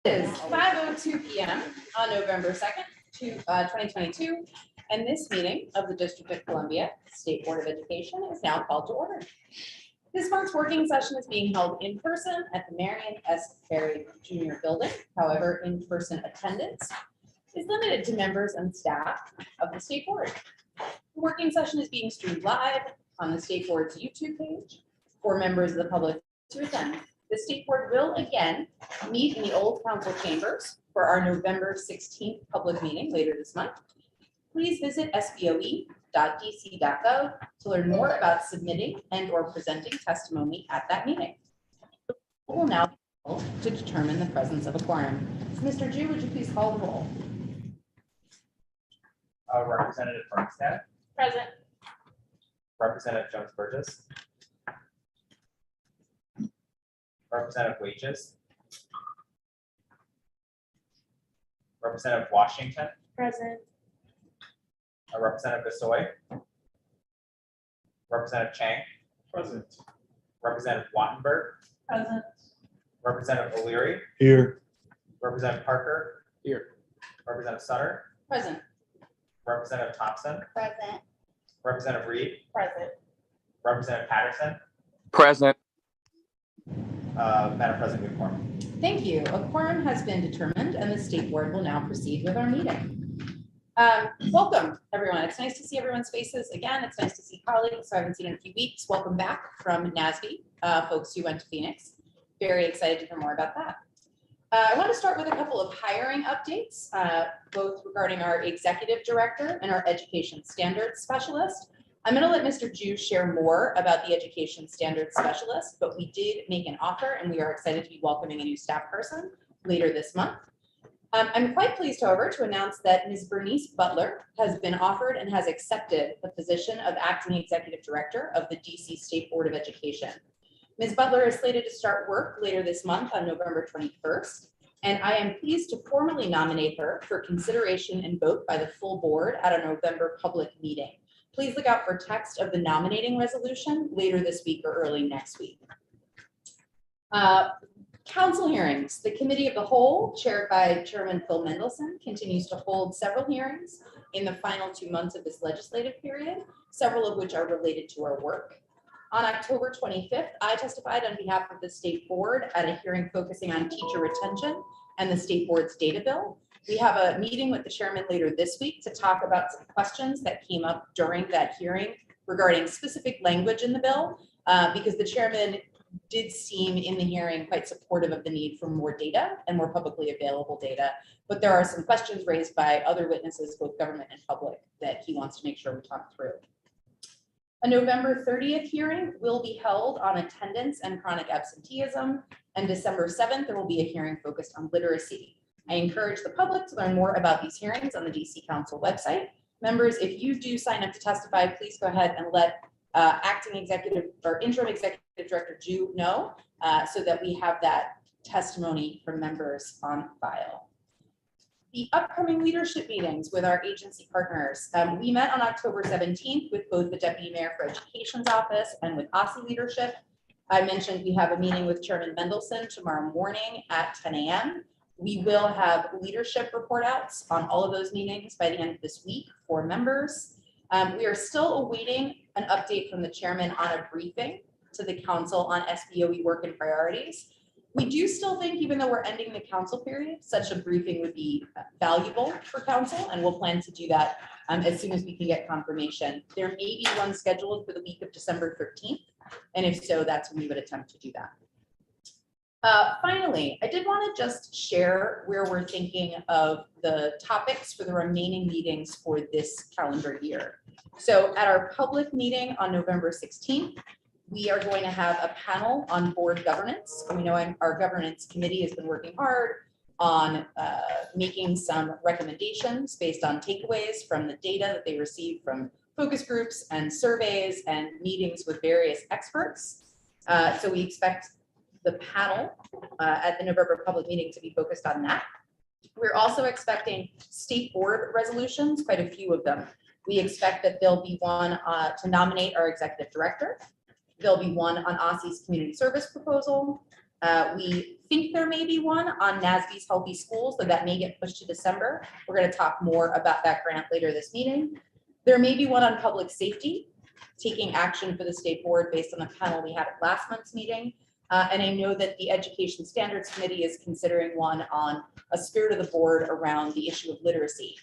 is 5:02 p.m. on November 2nd, 2022, and this meeting of the District of Columbia State Board of Education is now called to order. This month's working session is being held in person at the Marion S. Berry Jr. Building. However, in-person attendance is limited to members and staff of the State Board. The working session is being streamed live on the State Board's YouTube page for members of the public to attend. The State Board will again meet in the old council chambers for our November 16th public meeting later this month. Please visit SBOE.dc.gov to learn more about submitting and or presenting testimony at that meeting. We will now to determine the presence of a quorum. Mr. Ju, would you please call the roll? Representative Bernstein. Present. Representative Jones Burgess. Representative Wages. Representative Washington. Present. Representative Gasoy. Representative Chang. Present. Representative Wattenberg. Present. Representative O'Leary. Here. Representative Parker. Here. Representative Sutter. Present. Representative Thompson. Present. Representative Reed. Present. Representative Patterson. Present. Madam President, we have a quorum. Thank you. A quorum has been determined and the State Board will now proceed with our meeting. Welcome, everyone. It's nice to see everyone's faces again. It's nice to see colleagues who I haven't seen in a few weeks. Welcome back from NASB, folks who went to Phoenix. Very excited to hear more about that. I want to start with a couple of hiring updates, both regarding our executive director and our education standards specialist. I'm going to let Mr. Ju share more about the education standards specialist, but we did make an offer and we are excited to be welcoming a new staff person later this month. I'm quite pleased, however, to announce that Ms. Bernice Butler has been offered and has accepted the position of acting executive director of the DC State Board of Education. Ms. Butler is slated to start work later this month on November 21st, and I am pleased to formally nominate her for consideration and vote by the full board at a November public meeting. Please look out for text of the nominating resolution later this week or early next week. Council hearings. The Committee of the Whole, chaired by Chairman Phil Mendelson, continues to hold several hearings in the final 2 months of this legislative period, several of which are related to our work. On October 25th, I testified on behalf of the State Board at a hearing focusing on teacher retention and the State Board's data bill. We have a meeting with the chairman later this week to talk about some questions that came up during that hearing regarding specific language in the bill, because the chairman did seem in the hearing quite supportive of the need for more data and more publicly available data. But there are some questions raised by other witnesses, both government and public, that he wants to make sure we talk through. A November 30th hearing will be held on attendance and chronic absenteeism, and December 7th, there will be a hearing focused on literacy. I encourage the public to learn more about these hearings on the DC Council website. Members, if you do sign up to testify, please go ahead and let acting executive or interim executive director Ju know so that we have that testimony from members on file. The upcoming leadership meetings with our agency partners. We met on October 17th with both the Deputy Mayor for Education's office and with OSSI leadership. I mentioned we have a meeting with Chairman Mendelson tomorrow morning at 10 a.m. We will have leadership report outs on all of those meetings by the end of this week for members. We are still awaiting an update from the chairman on a briefing to the council on SBOE work and priorities. We do still think, even though we're ending the council period, such a briefing would be valuable for council, and we'll plan to do that as soon as we can get confirmation. There may be one scheduled for the week of December 13th, and if so, that's when we would attempt to do that. Finally, I did want to just share where we're thinking of the topics for the remaining meetings for this calendar year. So at our public meeting on November 16th, we are going to have a panel on board governance. We know our governance committee has been working hard on making some recommendations based on takeaways from the data that they received from focus groups and surveys and meetings with various experts. So we expect the panel at the November public meeting to be focused on that. We're also expecting state board resolutions, quite a few of them. We expect that there'll be one to nominate our executive director. There'll be one on OSSI's community service proposal. We think there may be one on NASB's Healthy Schools, so that may get pushed to December. We're going to talk more about that grant later this meeting. There may be one on public safety, taking action for the state board based on the panel we had at last month's meeting. And I know that the Education Standards Committee is considering one on a spirit of the board around the issue of literacy,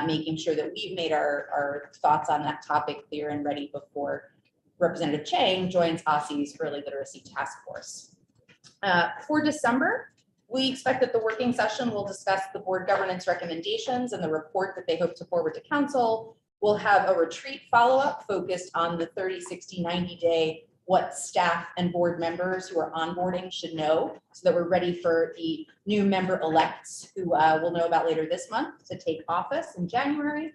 making sure that we've made our thoughts on that topic clear and ready before Representative Chang joins OSSE's Early Literacy Task Force. For December, we expect that the working session will discuss the board governance recommendations and the report that they hope to forward to council. We'll have a retreat follow-up focused on the 30, 60, 90-day what staff and board members who are onboarding should know, so that we're ready for the new member elects who we'll know about later this month to take office in January.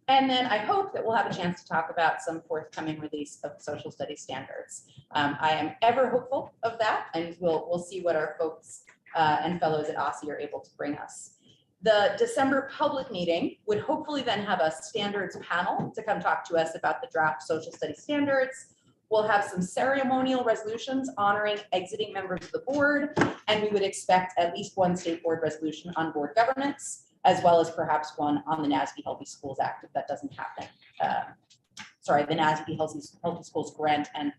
And then I hope that we'll have a chance to talk about some forthcoming release of social studies standards. I am ever hopeful of that, and we'll see what our folks and fellows at OSSE are able to bring us. The December public meeting would hopefully then have a standards panel to come talk to us about the draft social studies standards. We'll have some ceremonial resolutions honoring exiting members of the board, and we would expect at least one state board resolution on board governance, as well as perhaps one on the NASB Healthy Schools Act if that doesn't happen. The NASB Healthy Schools grant and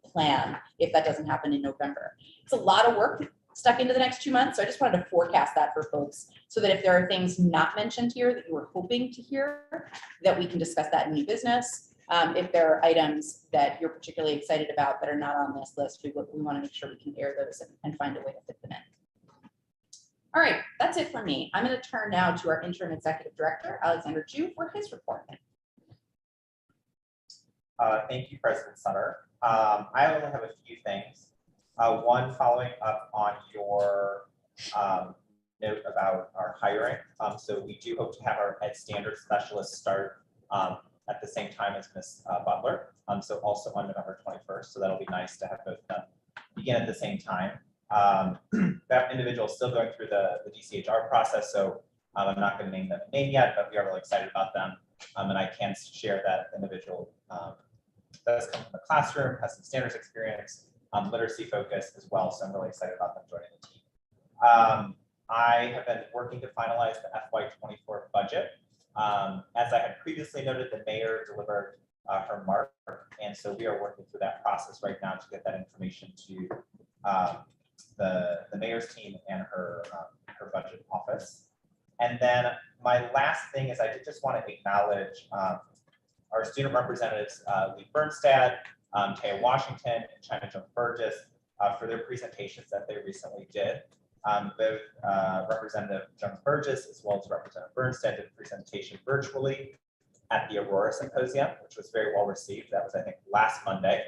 plan if that doesn't happen in November. It's a lot of work stuck into the next 2 months, so I just wanted to forecast that for folks so that if there are things not mentioned here that you were hoping to hear, that we can discuss that in new business. If there are items that you're particularly excited about that are not on this list, we want to make sure we can air those and find a way to fit them in. All right, that's it for me. I'm going to turn now to our interim executive director, Alexander Jew, for his report. Thank you, President Sutter. I only have a few things. One, following up on your note about our hiring. So we do hope to have our Ed Standards specialist start at the same time as Ms. Butler. So also on November 21st. So that'll be nice to have both of them begin at the same time. That individual is still going through the DCHR process, so I'm not going to name them a name yet, but we are really excited about them. And I can share that individual does come from the classroom, has some standards experience, literacy focus as well. So I'm really excited about them joining the team. I have been working to finalize the FY24 budget. As I had previously noted, the mayor delivered her mark, and so we are working through that process right now to get that information to the mayor's team and her budget office. And then my last thing is I did just want to acknowledge our student representatives, Lee Bernstad, Taya Washington, and China Jones Burgess for their presentations that they recently did. Both Representative Jones Burgess as well as Representative Bernstad did a presentation virtually at the Aurora Symposium, which was very well received. That was, I think, last Monday.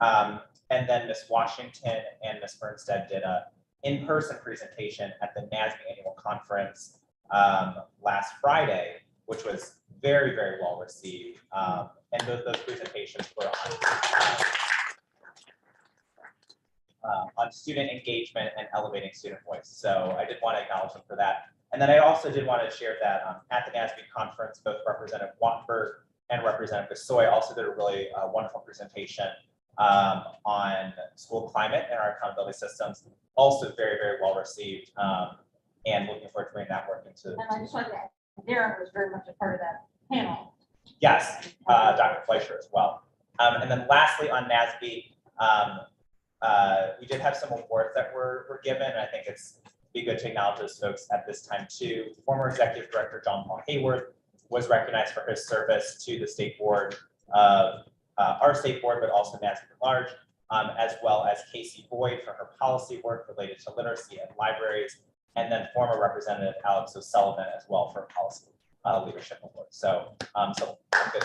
And then Ms. Washington and Ms. Bernstad did a in-person presentation at the NASB annual conference last Friday, which was very, very well received. And those presentations were on student engagement and elevating student voice. So I did want to acknowledge them for that. And then I also did want to share that at the NASB conference, both Representative Wattenberg and Representative Gasoy also did a really wonderful presentation on school climate and our accountability systems. Also very, very well received, and looking forward to bringing that work into. And I just wanted to add, Darren was very much a part of that panel. Yes, Dr. Fleischer as well. And then lastly on NASB, we did have some awards that were given. And I think it's be good to acknowledge those folks at this time too. Former Executive Director John Paul Hayworth was recognized for his service to the state board of our state board, but also NASB at large, as well as Casey Boyd for her policy work related to literacy and libraries, and then former Representative Alex O'Sullivan as well for policy leadership award. So, good.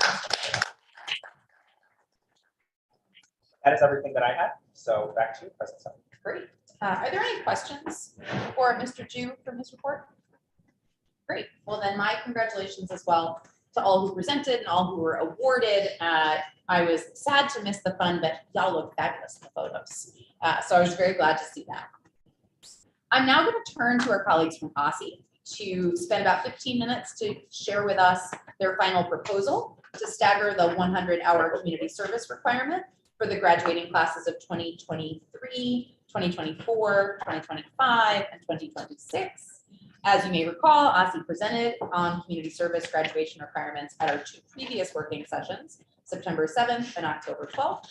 That is everything that I had. So back to you, President Sutter. Great. Are there any questions for Mr. Jew from his report? Great. Well, then my congratulations as well to all who presented and all who were awarded. I was sad to miss the fun, but y'all look fabulous in the photos. So I was very glad to see that. I'm now going to turn to our colleagues from OSSE to spend about 15 minutes to share with us their final proposal to stagger the 100-hour community service requirement for the graduating classes of 2023, 2024, 2025, and 2026. As you may recall, OSSI presented on community service graduation requirements at our 2 previous working sessions, September 7th and October 12th.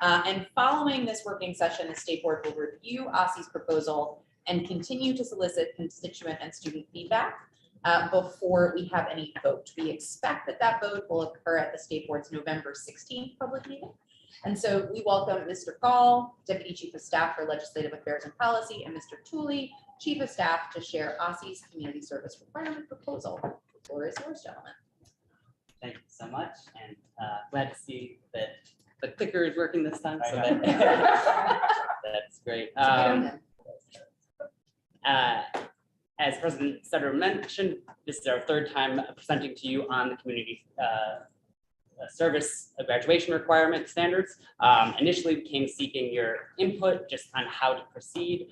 And following this working session, the state board will review OSSI's proposal and continue to solicit constituent and student feedback before we have any vote. We expect that vote will occur at the state board's November 16th public meeting. And so we welcome Mr. Gall, Deputy Chief of Staff for Legislative Affairs and Policy, and Mr. Tooley, Chief of Staff, to share OSSI's community service requirement proposal. The floor is yours, gentlemen. Thank you so much, and glad to see that the clicker is working this time. So I that's great. It's As President Sutter mentioned, this is our 3rd time presenting to you on the community service graduation requirement standards. Initially, we came seeking your input just on how to proceed.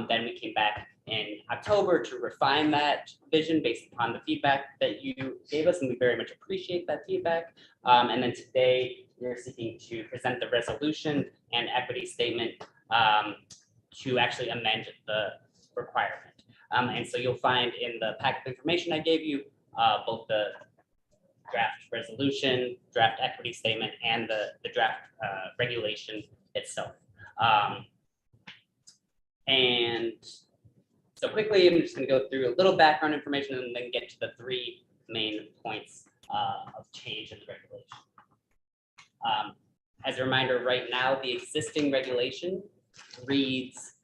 Then we came back in October to refine that vision based upon the feedback that you gave us, and we very much appreciate that feedback. And then today, we're seeking to present the resolution and equity statement to actually amend the requirement. And so you'll find in the packet of information I gave you, both the draft resolution, draft equity statement, and the draft regulation itself. And so quickly, I'm just going to go through a little background information and then get to the 3 main points of change in the regulation. As a reminder, right now, the existing regulation reads,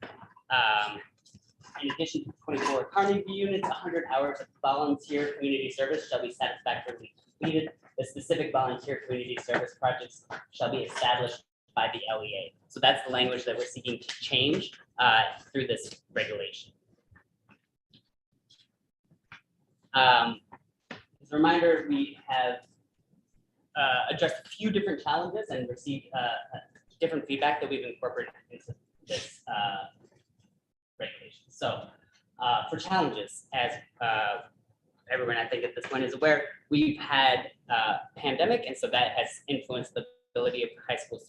in addition to 24 Carnegie units, 100 hours of volunteer community service shall be satisfactorily completed. The specific volunteer community service projects shall be established by the LEA. So that's the language that we're seeking to change through this regulation. As a reminder, we have addressed a few different challenges and received different feedback that we've incorporated into this regulation. So for challenges, as everyone I think at this point is aware, we've had pandemic, and so that has influenced the ability of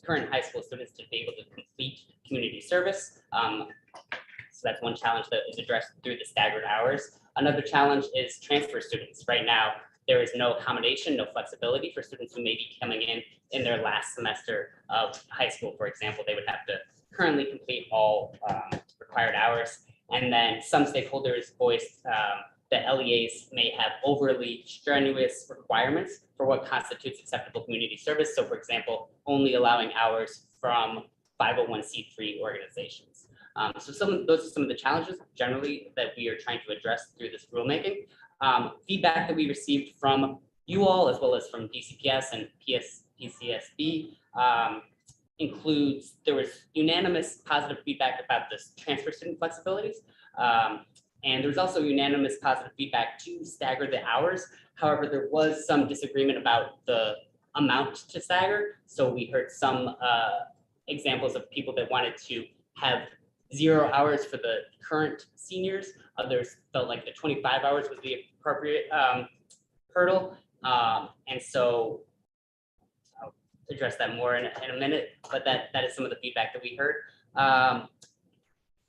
current high school students to be able to complete community service. So that's one challenge that is addressed through the staggered hours. Another challenge is transfer students. Right now, there is no accommodation, no flexibility for students who may be coming in their last semester of high school. For example, they would have to currently complete all required hours. And then some stakeholders voiced that LEAs may have overly strenuous requirements for what constitutes acceptable community service. So for example, only allowing hours from 501c3 organizations. So those are some of the challenges generally that we are trying to address through this rulemaking. Feedback that we received from you all, as well as from DCPS and PCSB, includes, there was unanimous positive feedback about this transfer student flexibilities. And there was also unanimous positive feedback to stagger the hours. However, there was some disagreement about the amount to stagger. So we heard some examples of people that wanted to have 0 hours for the current seniors. Others felt like the 25 hours was the appropriate hurdle. And so I'll address that more in a minute, but that is some of the feedback that we heard.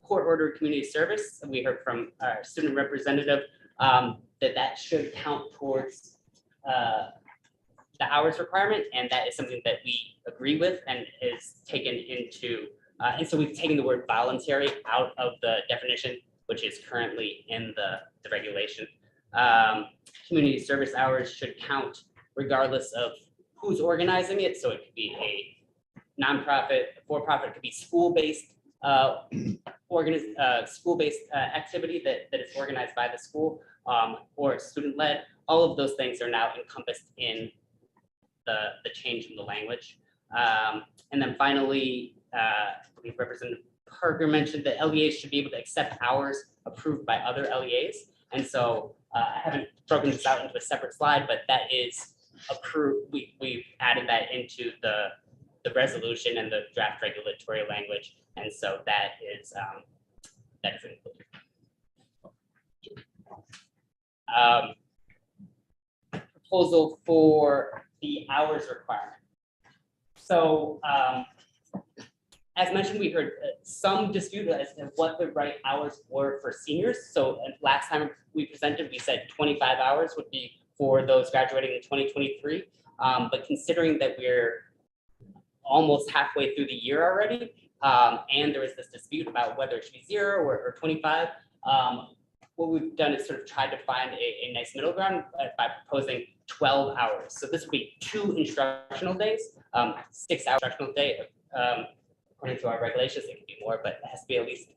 Court ordered community service, we heard from our student representative that should count towards the hours requirement, and that is something that we agree with and is taken into, and so we've taken the word voluntary out of the definition, which is currently in the regulation. Community service hours should count regardless of who's organizing it, so it could be a nonprofit, for-profit, it could be school-based school-based activity that is organized by the school or student-led. All of those things are now encompassed in the change in the language. And then finally, I believe Representative Parker mentioned that LEAs should be able to accept hours approved by other LEAs. And so I haven't broken this out into a separate slide, but that is approved. We've added that into the resolution and the draft regulatory language. And so that is included. Proposal for the hours requirement. So as mentioned, we heard some dispute as to what the right hours were for seniors. So last time we presented, we said 25 hours would be for those graduating in 2023. But considering that we're almost halfway through the year already, and there was this dispute about whether it should be 0 or 25, what we've done is sort of tried to find a nice middle ground by proposing 12 hours. So this would be 2 instructional days, 6-hour instructional day. According to our regulations, it can be more, but it has to be at least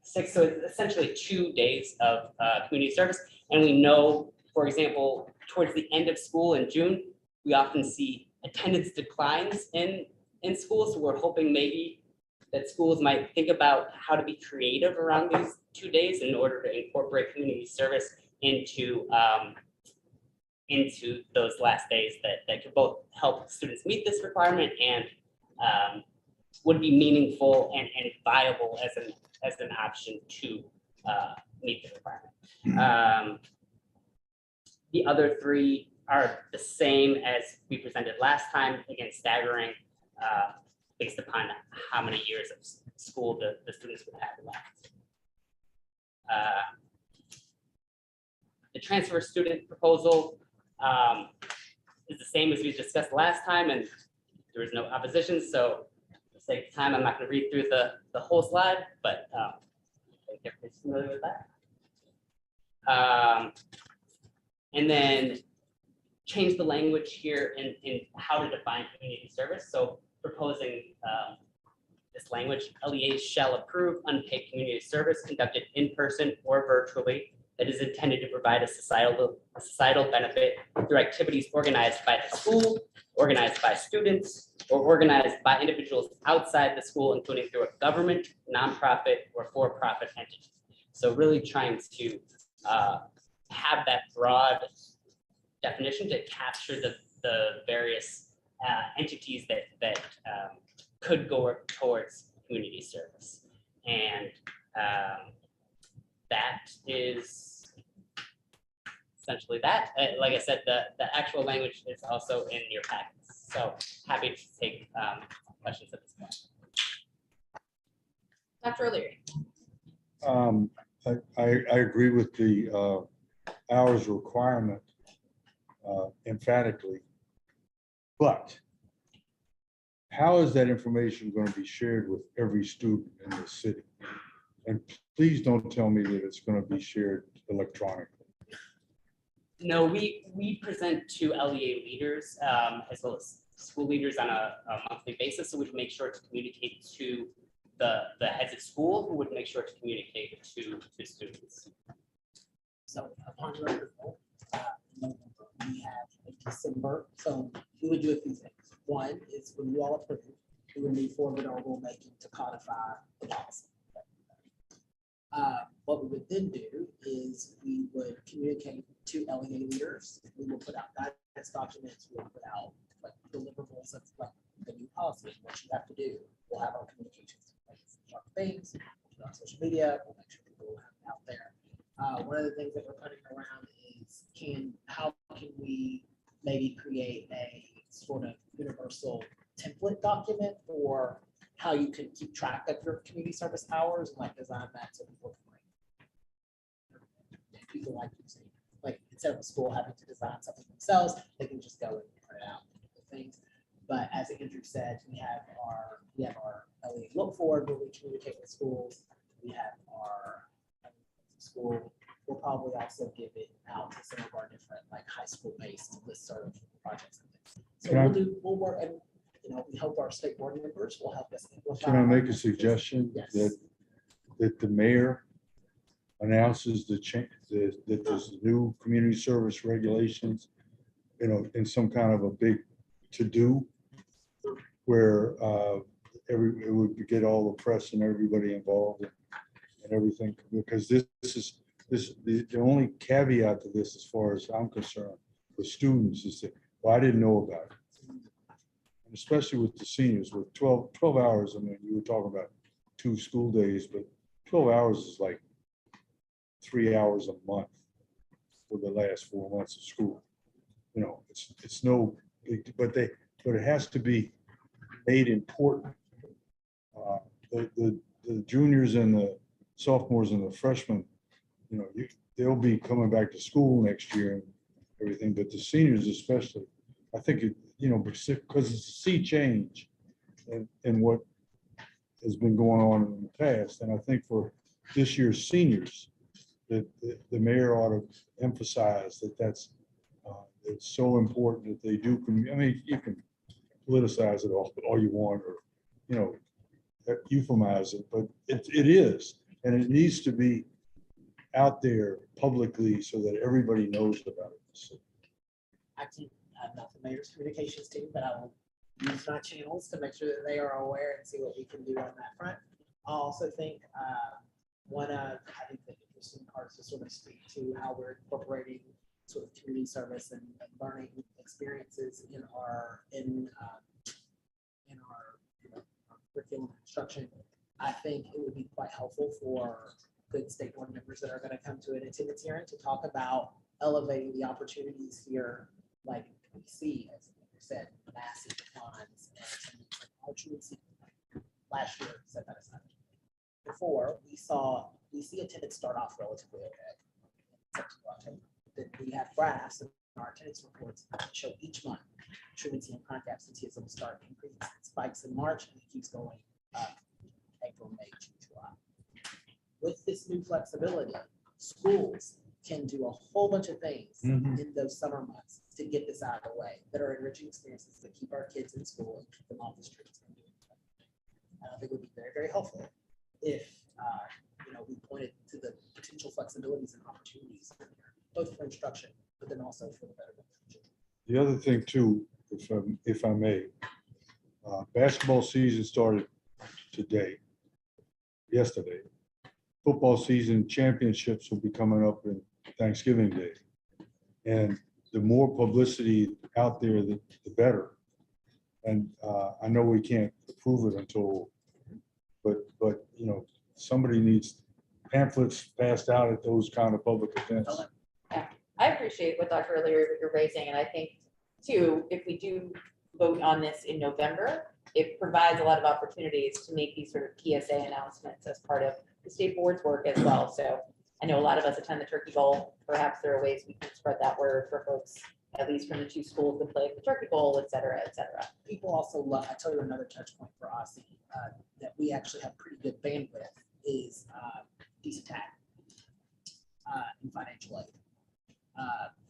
6. So it's essentially 2 days of community service. And we know, for example, towards the end of school in June, we often see attendance declines in schools. So we're hoping maybe that schools might think about how to be creative around these 2 days in order to incorporate community service into those last days that could both help students meet this requirement and would be meaningful and viable as an option to meet the requirement. The other 3 are the same as we presented last time, again, staggering based upon how many years of school the students would have left. The transfer student proposal is the same as we discussed last time, and there was no opposition. So for the sake of time, I'm not going to read through the whole slide, but I think everybody's familiar with that. And then change the language here in how to define community service. So proposing this language: LEAs shall approve unpaid community service conducted in person or virtually that is intended to provide a societal benefit through activities organized by the school, organized by students, or organized by individuals outside the school, including through a government, nonprofit, or for-profit entity. So really trying to have that broad definition to capture the various entities that could go towards community service. And that is essentially that. Like I said, the actual language is also in your packets. So happy to take questions at this point. Dr. O'Leary. I agree with the hours requirement emphatically, but how is that information going to be shared with every student in the city? And please don't tell me that it's going to be shared electronically. No, we present to LEA leaders as well as school leaders on a monthly basis. So we can make sure to communicate to the heads of school, who would make sure to communicate to students. So upon your approval, we have a December. So we would do a few things. One is when you all approve, we would move forward with our rulemaking to codify the policy. What we would then do is we would communicate to LEA leaders. We will put out guidance documents. We will put out like deliverables of like the new policy, what you have to do. We'll have our communications things on social media. We'll make sure people will have it out there. One of the things that we're putting around is how can we maybe create a sort of universal template document for how you can keep track of your community service hours and like design that so people like using, like instead of a school having to design something themselves, they can just go and print it out and things. But as Andrew said, we have our LEA look forward where we communicate with schools. We have our school. We'll probably also give it out to some of our different like high school based listserv projects and things. So we'll work, and we hope our state board members will help us amplify. Can I make a suggestion? Yes. that the mayor announces that there's new community service regulations, in some kind of a big to-do where it would get all the press and everybody involved and everything, because the only caveat to this, as far as I'm concerned, for students is that, well, I didn't know about it. And especially with the seniors with 12 hours. I mean, you were talking about 2 school days, but 12 hours is like 3 hours a month for the last 4 months of school. It's no big, but it has to be made important The juniors and the sophomores and the freshmen, they'll be coming back to school next year and everything, but the seniors especially, I think because it's a sea change in what has been going on in the past. And I think for this year's seniors, that the mayor ought to emphasize that's it's so important that they do. I mean, you can politicize it all you want, or euphemize it, but it is, and it needs to be out there publicly so that everybody knows about it. So, I'm not the mayor's communications team, but I will use my channels to make sure that they are aware and see what we can do on that front. I also think I think the interesting parts to sort of speak to how we're incorporating sort of community service and learning experiences in our curriculum instruction. I think it would be quite helpful for good state board members that are going to come to an attendance hearing to talk about elevating the opportunities here, like we see, as you said, massive declines and our truancy last year, set that aside. Before we see attendance start off relatively okay. Then we have graphs in our attendance reports that show each month truancy and chronic absenteeism start increasing. It spikes in March and it keeps going up April, May, June, July. With this new flexibility, schools can do a whole bunch of things in those summer months to get this out of the way that are enriching experiences that keep our kids in school and keep them off the streets. I think it would be very, very helpful if we pointed to the potential flexibilities and opportunities here, both for instruction, but then also for the betterment of the children. the other thing too, if I may, basketball season started yesterday. Football season championships will be coming up in Thanksgiving Day. And the more publicity out there, the better. And I know we can't approve it but somebody needs pamphlets passed out at those kind of public events. Yeah, I appreciate what Dr. O'Leary you're raising, and I think too, if we do vote on this in November, it provides a lot of opportunities to make these sort of PSA announcements as part of the state board's work as well. So I know a lot of us attend the Turkey Bowl. Perhaps there are ways we can spread that word for folks, at least from the two schools that play at the Turkey Bowl, et cetera, et cetera. People also love, I tell you another touch point for us that we actually have pretty good bandwidth is decent tag in financial aid.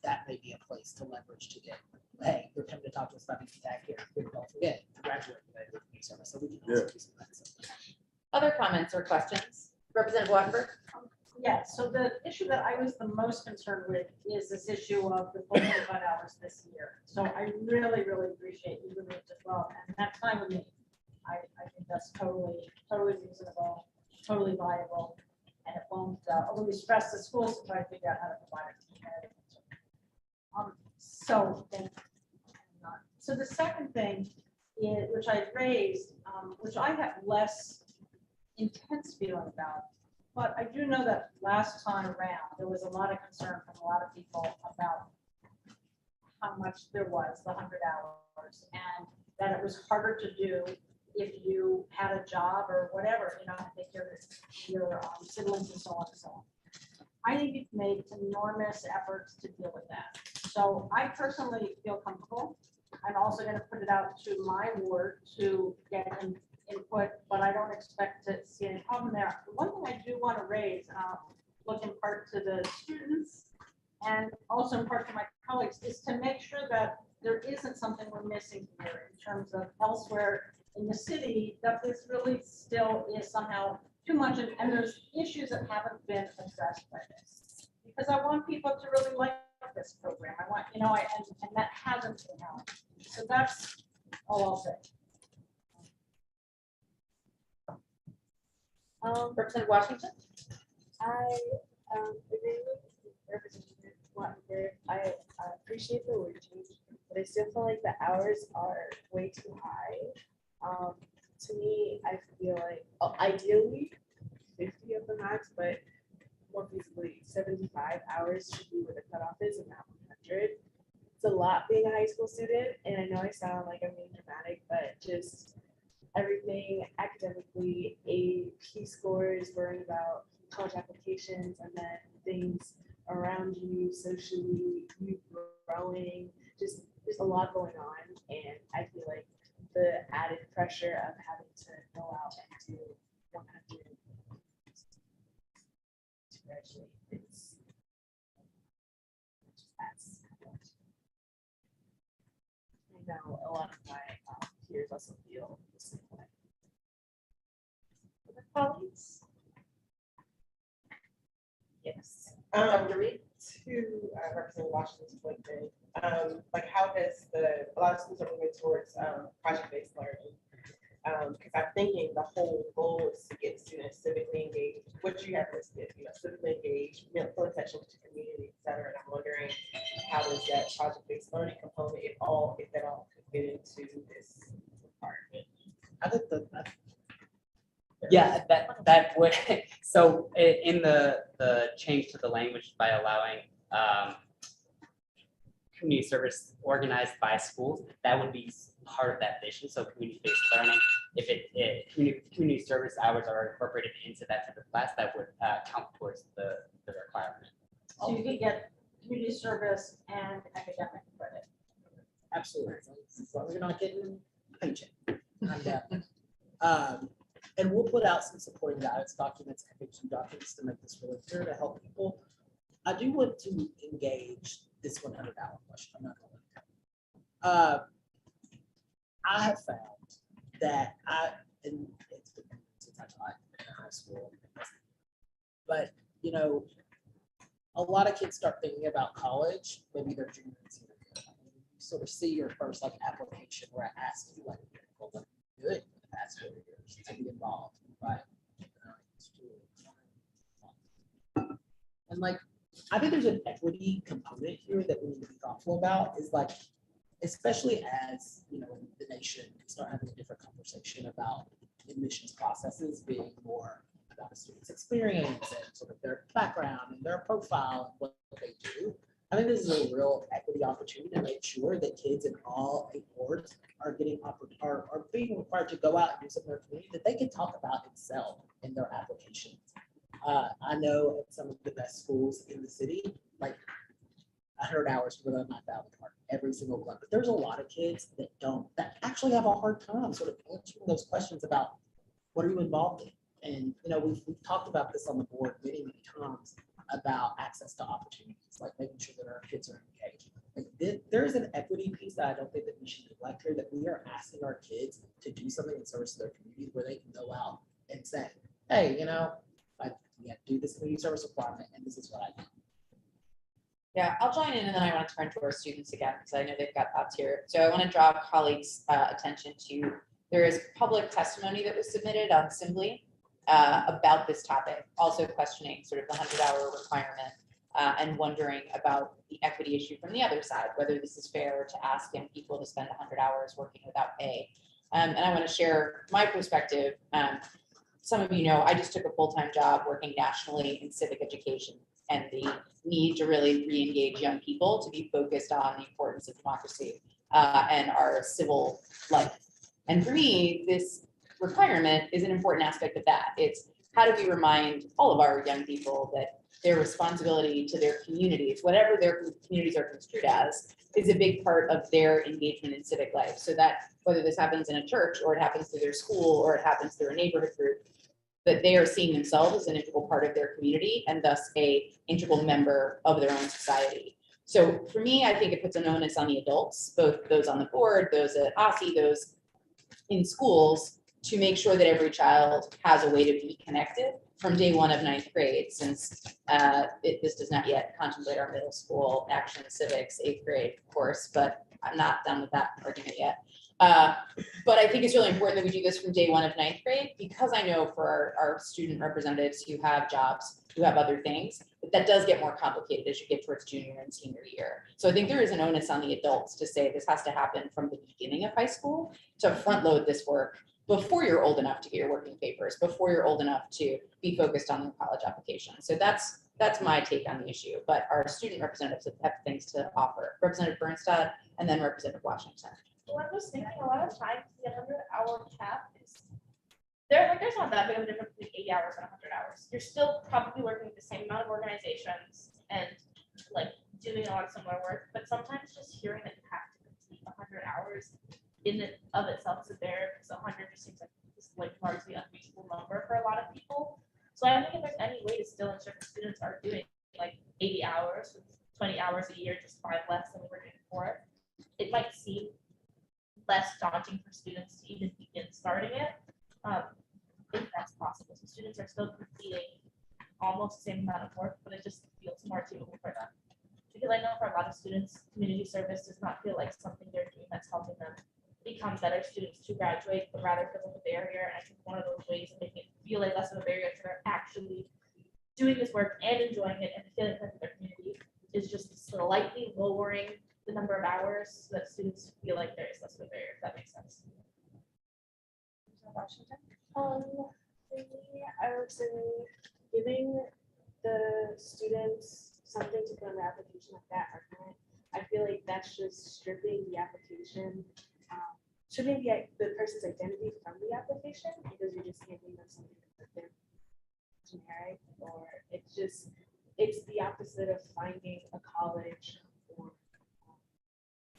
That may be a place to leverage to get, hey, you're coming to talk to us about decent tag here. Don't forget to graduate with a community service. So we can also do some of that stuff. Other comments or questions? Representative Wattenberg? Yeah, so the issue that I was the most concerned with is this issue of the full 25 hours this year. So I really, really appreciate you doing it as well. And that's fine with me. I think that's totally reasonable, totally viable. And it won't overly stress the schools to try to figure out how to provide it. So the second thing is, which I raised, which I have less intense feeling about, but I do know that last time around, there was a lot of concern from a lot of people about how much there was, the 100 hours, and that it was harder to do if you had a job or whatever, I think your siblings and so on and so on. I think you've made enormous efforts to deal with that. So I personally feel comfortable. I'm also going to put it out to my ward to get input, but I don't expect to see any problem there. The one thing I do want to raise, look in part to the students and also in part to my colleagues, is to make sure that there isn't something we're missing here in terms of elsewhere in the city, that this really still is somehow too much, and there's issues that haven't been addressed by this. Because I want people to really like this program. I want, and that hasn't been held. So that's all I'll say. Representative Washington? I agree with Representative Wattenberg. I appreciate the word change, but I still feel like the hours are way too high. To me, I feel like ideally 50 of the max, but more feasibly 75 hours should be where the cutoff is and not 100. It's a lot being a high school student, and I know I sound like I'm being dramatic, but just everything academically, AP scores, worrying about college applications, and then things around you socially, you growing, just there's a lot going on. And I feel like the added pressure of having to go out and do 100 to graduate, it's that's I know a lot of my peers also feel the same way. Other colleagues? Yes. Dr. Reed, to represent Washington's point thing, like how does a lot of schools are moving towards project-based learning? Because I'm thinking the whole goal is to get students civically engaged, what you have listed, civically engaged, full attention to community, et cetera. And I'm wondering how does that project-based learning component, if at all, could fit into this requirement? I think Yeah, that would, so in the change to the language by allowing community service organized by schools, that would be part of that vision. So community-based learning, if community service hours are incorporated into that type of class, that would count towards the requirement. So you can get community service and academic credit. absolutely, as long as you're not getting a paycheck. I'm down. And we'll put out some supporting guidance documents, FAQ documents to make this really clear to help people. I do want to engage this $100 question. I'm not going to. I have found that and it's been since I taught in high school, but a lot of kids start thinking about college, maybe they're junior and senior year. You sort of see your first application where I ask you what you good for the past 4 years to be involved, right? And I think there's an equity component here that we need to be thoughtful about, is especially as the nation can start having a different conversation about admissions processes being more about a student's experience and sort of their background and their profile and what they do. I think this is a real equity opportunity to make sure that kids in all 8 wards are are being required to go out and do something in their community that they can talk about and sell in their applications. I know at some of the best schools in the city, 100 hours for them, not valid part, every single club. But there's a lot of kids that actually have a hard time sort of answering those questions about what are you involved in. And we've talked about this on the board many times about access to opportunities, making sure that our kids are engaged. There's an equity piece that I don't think that we should neglect here, that we are asking our kids to do something in service to their community where they can go out and say, hey, we have to do this community service requirement, and this is what I do. Yeah, I'll join in and then I want to turn to our students again because I know they've got thoughts here. So I want to draw colleagues' attention to, there is public testimony that was submitted on Assembly about this topic, also questioning sort of the 100-hour requirement and wondering about the equity issue from the other side, whether this is fair to ask people to spend 100 hours working without pay. And I want to share my perspective. Some of you know, I just took a full-time job working nationally in civic education and the need to really re-engage young people to be focused on the importance of democracy and our civil life. And for me, this requirement is an important aspect of that. It's how do we remind all of our young people that their responsibility to their communities, whatever their communities are construed as, is a big part of their engagement in civic life. So that whether this happens in a church or it happens through their school or it happens through a neighborhood group, that they are seeing themselves as an integral part of their community and thus a integral member of their own society. So for me, I think it puts an onus on the adults, both those on the board, those at OSSE, those in schools, to make sure that every child has a way to be connected from day one of 9th grade, since this does not yet contemplate our middle school action civics 8th grade course, but I'm not done with that argument yet. But I think it's really important that we do this from day one of 9th grade, because I know for our student representatives who have jobs, who have other things, that does get more complicated as you get towards junior and senior year. So I think there is an onus on the adults to say this has to happen from the beginning of high school, to front load this work before you're old enough to get your working papers, before you're old enough to be focused on the college application. So that's my take on the issue, but our student representatives have things to offer. Representative Bernstadt and then Representative Washington. Well, I was thinking a lot of times the 100-hour cap is there's not that big of a difference between 80 hours and 100 hours. You're still probably working with the same amount of organizations and like doing a lot of similar work, but sometimes just hearing that you have to complete 100 hours in and of itself is a barrier, because 100 just seems like this like largely unreachable number for a lot of people. So I think if there's any way to still ensure that students are doing like 80 hours, with 20 hours a year, just 5 less than we were doing before, it might seem less daunting for students to even begin starting it. If that's possible. So students are still completing almost the same amount of work, but it just feels more achievable for them. Because I know for a lot of students, community service does not feel like something they're doing that's helping them become better students to graduate, but rather feels like a barrier. And I think one of those ways of making it feel like less of a barrier to they're actually doing this work and enjoying it and feeling like their community is just slightly lowering the number of hours so that students feel like there is less of a barrier, if that makes sense. Washington? For me, I would say giving the students something to put on the application like that argument, I feel like that's just stripping the application, stripping the person's identity from the application, because you're just giving them something that's generic, or it's the opposite of finding a college or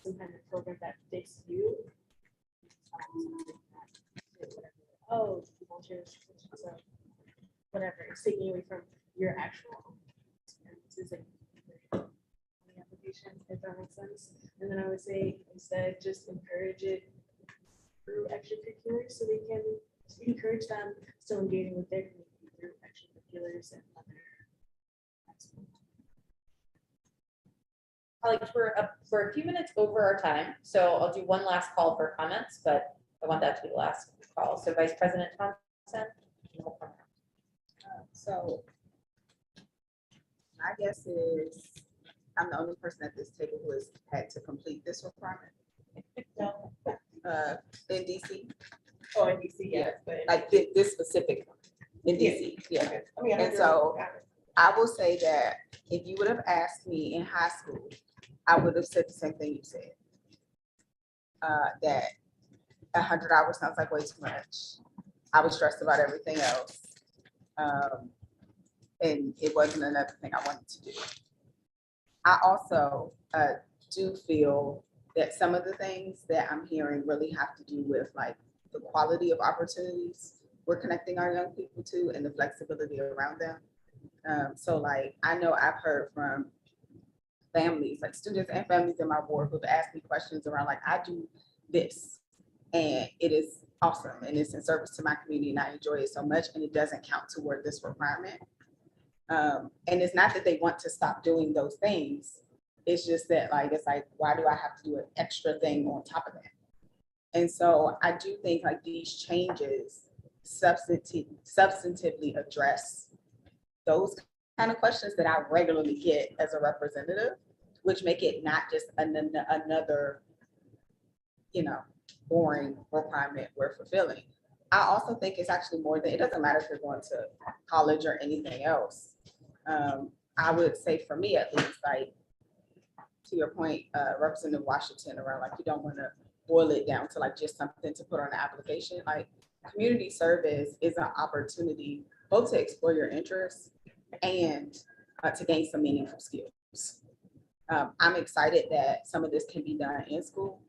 some kind of program that fits you. Oh, volunteers, so whatever, it's taking away from your actual experiences and the application, if that makes sense. And then I would say instead just encourage it through extracurriculars, so they can encourage them still engaging with their community through extracurriculars and other. Colleagues, we're a few minutes over our time, so I'll do one last call for comments, but I want that to be the last call. So Vice President Thompson. So my guess is I'm the only person at this table who has had to complete this requirement. In DC. Oh, in DC, yes, but. Like this specific one in DC, yeah. I mean, And so I will say that if you would have asked me in high school, I would have said the same thing you said. That 100 hours sounds like way too much. I was stressed about everything else. And it wasn't another thing I wanted to do. I also do feel that some of the things that I'm hearing really have to do with like the quality of opportunities we're connecting our young people to and the flexibility around them. So like, I know I've heard from families, like students and families in my board who've asked me questions around like, I do this and it is awesome and it's in service to my community and I enjoy it so much and it doesn't count toward this requirement. And it's not that they want to stop doing those things. It's just that like, it's like, why do I have to do an extra thing on top of that? And so I do think like these changes substantively address those kind of questions that I regularly get as a representative, which make it not just another, boring requirement we're fulfilling. I also think it's actually more than, it doesn't matter if you're going to college or anything else. I would say for me at least, like to your point, Representative Washington, around like you don't want to boil it down to like just something to put on the application. Like community service is an opportunity both to explore your interests and to gain some meaningful skills. I'm excited that some of this can be done in school.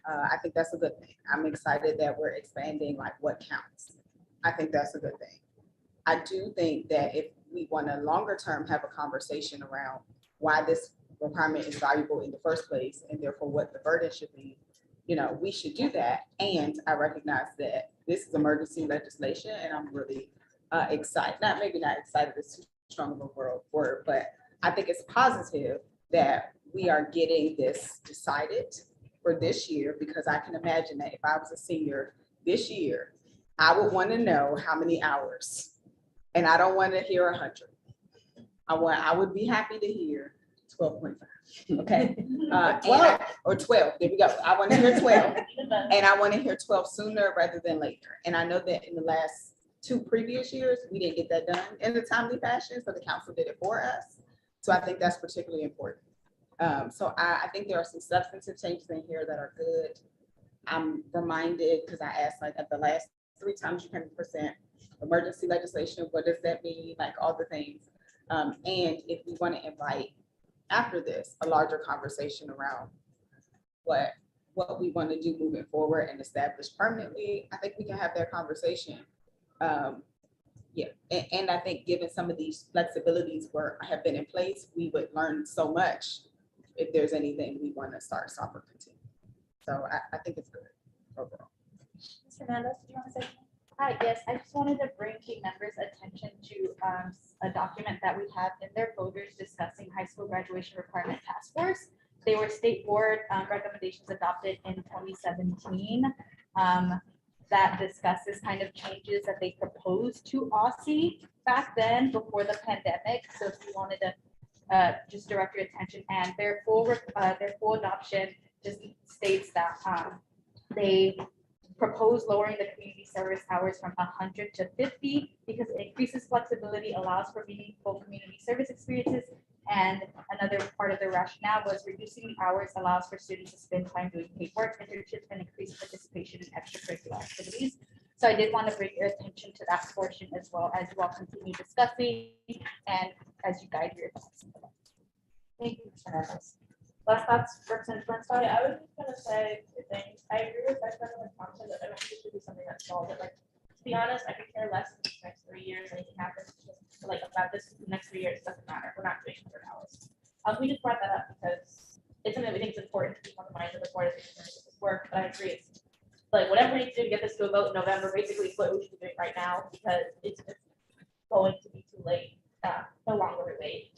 I think that's a good thing. I'm excited that we're expanding like what counts. I think that's a good thing. I do think that if we want to longer term have a conversation around why this requirement is valuable in the first place and therefore what the burden should be, we should do that. And I recognize that this is emergency legislation and I'm really excited, maybe not excited, it's too strong of a word, but I think it's positive that we are getting this decided for this year, because I can imagine that if I was a senior this year, I would want to know how many hours, and I don't want to hear 100. I would be happy to hear 12.5. Okay, or 12. There we go. I want to hear 12, and I want to hear 12 sooner rather than later. And I know that in the last 2 previous years, we didn't get that done in a timely fashion, so the council did it for us. So I think that's particularly important. So I think there are some substantive changes in here that are good. I'm reminded, because I asked like at the last 3 times you can present emergency legislation. What does that mean? Like all the things. And if we want to invite after this, a larger conversation around what we want to do moving forward and establish permanently, I think we can have that conversation. Yeah, and I think given some of these flexibilities have been in place, we would learn so much if there's anything we want to start, stop, or continue. So I think it's good overall. Ms. Hernandez, do you want to say something? Hi, yes, I just wanted to bring team members' attention to a document that we have in their folders discussing high school graduation requirement task force. They were state board recommendations adopted in 2017 that discusses kind of changes that they proposed to OSSI back then before the pandemic. So if you wanted to just direct your attention, and their full adoption just states that they propose lowering the community service hours from 100 to 50 because it increases flexibility, allows for meaningful community service experiences. And another part of the rationale was reducing the hours allows for students to spend time doing paperwork, internships, and increase participation in extracurricular activities. So I did want to bring your attention to that portion as well as you all continue discussing and as you guide your thoughts. Thank you, Mr. Hernandez. Last thoughts, Representative Bernstein? Yeah, I was just gonna say 2 things. I agree with Vice President Thompson that I don't think it should be something that's solved. Like, to be honest, I could care less if the next 3 years anything happens. Like about this in the next 3 years, it doesn't matter. We're not doing 100 hours. We just brought that up because it's something that we think is important to keep on the mind of the board as we finish this work. But I agree, it's like whatever we need to do to get this to a vote in November, basically is what we should be doing right now because it's going to be too late. No longer we wait.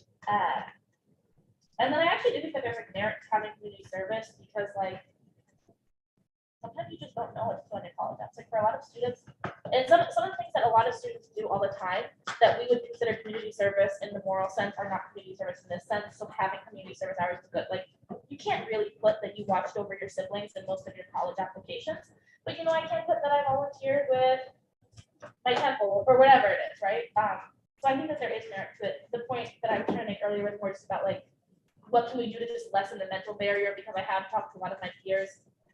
And then I actually do think that there's a merit to having community service because like sometimes you just don't know what's going to college. That's like for a lot of students, and some of the things that a lot of students do all the time that we would consider community service in the moral sense are not community service in this sense. So having community service hours is good. Like you can't really put that you watched over your siblings in most of your college applications, but you know I can put that I volunteered with my temple or whatever it is, right? So I think that there is merit to it. The point that I was trying to make earlier was more just about like what can we do to just lessen the mental barrier because I have talked to a lot of my peers.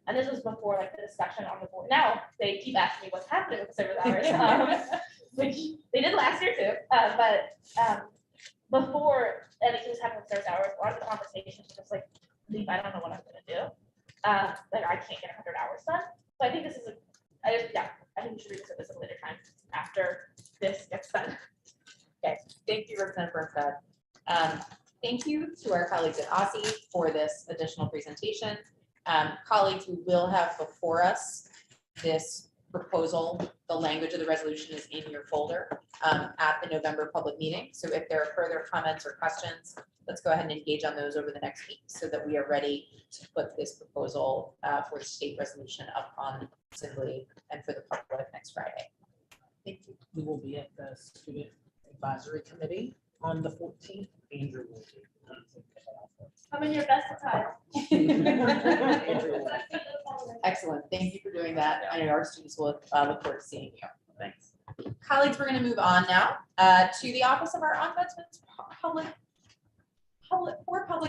And this was before like the discussion on the board. Now they keep asking me what's happening with service hours, which they did last year too. But before anything was happening with service hours, a lot of the conversations were just like, "Leave, I don't know what I'm going to do. Like I can't get 100 hours done." So I think this is I think we should revisit this at a later time after this gets done. Okay, thank you, Representative Bernstein. Thank you to our colleagues at OSSI for this additional presentation. Colleagues, we will have before us this proposal. The language of the resolution is in your folder at the November public meeting. So if there are further comments or questions, let's go ahead and engage on those over the next week so that we are ready to put this proposal for the state resolution up on Assembly and for the public next Friday. Thank you. We will be at the Student Advisory Committee on the 14th. Andrew will be. Come in your best attire. Excellent. Thank you for doing that. I know our students will look forward to seeing you. Thanks. Colleagues, we're going to move on now to the Office of our Ombudsman's Public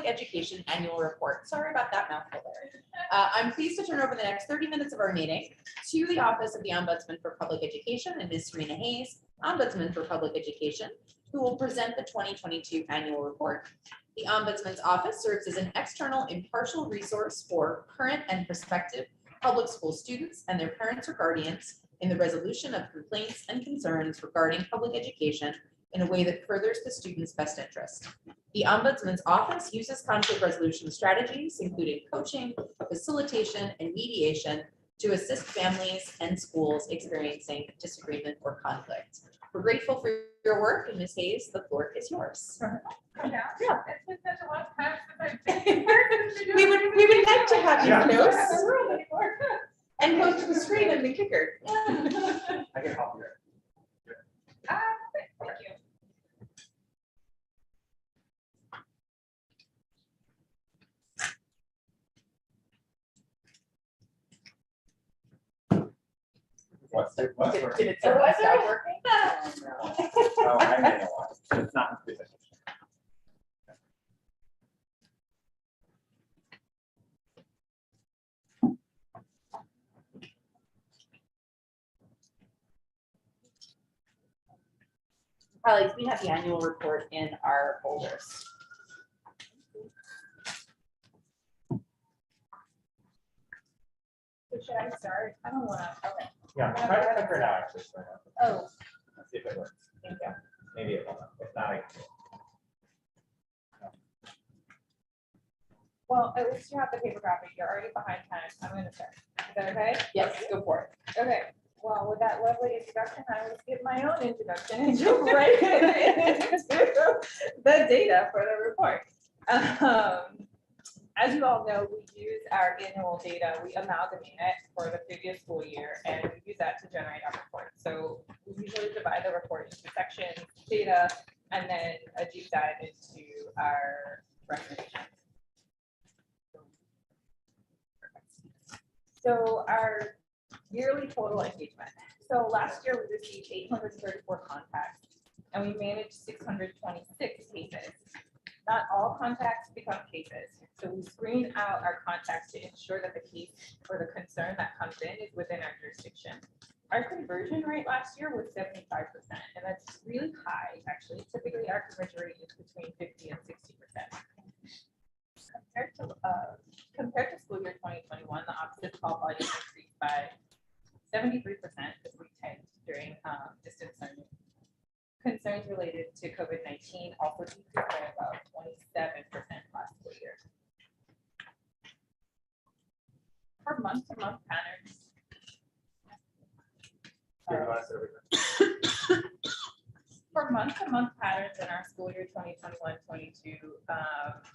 Education Annual Report. Sorry about that mouthful there. I'm pleased to turn over the next 30 minutes of our meeting to the Office of the Ombudsman for Public Education and Ms. Serena Hayes, Ombudsman for Public Education, who will present the 2022 annual report. The Ombudsman's Office serves as an external impartial resource for current and prospective public school students and their parents or guardians in the resolution of complaints and concerns regarding public education in a way that furthers the student's best interest. The Ombudsman's Office uses conflict resolution strategies, including coaching, facilitation, and mediation to assist families and schools experiencing disagreement or conflict. We're grateful for your work, and Ms. Hayes, the floor is yours. Yeah. It's been such a long time since We would like to have you close I've. and close to the screen and the kicker. I can help you. Thank you. What's Did it Oh, was stop it? working? Oh, I know why. It's not. Colleagues, we have the annual report in our folders. So should I start? I don't wanna, okay. Yeah, try to click her now, actually. Oh, Let's see if it works. thank you. Maybe it won't. If not, I. Well, at least you have the paper copy. You're already behind time. I'm gonna start. Is that okay? Yes, go for it. Okay, well, with that lovely introduction, I will skip my own introduction and jump right into the data for the report. As you all know, we use our annual data, we amalgamate it for the previous school year, and we use that to generate our report. So we usually divide the report into sections, data, and then a deep dive into our recommendations. So our yearly total engagement. So last year we received 834 contacts and we managed 626 cases. Not all contacts become cases. So we screen out our contacts to ensure that the case or the concern that comes in is within our jurisdiction. Our conversion rate last year was 75%, and that's really high, actually. Typically, our conversion rate is between 50 and 60%. Compared to school year 2021, the opposite call volume increased by 73% as we typed during distance learning. Concerns related to COVID-19 also decreased by about 27% last school year. For month-to-month patterns. Here, you want to sit over here? For month-to-month patterns in our school year 2021-22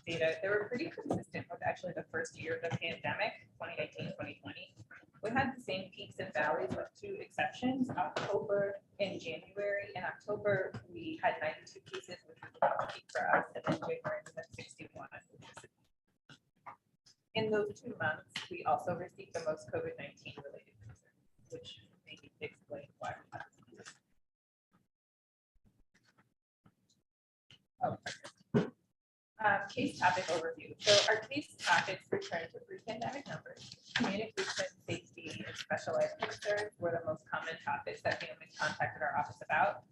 data, they were pretty consistent with actually the first year of the pandemic, 2019-2020. We had the same peaks and valleys with two exceptions, October and January. In October, we had 92 cases, which was about a peak for us, and then January was at 61. In those 2 months, we also received the most COVID-19 related concerns, which maybe explain why we have this. Case topic overview. So our case topics return to pre-pandemic numbers. Communication, safety, and special ed concerns were the most common topics that families contacted our office about.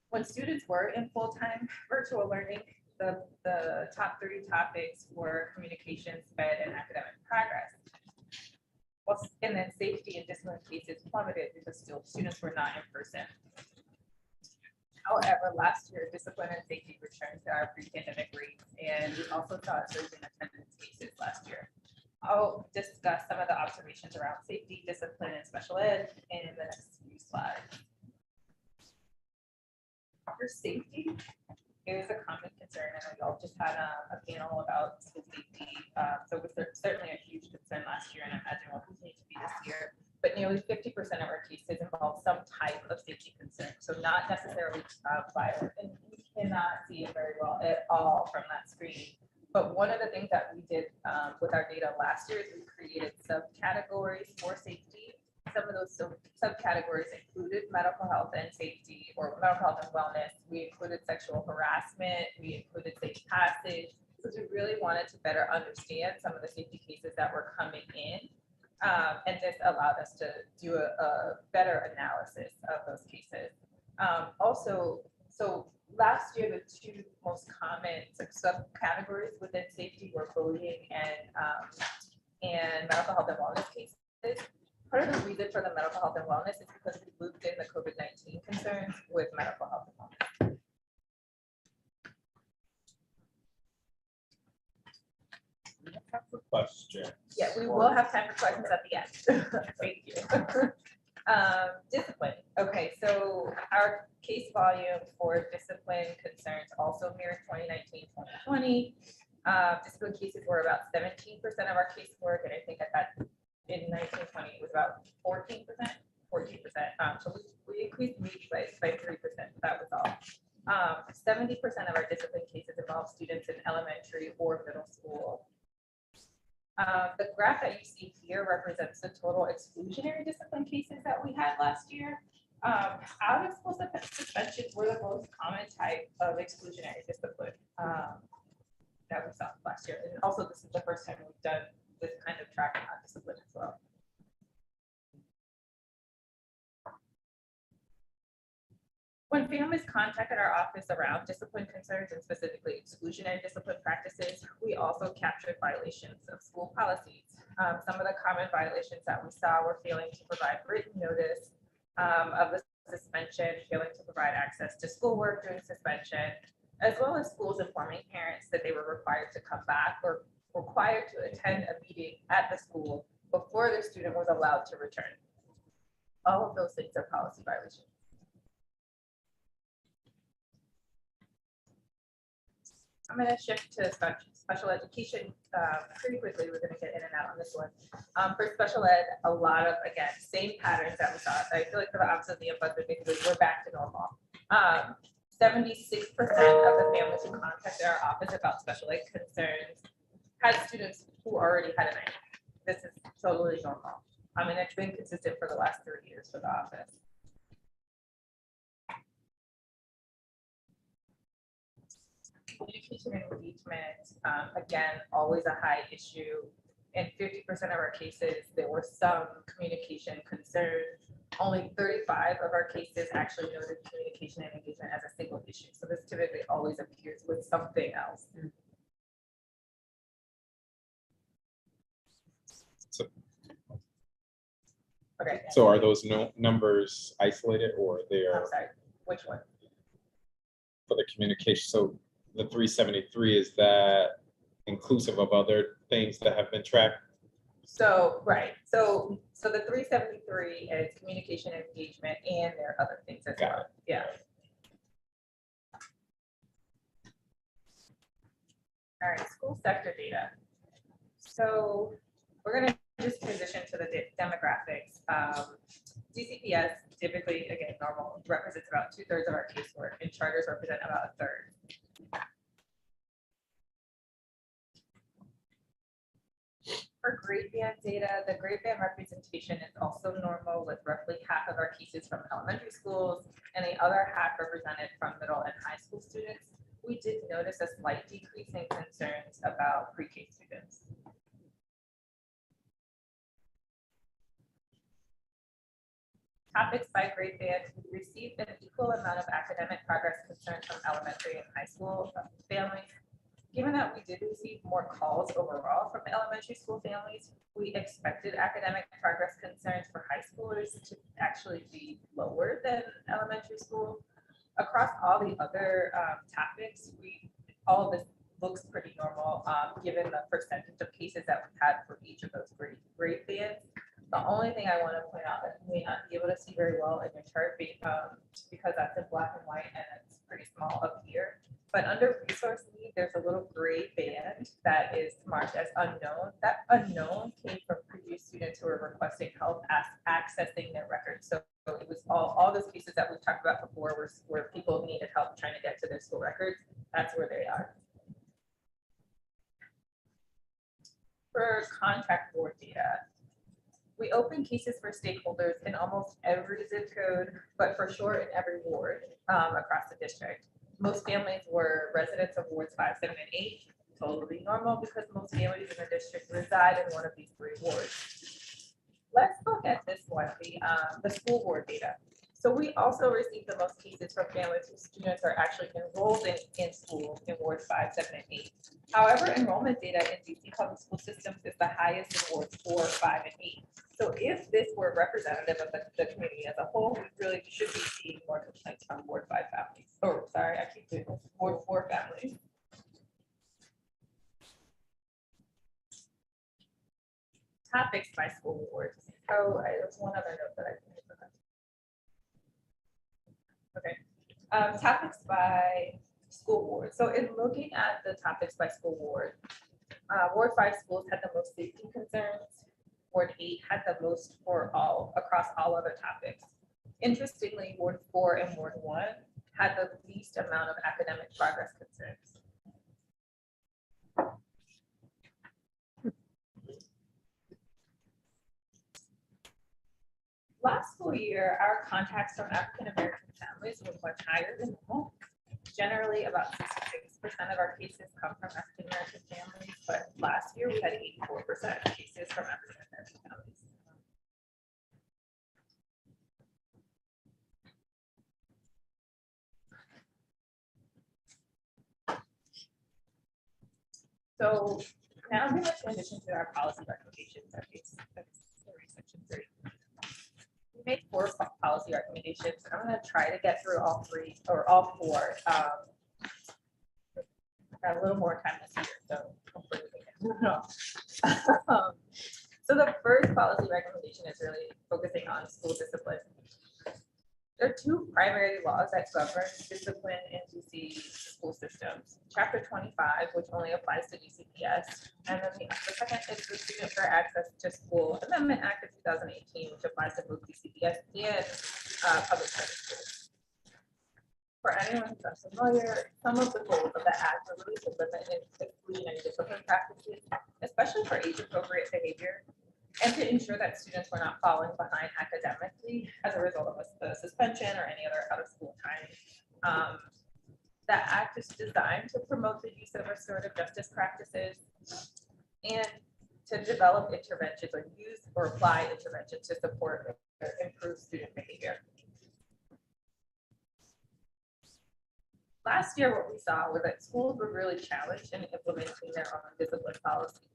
When students were in full-time virtual learning, the top 30 topics were communication, SPED, and academic progress. Well, and then safety and discipline cases plummeted because still students were not in person. However, last year, discipline and safety returned to our pre-pandemic rates, and we also saw a surge in attendance cases last year. I'll discuss some of the observations around safety, discipline, and special ed in the next few slides. For safety is a common concern, and we all just had a panel about school safety. So it was certainly a huge concern last year, and I imagine will continue to be this year. But nearly 50% of our cases involve some type of safety concern, so not necessarily violent, and we cannot see it very well at all from that screen. But one of the things that we did with our data last year is we created subcategories for safety. Some of those subcategories included medical health and safety, or medical health and wellness. We included sexual harassment, we included safe passage, because we really wanted to better understand some of the safety cases that were coming in. And this allowed us to do a better analysis of those cases. Also, so last year, the two most common subcategories within safety were bullying and medical health and wellness cases. Part of the reason for the medical health and wellness is because we looped in the COVID-19 concerns with medical health and wellness. Have a question. Yeah, we will have time for questions at the end. Thank you. Discipline. Okay, so our case volume for discipline concerns also mirrored 2019-2020. Discipline cases were about 17% of our casework, and I think at that in 1920 it was about 14%. 14%. So we increased maybe by 3%. That was all. 70% of our discipline cases involve students in elementary or middle school. The graph that you see here represents the total exclusionary discipline cases that we had last year. Out of school suspensions were the most common type of exclusionary discipline that we saw last year. And also this is the first time we've done this kind of tracking on discipline as well. When families contacted our office around discipline concerns and specifically exclusionary discipline practices, we also captured violations of school policies. Some of the common violations that we saw were failing to provide written notice of the suspension, failing to provide access to schoolwork during suspension, as well as schools informing parents that they were required to come back or required to attend a meeting at the school before the student was allowed to return. All of those things are policy violations. I'm going to shift to special education pretty quickly. We're going to get in and out on this one. For special ed, a lot of, again, same patterns that we saw. I feel like for the opposite of the abundant, we're back to normal. 76% of the families who contacted our office about special ed concerns had students who already had an ID. This is totally normal. I mean, it's been consistent for the last 3 years for the office. Communication and engagement, again, always a high issue. In 50% of our cases, there were some communication concerns. Only 35 of our cases actually noted communication and engagement as a single issue. So this typically always appears with something else. Okay. So are those numbers isolated or they I'm are sorry, which one? for the communication? So the 373, is that inclusive of other things that have been tracked? So, right. So the 373 is communication and engagement, and there are other things as well. Yeah. All right, school sector data. So we're going to just transition to the demographics. DCPS typically, again, normal, represents about 2/3 of our casework, and charters represent about 1/3. For grade band data, the grade band representation is also normal, with roughly half of our cases from elementary schools and the other half represented from middle and high school students. We did notice a slight decrease in concerns about pre-K students. Topics by grade band, we received an equal amount of academic progress concerns from elementary and high school families. Given that we did receive more calls overall from elementary school families, we expected academic progress concerns for high schoolers to actually be lower than elementary school. Across all the other topics, all of this looks pretty normal, given the percentage of cases that we've had for each of those grade bands. The only thing I want to point out that you may not be able to see very well in your chart because that's in black and white and it's pretty small up here. But under resource need, there's a little gray band that is marked as unknown. That unknown came from previous students who were requesting help accessing their records. So it was all those cases that we've talked about before where people needed help trying to get to their school records. That's where they are. For contract board data, we open cases for stakeholders in almost every zip code, but for sure in every ward across the district. Most families were residents of wards 5, 7, and 8, totally normal because most families in the district reside in one of these 3 wards. Let's look at this one, the school board data. So we also received the most cases from families whose students are actually enrolled in school in wards 5, 7, and 8. However, enrollment data in DC public school systems is the highest in wards 4, 5, and 8. So if this were representative of the community as a whole, we really should be seeing more complaints from ward 5 families. Oh, sorry, I keep doing this, ward 4 families. Topics by school wards. Oh, there's one other note that I think. Okay, topics by school board. So in looking at the topics by school board, ward 5 schools had the most safety concerns. Ward 8 had the most across all other topics. Interestingly, ward 4 and ward 1 had the least amount of academic progress concerns. Last school year, our contacts from African-American families were much higher than normal. Generally, about 66% of our cases come from African-American families, but last year we had 84% of cases from African-American families. So now I'm gonna transition to our policy recommendations. Section 3. We made 4 policy recommendations. I'm gonna try to get through all 3 or all 4. Got a little more time this year, so hopefully we can get it all. So the first policy recommendation is really focusing on school discipline. There are 2 primary laws that govern discipline in DC school systems. Chapter 25, which only applies to DCPS, and then the second is the Student Fair Access to School Amendment Act of 2018, which applies to both DCPS and public charter schools. For anyone who's unfamiliar, some of the goals of the act are really to limit exclusionary discipline practices, especially for age-appropriate behavior, and to ensure that students were not falling behind academically as a result of a suspension or any other out-of-school time. The act is designed to promote the use of restorative justice practices and to develop interventions or use or apply interventions to support or improve student behavior. Last year, what we saw was that schools were really challenged in implementing their own discipline policies.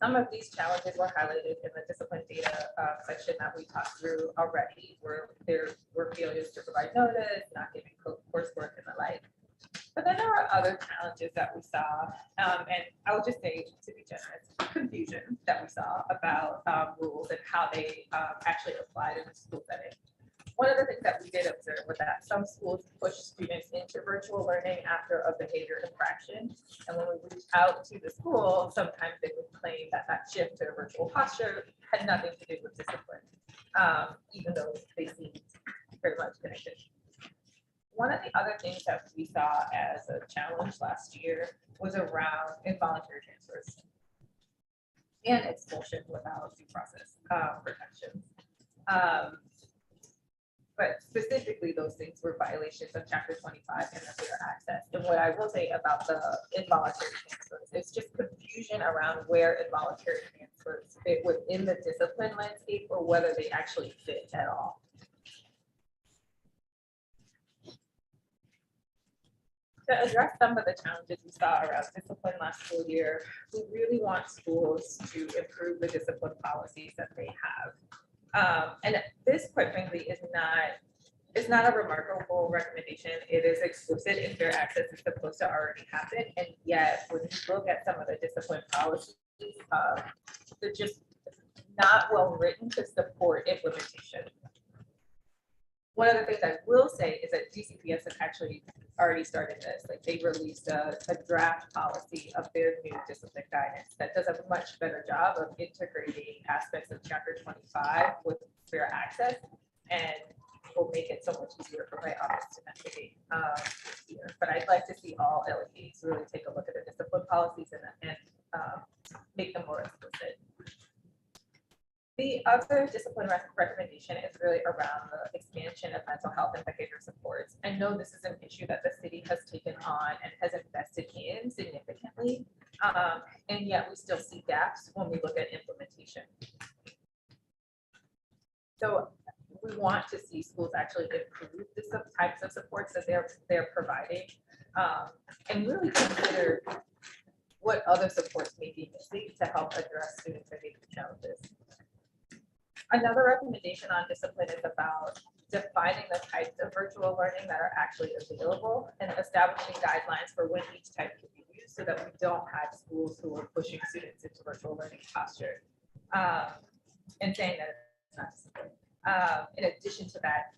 Some of these challenges were highlighted in the discipline data section that we talked through already, where there were failures to provide notice, not giving coursework and the like. But then there were other challenges that we saw, and I would just say, to be generous, confusion that we saw about rules and how they actually applied in the school setting. One of the things that we did observe was that some schools push students into virtual learning after a behavior infraction. And when we reached out to the school, sometimes they would claim that that shift to a virtual posture had nothing to do with discipline, even though they seemed very much connected. One of the other things that we saw as a challenge last year was around involuntary transfers and expulsion without due process protections. But specifically, those things were violations of Chapter 25 and the fair access. And what I will say about the involuntary transfers, it's just confusion around where involuntary transfers fit within the discipline landscape or whether they actually fit at all. To address some of the challenges we saw around discipline last school year, we really want schools to improve the discipline policies that they have. And this, quite frankly, is not a remarkable recommendation. It is explicit in fair access. It's supposed to already happen. And yet, when you look at some of the discipline policies, they're just not well written to support implementation. One of the things I will say is that DCPS has actually already started this. Like, they released a draft policy of their new discipline guidance that does a much better job of integrating aspects of Chapter 25 with fair access, and will make it so much easier for my office to navigate here. But I'd like to see all LEAs really take a look at the discipline policies and make them more explicit. The other discipline recommendation is really around the expansion of mental health and behavior supports. I know this is an issue that the city has taken on and has invested in significantly, and yet we still see gaps when we look at implementation. So we want to see schools actually improve the types of supports that they're providing, and really consider what other supports may be missing to help address student behavior challenges. Another recommendation on discipline is about defining the types of virtual learning that are actually available and establishing guidelines for when each type can be used so that we don't have schools who are pushing students into virtual learning posture and saying that it's not discipline. In addition to that,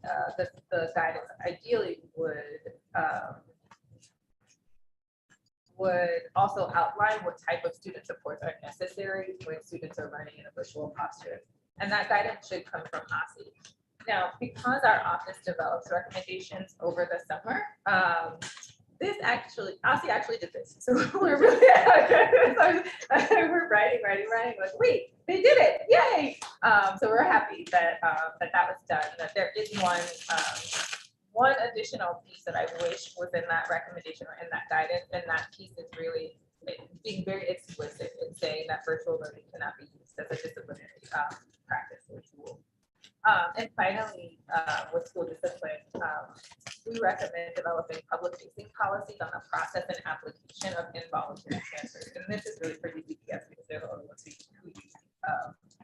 the guidance ideally would also outline what type of student supports are necessary when students are learning in a virtual posture. And that guidance should come from OSSI. Now, because our office develops recommendations over the summer, OSSI actually did this. So we're really, we're writing, like, wait, they did it, yay. So we're happy that that was done, that there is one additional piece that I wish was in that recommendation or in that guidance, and that piece is really being very explicit in saying that virtual learning cannot be used as a disciplinary practice or tool. And finally, with school discipline, we recommend developing public-facing policies on the process and application of involuntary transfers. And this is really for DPS because they're the only ones who use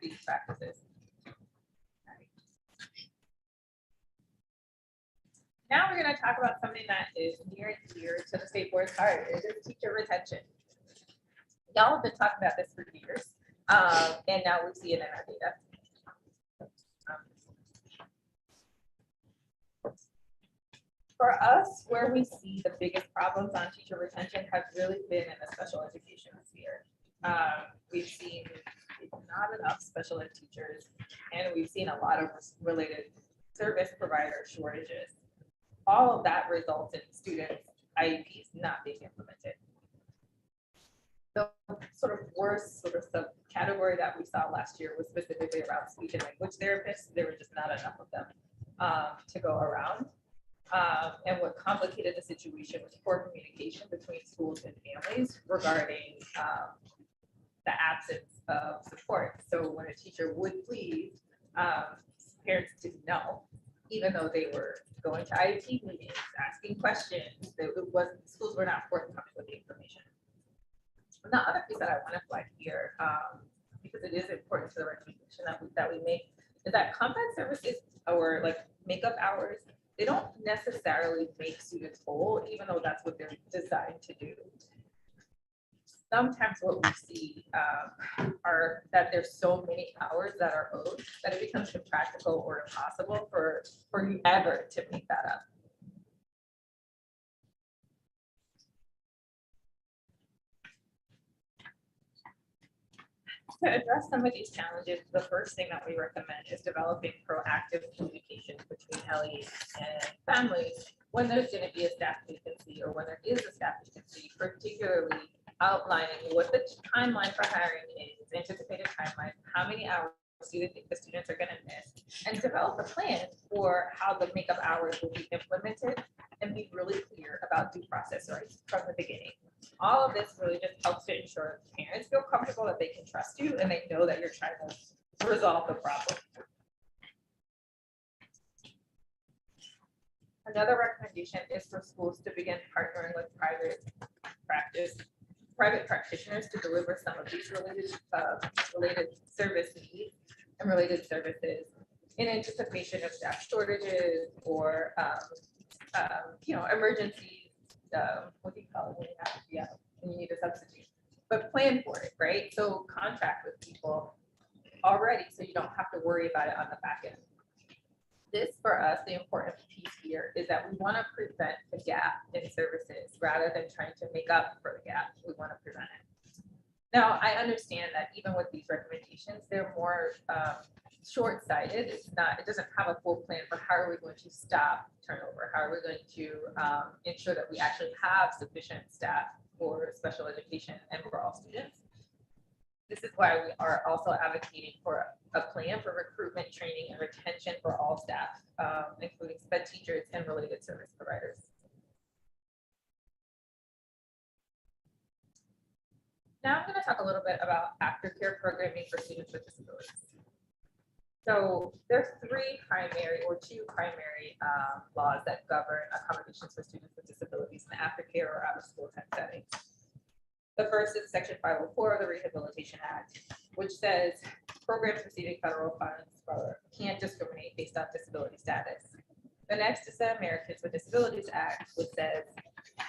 these practices. Now we're going to talk about something that is near and dear to the state board's heart. It is teacher retention. Y'all have been talking about this for years, and now we see it in our data. For us, where we see the biggest problems on teacher retention have really been in the special education sphere. We've seen not enough special ed teachers, and we've seen a lot of related service provider shortages. All of that results in students' IEPs not being implemented. The sort of worst sort of subcategory that we saw last year was specifically around speech and language therapists. There were just not enough of them to go around. And what complicated the situation was poor communication between schools and families regarding the absence of support. So when a teacher would plead, parents didn't know, even though they were going to IEP meetings, asking questions. Schools were not forthcoming with the information. And the other piece that I want to flag here, because it is important to the recommendation that we make, is that combat services or like makeup hours, they don't necessarily make students whole, even though that's what they're designed to do. Sometimes what we see are that there's so many hours that are owed that it becomes impractical or impossible for you ever to make that up. To address some of these challenges, the first thing that we recommend is developing proactive communication between LEAs and families when there's going to be a staff vacancy or when there is a staff vacancy, particularly outlining what the timeline for hiring is, anticipated timeline, how many hours do you think the students are going to miss, and develop a plan for how the makeup hours will be implemented and be really clear about due process rights from the beginning. All of this really just helps to ensure parents feel comfortable that they can trust you and they know that you're trying to resolve the problem. Another recommendation is for schools to begin partnering with private practitioners to deliver some of these related service needs and related services in anticipation of staff shortages or emergencies. What do you call it when you have when you need a substitute? But plan for it, right? So contract with people already so you don't have to worry about it on the back end. This, for us, the important piece here is that we want to prevent the gap in services rather than trying to make up for the gap. We want to prevent it. Now, I understand that even with these recommendations, they're more short-sighted. It doesn't have a full plan for how are we going to stop turnover? How are we going to ensure that we actually have sufficient staff for special education and for all students? This is why we are also advocating for a plan for recruitment, training, and retention for all staff, including SPED teachers and related service providers. Now I'm going to talk a little bit about aftercare programming for students with disabilities. So there's two primary laws that govern accommodations for students with disabilities in the aftercare or out of school type setting. The first is Section 504 of the Rehabilitation Act, which says programs receiving federal funds can't discriminate based on disability status. The next is the Americans with Disabilities Act, which says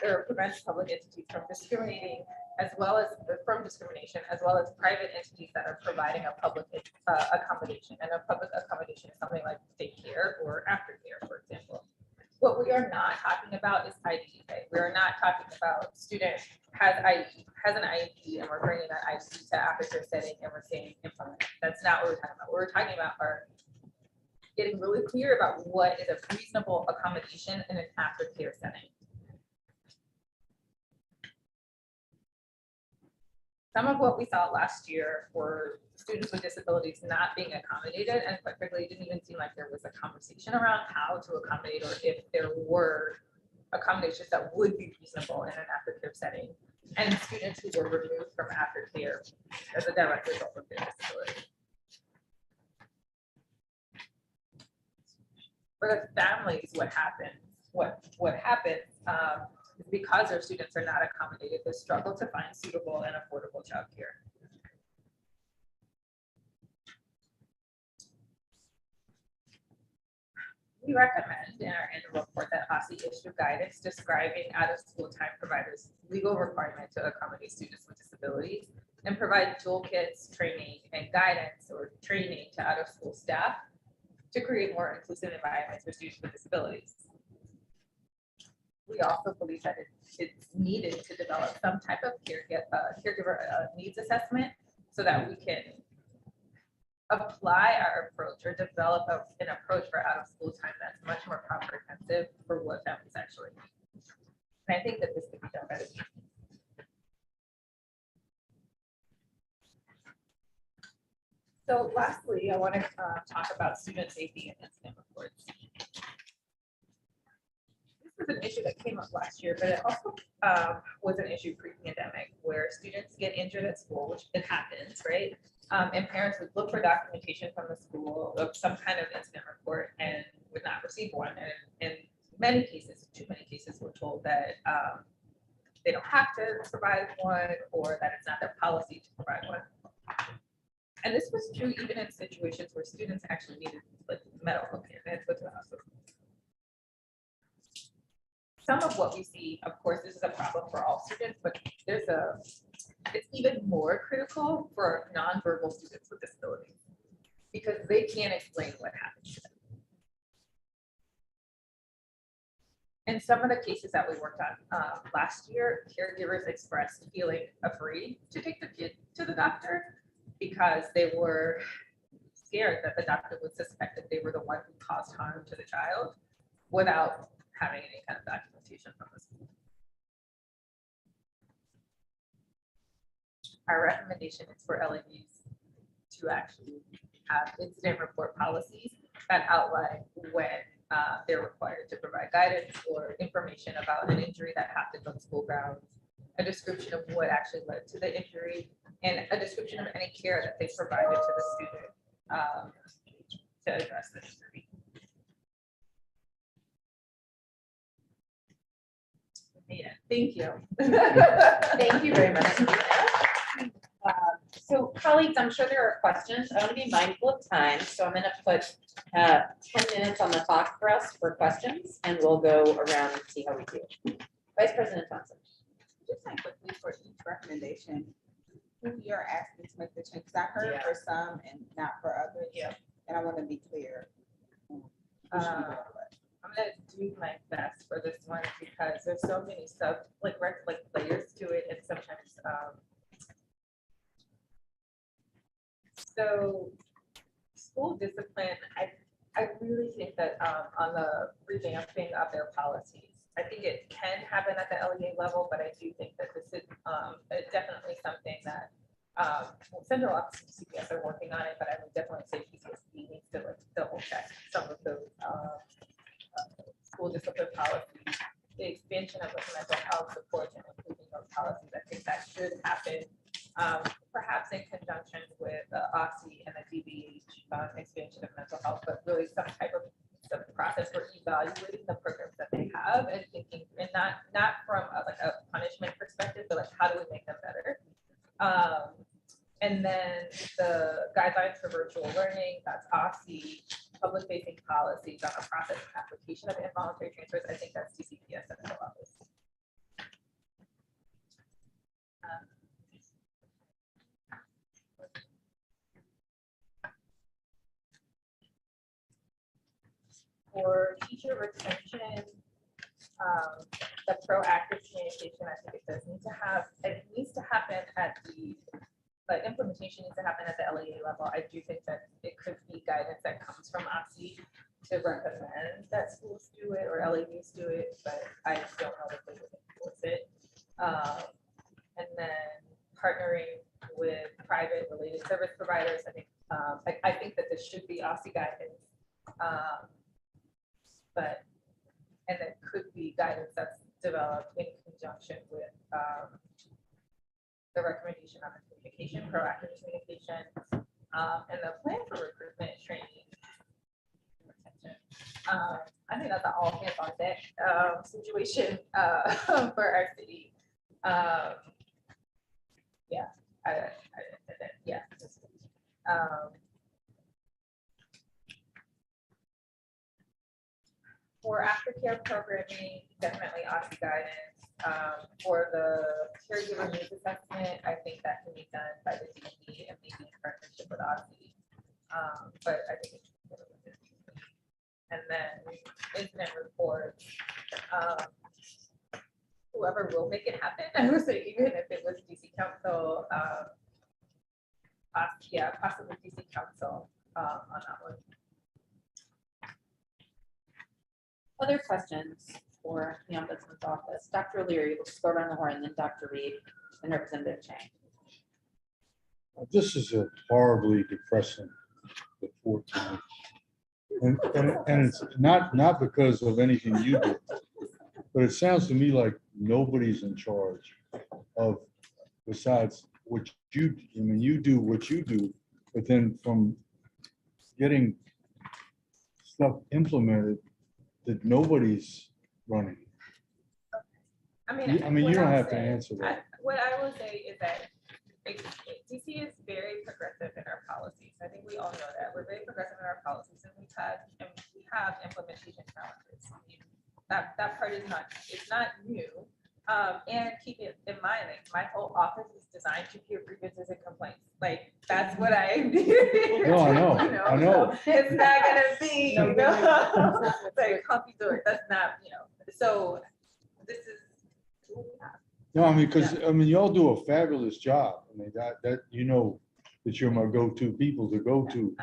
there prevents public entities from discriminating from discrimination, as well as private entities that are providing a public accommodation. And a public accommodation is something like daycare or aftercare, for example. What we are not talking about is IDEA. We are not talking about student has an IEP and we're bringing that IEP to aftercare setting and we're saying implement. That's not what we're talking about. What we're talking about are getting really clear about what is a reasonable accommodation in an aftercare setting. Some of what we saw last year were students with disabilities not being accommodated, and quite frankly, it didn't even seem like there was a conversation around how to accommodate or if there were accommodations that would be reasonable in an aftercare setting, and students who were removed from aftercare as a direct result of their disability. For the families, what happens what happens is because their students are not accommodated, they struggle to find suitable and affordable childcare. We recommend in our annual report that OSSI issue guidance describing out-of-school time providers' legal requirement to accommodate students with disabilities and provide toolkits, training, and guidance or training to out-of-school staff to create more inclusive environments for students with disabilities. We also believe that it's needed to develop some type of caregiver needs assessment so that we can apply our approach or develop an approach for out-of-school time that's much more comprehensive for what families actually need. And I think that this could be done better. So lastly, I want to talk about student safety and incident reports. This was an issue that came up last year, but it also was an issue pre-pandemic where students get injured at school, which it happens, right? And parents would look for documentation from the school of some kind of incident report and would not receive one. And in many cases, too many cases, we're told that they don't have to provide one or that it's not their policy to provide one. And this was true even in situations where students actually needed like medical care and went to the hospital. Some of what we see, of course, this is a problem for all students, but it's even more critical for nonverbal students with disabilities because they can't explain what happened to them. In some of the cases that we worked on last year, caregivers expressed feeling afraid to take the kid to the doctor because they were scared that the doctor would suspect that they were the one who caused harm to the child without having any kind of documentation from the school. Our recommendation is for LEDs to actually have incident report policies that outline when they're required to provide guidance or information about an injury that happened on school grounds, a description of what actually led to the injury, and a description of any care that they provided to the student to address the injury. Yeah, thank you. Thank you very much. So colleagues, I'm sure there are questions. I want to be mindful of time, so I'm going to put 10 minutes on the clock for us for questions, and we'll go around and see how we do. Vice President Thompson. Just like quickly for each recommendation, who you're asking to make the change, 'cause I heard for some and not for others. Yeah. And I want to be clear. I'm gonna do my best for this one because there's so many layers to it, and sometimes so school discipline. I really think that on the revamping of their policies, I think it can happen at the LEA level, but I do think that this is definitely something that Central Office of CPS are working on it, but I would definitely say PCSD needs to like double check some of those school discipline policies, the expansion of mental health support and improving those policies. I think that should happen, perhaps in conjunction with the OSSI and the DBH expansion of mental health, but really some type of process for evaluating the programs that they have and thinking, and not from a punishment perspective, but like how do we make them better? And then the guidelines for virtual learning, that's OSSI, public facing policies on the process and application of involuntary transfers. I think that's TCPS at the office. For teacher retention, the proactive communication, I think it does need to have, it needs to happen at the implementation needs to happen at the LEA level. I do think that it could be guidance that comes from OSSI to recommend that schools do it or LEAs do it, but I don't know if they would enforce it. And then partnering with private related service providers. I think I think that this should be OSSI guidance, and it could be guidance that's developed in conjunction with the recommendation on the communication, proactive communication, and the plan for recruitment, training, retention. I think that's an all hands on deck situation for our city. Yeah, yeah. For aftercare programming, definitely OSCE guidance. For the caregiver needs assessment, I think that can be done by the DP and maybe in partnership with OSCE. But I think it's and then incident reports. Whoever will make it happen, I would say, even if it was DC Council, yeah, possibly DC Council on that one. Other questions for the Ombudsman's office? Dr. O'Leary, let's go around the horn, then Dr. Reed and Representative Chang. This is a horribly depressing report to me. And it's not because of anything you do, but it sounds to me like nobody's in charge of, besides what you, I mean, you do what you do, but then from getting stuff implemented that nobody's running. I mean, You what don't I'll have to say- answer that. What I will say is that DC is very progressive in our policies. I think we all know that. We're very progressive in our policies, and we have implementation challenges. I mean, that part is not, it's not new. And keep it in mind, like my whole office is designed to hear grievances and complaints. Like that's what I am doing. No, I know, You I know. so it's not gonna be, you know, like coffee door. That's not, you know. So this is what we have. No, I mean, because, I mean, y'all do a fabulous job. I mean, that, you know, that you're my go-to people to go to,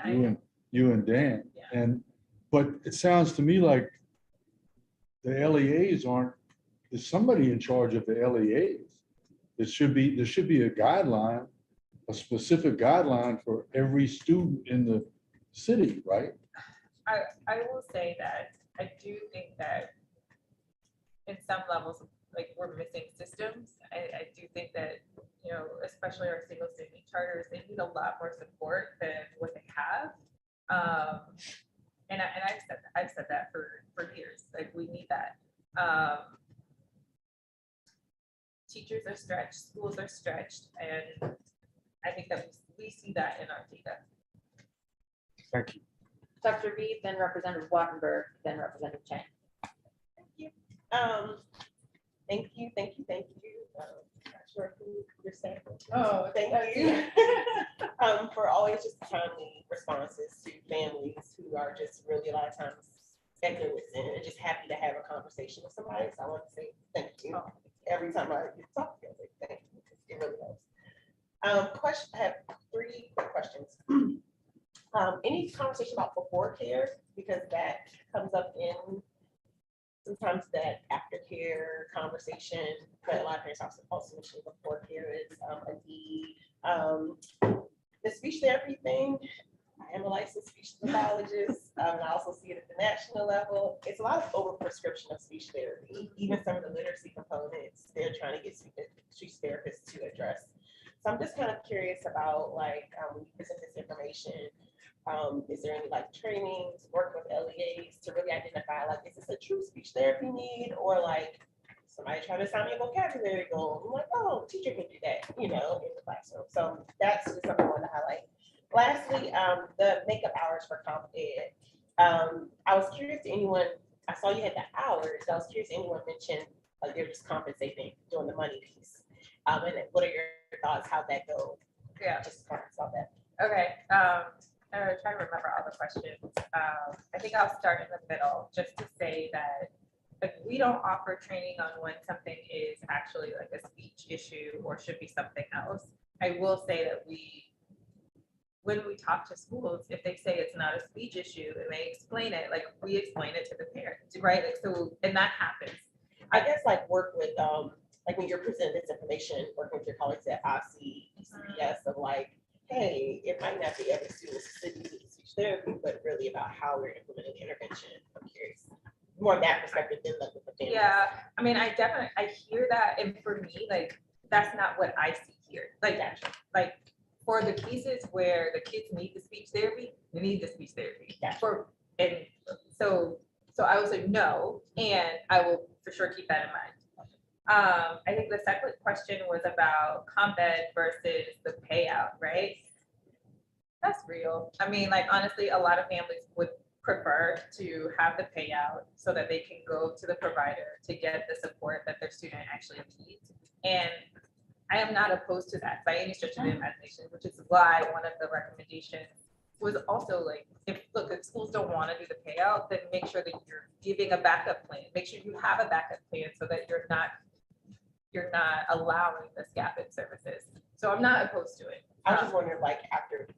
you and Dan. Yeah. And, but it sounds to me like the LEAs aren't, there's somebody in charge of the LEAs. There should be a guideline, a specific guideline for every student in the city, right? I will say that I do think that in some levels, like we're missing systems. I do think that, you know, especially our single student charters, they need a lot more support than what they have. And I've said that for years, like we need that. Teachers are stretched, schools are stretched, and I think that we see that in our data. Thank you. Dr. Reed, then Representative Wattenberg, then Representative Chang. Thank you. Thank you. Not sure who you're saying. Oh, thank you. For always just timely responses to families who are just really a lot of times at their wits' end and just happy to have a conversation with somebody. So I want to say thank you. Every time I get to talk to you, I say thank you. It really helps. I have 3 quick questions. Any conversation about before care, because that comes up in sometimes that aftercare conversation, but a lot of parents also mention before care is a need. The speech therapy thing, I am a licensed speech pathologist, and I also see it at the national level. It's a lot of overprescription of speech therapy. Even some of the literacy components, they're trying to get speech therapists to address. So I'm just kind of curious about, like, when you present this information, is there any like trainings, work with LEAs to really identify, like, is this a true speech therapy need, or like somebody trying to assign me a vocabulary goal? I'm like, oh, teacher can do that, you know, in the classroom. So that's just something I want to highlight. Lastly, the makeup hours for comp ed. I was curious to anyone, I saw you had the hours. I was curious to anyone mention like they're just compensating, doing the money piece. And what are your thoughts, how'd that go? Yeah. Just comments on that. Okay. I'm trying to remember all the questions. I think I'll start in the middle just to say that like we don't offer training on when something is actually like a speech issue or should be something else. I will say that when we talk to schools, if they say it's not a speech issue and they explain it, like we explain it to the parents, right? Like so, and that happens. I guess like work with like when you're presenting this information, working with your colleagues at OSCE, ECPS of like, hey, it might not be every student's speech therapy, but really about how we're implementing intervention. I'm curious. More of that perspective than like with the family. Yeah, I mean, I hear that, and for me, like that's not what I see here. Like for the cases where the kids need the speech therapy, they need the speech therapy. Yeah. And so So I will say no, and I will for sure keep that in mind. I think the second question was about comp ed versus the payout, right? That's real. I mean, like honestly, a lot of families would prefer to have the payout so that they can go to the provider to get the support that their student actually needs. And I am not opposed to that by any stretch of the imagination, which is why one of the recommendations was also like, if schools don't want to do the payout, then make sure that you're giving a backup plan. Make sure you have a backup plan so that you're not allowing this gap in services. So I'm not opposed to it. I was just wondering, like,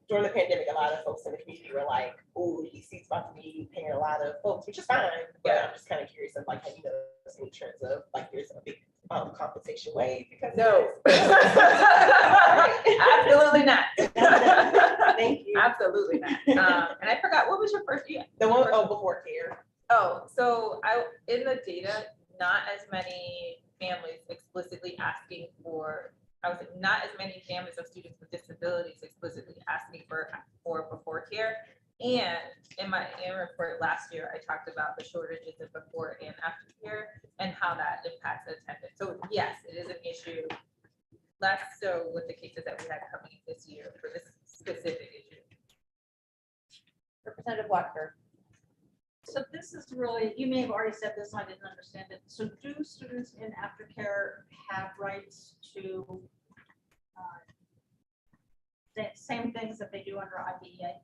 during the pandemic, a lot of folks in the community were like, oh, EC's about to be paying a lot of folks, which is fine. But Yeah. I'm just kind of curious of like, have you noticed in terms of like, there's a big compensation wave because of No. this? Absolutely not. Thank you. Absolutely not. And I forgot, what was your first? The one, before care. Oh, so in the data, not as many families explicitly asking for, I would say not as many families of students with disabilities explicitly asking for before care. And in my annual report last year, I talked about the shortages in before and after care and how that impacts attendance. So yes, it is an issue, less so with the cases that we had coming this year for this specific issue. Representative Watford. So this is really, you may have already said this, I didn't understand it. So do students in aftercare have rights to the same things that they do under IDEA?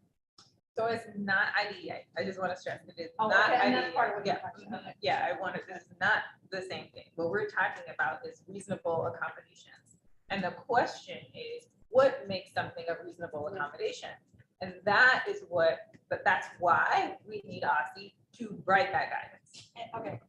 So it's not IDEA. I just want to stress it is Oh, not okay, and IDEA. that's part of what Yeah, you're talking about. yeah. I wanted. This is not the same thing. What we're talking about is reasonable accommodations, and the question is, what makes something a reasonable accommodation? And that is what. But that's why we need OSCE to write that guidance. Okay,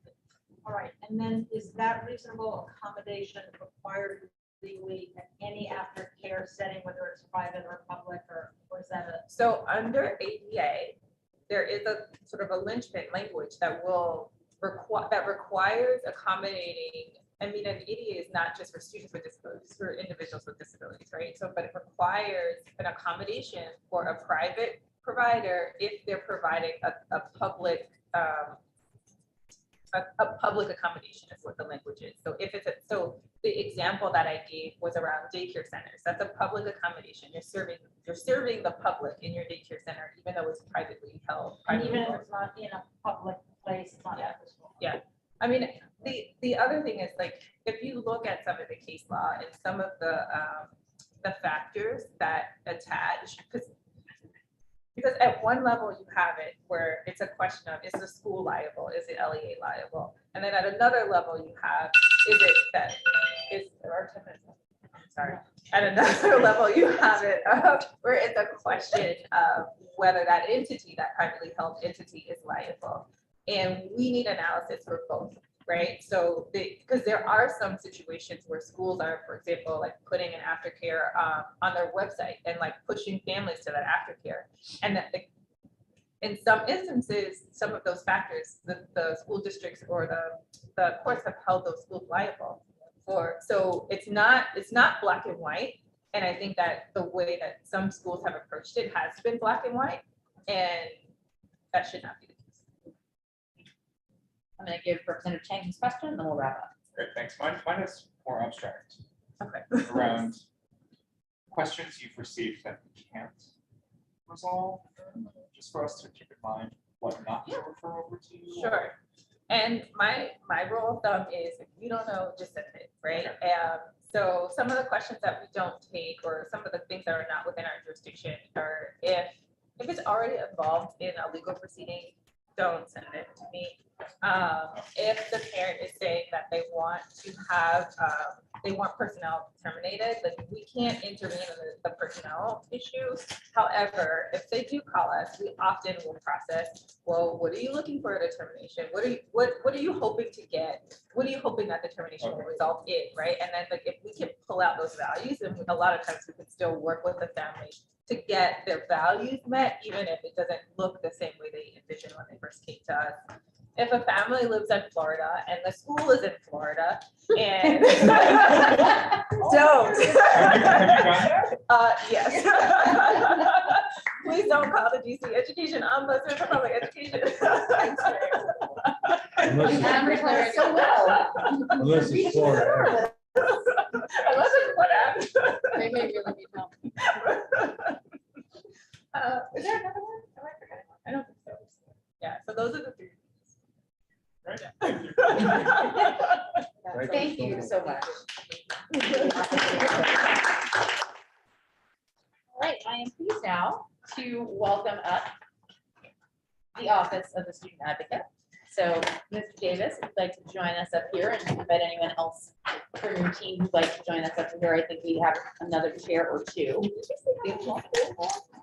all right. And then is that reasonable accommodation required legally in any aftercare setting, whether it's private or public, or is that a? So under ADA, there is a sort of a linchpin language that will requires accommodating. I mean, an ADA is not just for students with disabilities, it's for individuals with disabilities, right? So, but it requires an accommodation for a private provider if they're providing a public public accommodation is what the language is. So if it's so the example that I gave was around daycare centers. That's a public accommodation. You're serving the public in your daycare center, even though it's privately held. And even if it's not in a public place, it's not after school. Yeah. I mean, the other thing is like, if you look at some of the case law and some of the factors that attach, because at one level you have it where it's a question of, is the school liable? Is the LEA liable? And then at another level you have, is it that is our 10 minutes? Sorry. At another level you have it where it's a question of whether that entity, that privately held entity, is liable. And we need analysis for both, right? So because there are some situations where schools are, for example, like putting an aftercare on their website and like pushing families to that aftercare. And that in some instances, some of those factors, the school districts or the courts have held those schools liable for. So it's not black and white. And I think that the way that some schools have approached it has been black and white, and that should not be the case. I'm going to give Representative Chang his question, and then we'll wrap up. Great, thanks. Mine is more abstract, Okay. around questions you've received that you can't resolve, just for us to keep in mind what not to refer over to you. Sure. And my rule of thumb is, if you don't know, just send it, right? So some of the questions that we don't take, or some of the things that are not within our jurisdiction, are if it's already involved in a legal proceeding, don't send it to me. If the parent is saying that they want to have, they want personnel terminated, like we can't intervene in the personnel issues. However, if they do call us, we often will process, well, what are you looking for at a termination? What are you hoping to get? What are you hoping that the termination will result in, right? And then like if we can pull out those values, and a lot of times we can still work with the family to get their values met, even if it doesn't look the same way they envisioned when they first came to us. If a family lives in Florida and the school is in Florida and don't. Have you gone there? Yes. Please don't call the DC Education Ombudsman for Public Education. Unless it's- I'm recording so well. Unless it's Florida. Unless it's whatever. They may really need help. Is there another one? Am I forgetting one? I don't think so. Yeah, so those are the three. Right. Thank you so much. All right, I am pleased now to welcome up the Office of the Student Advocate. So Mr. Davis, if you'd like to join us up here and invite anyone else from your team who'd like to join us up here. I think we have another chair or two.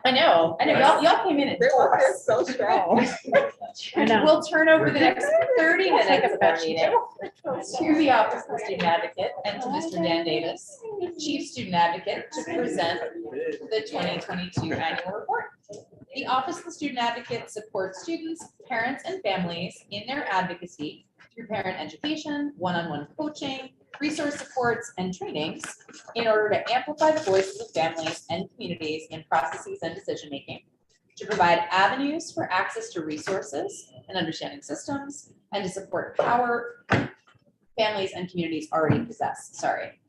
I know, y'all came in and. So strong. We'll turn over the next 30 minutes of our meeting to the Office of the Student Advocate and to Mr. Dan Davis, Chief Student Advocate, to present the 2022 annual report. The Office of the Student Advocate supports students, parents, and families in their advocacy through parent education, one-on-one coaching, resource supports, and trainings in order to amplify the voices of families and communities in processes and decision-making, to provide avenues for access to resources and understanding systems, and to support power families and communities already possess. Sorry,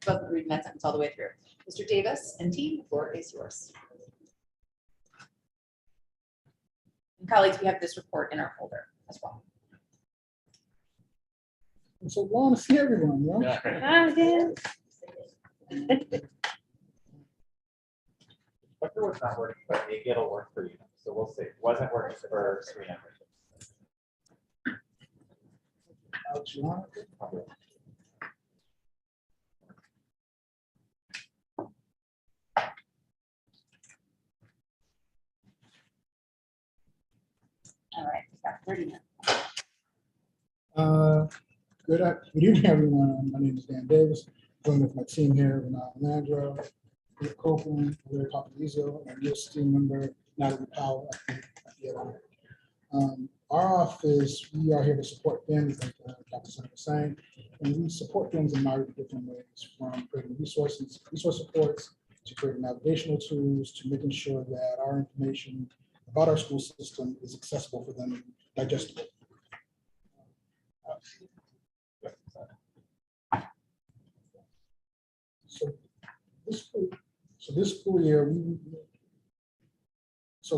both reading that sentence all the way through. Mr. Davis and team, the floor is yours. And colleagues, we have this report in our folder as well. I'm so glad to see everyone, you know? Hi, Dan. Clicker was not working, but maybe it'll work for you. So we'll see. Wasn't working for Serena. Alex, you want it? All right, we've got 30 minutes. Good evening, everyone. My name is Dan Davis. Joined with my team here, Renata Landro, Rick Copeland, Larry Capalizzo, and newest team member, Natalie Powell at the other. Our office, we are here to support families, like Dr. Senator was saying, and we support families in myriad of different ways, from creating resource supports, to creating navigational tools, to making sure that our information about our school system is accessible for them and digestible. So this school year,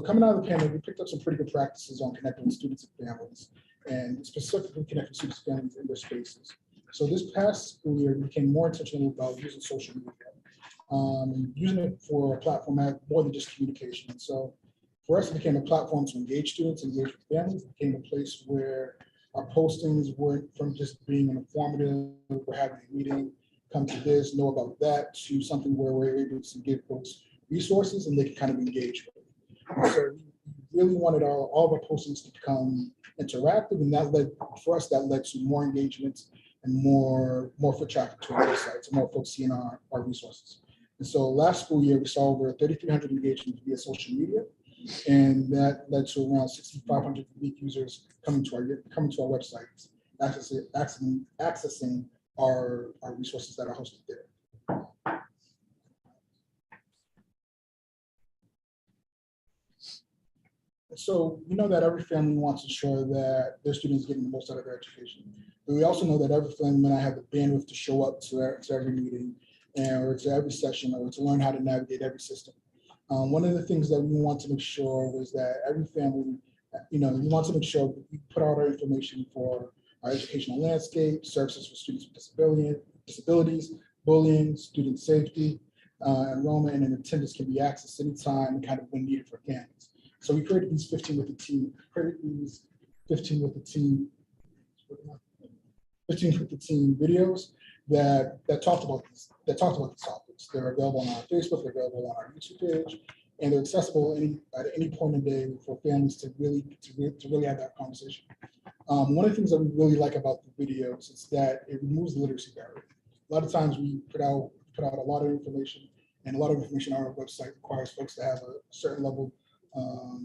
coming out of the pandemic, we picked up some pretty good practices on connecting with students and families, and specifically connecting students and families in their spaces. So this past school year, we became more intentional about using social media, using it for a platform that more than just communication. And so for us, it became a platform to engage students, engage with families. It became a place where our postings weren't from just being an informative, we're having a meeting, come to this, know about that, to something where we're able to give folks resources and they can kind of engage with it. So we really wanted all of our postings to become interactive, and that led, for us, that led to more engagement and more foot traffic to our website, so more folks seeing our resources. And so last school year, we saw over 3,300 engagements via social media, and that led to around 6,500 unique users coming to our websites, accessing our resources that are hosted there. So we know that every family wants to ensure that their students getting the most out of their education. But we also know that every family may not have the bandwidth to show up to every meeting or to every session or to learn how to navigate every system. One of the things that we want to make sure was that every family, we want to make sure that we put out our information for our educational landscape, services for students with disabilities, bullying, student safety, enrollment, and attendance can be accessed anytime and kind of when needed for families. So we created these 15 with the team, videos that talked about these topics. They're available on our Facebook, they're available on our YouTube page, and they're accessible at any point in the day for families to really have that conversation. One of the things that we really like about the videos is that it removes the literacy barrier. A lot of times we put out a lot of information, and a lot of information on our website requires folks to have a certain level of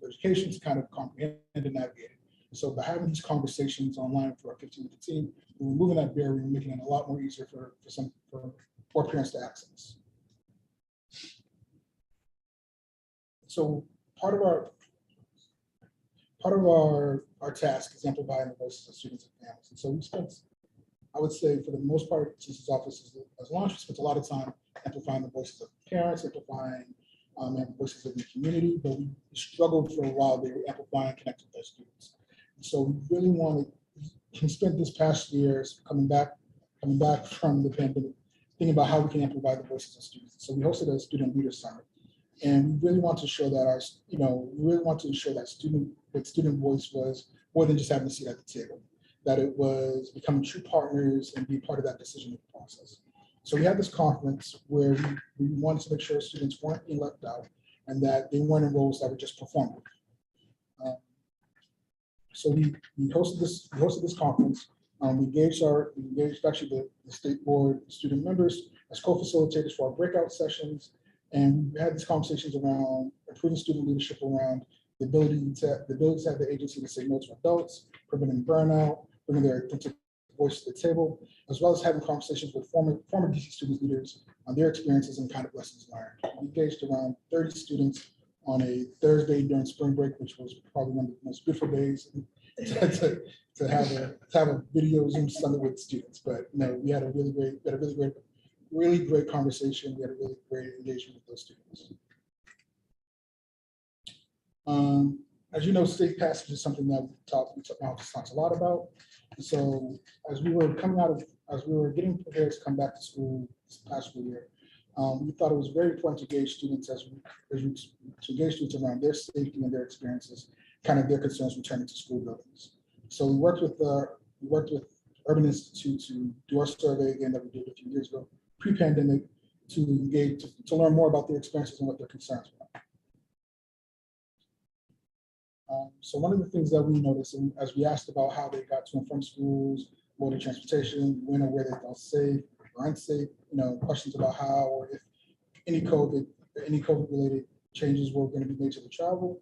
education to kind of comprehend and navigate it. So by having these conversations online for our 15 with the team, we're removing that barrier and making it a lot more easier for parents to access. So part of our task is amplifying the voices of students and families. And so we spent, I would say, for the most part, since this office has launched, we spent a lot of time amplifying the voices of parents, amplifying and voices of the community, but we struggled for a while. They were amplifying and connecting with their students. And so we really wanted, we spent this past years coming back from the pandemic, thinking about how we can amplify the voices of students. So we hosted a student leader summit. And we really want to show that we really want to ensure that student voice was more than just having a seat at the table, that it was becoming true partners and be part of that decision-making process. So we had this conference where we wanted to make sure students weren't being left out and that they weren't in roles that were just performative. So we hosted this conference. We engaged actually the state board student members as co-facilitators for our breakout sessions. And we had these conversations around improving student leadership, around the ability to have the agency to say no to adults, preventing burnout, bringing their authentic voice to the table, as well as having conversations with former DC student leaders on their experiences and kind of lessons learned. We engaged around 30 students on a Thursday during spring break, which was probably one of the most beautiful days to have a video Zoom summit with students. But no, we had a really great conversation. We had a really great engagement with those students. As you know, state passage is something that we talked a lot about. And so as we were getting prepared to come back to school this past school year, we thought it was very important to engage students around their safety and their experiences, kind of their concerns returning to school buildings. So we worked with Urban Institute to do our survey again that we did a few years ago, pre-pandemic, to engage, to learn more about their experiences and what their concerns were. So one of the things that we noticed, and as we asked about how they got to and from schools, mode of transportation, when or where they felt safe or unsafe, questions about how or if any COVID-related changes were going to be made to the travel.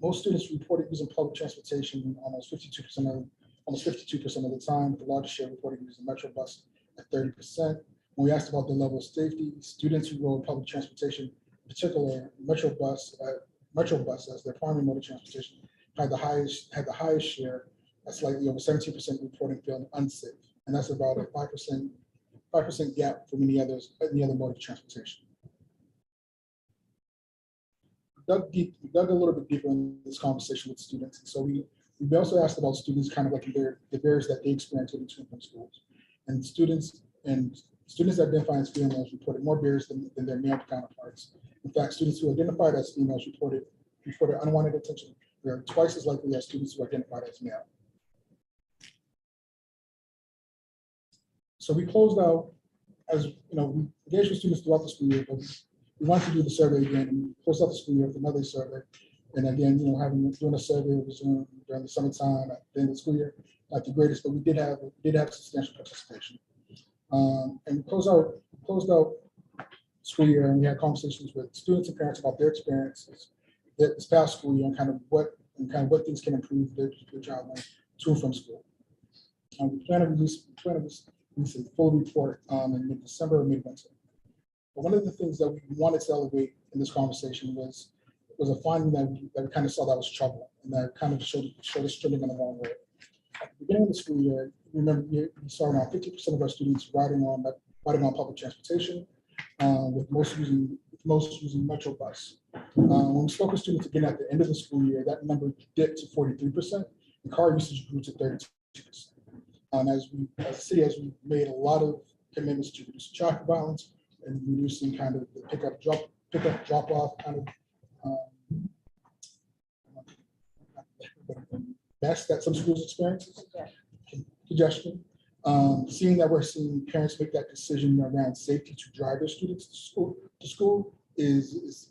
Most students reported using public transportation almost 52% of the time, with the largest share reporting using Metro bus at 30%. When we asked about the level of safety, students who rode public transportation, in particular Metro bus as their primary mode of transportation, had the highest share, at slightly over 17% reporting feeling unsafe, and that's about a 5% gap from any other mode of transportation. We dug a little bit deeper in this conversation with students, and so we also asked about students kind of like the barriers that they experience in between from schools, and students identifying as females reported more barriers than their male counterparts. In fact, students who identified as females reported unwanted attention. They are twice as likely as students who identified as male. So we closed out, as we engaged with students throughout the school year, but we wanted to do the survey again, and we closed out the school year with another survey. And again, doing a survey during the summertime at the end of the school year, not the greatest, but we did have substantial participation. And we closed out school year, and we had conversations with students and parents about their experiences this past school year and kind of what things can improve their child to and from school. We plan to release a full report in mid-December or mid-winter. But one of the things that we wanted to elevate in this conversation was a finding that we kind of saw that was troubling, and that kind of showed us trending in the wrong way. At the beginning of the school year, remember we saw around 50% of our students riding on public transportation, with most using Metro bus. When we spoke with students again at the end of the school year, that number dipped to 43%, and car usage grew to 32%. As a city, as we made a lot of commitments to reduce traffic violence and reducing kind of the pick up drop off kind of mess that some schools experience, congestion. Seeing parents make that decision around safety to drive their students to school is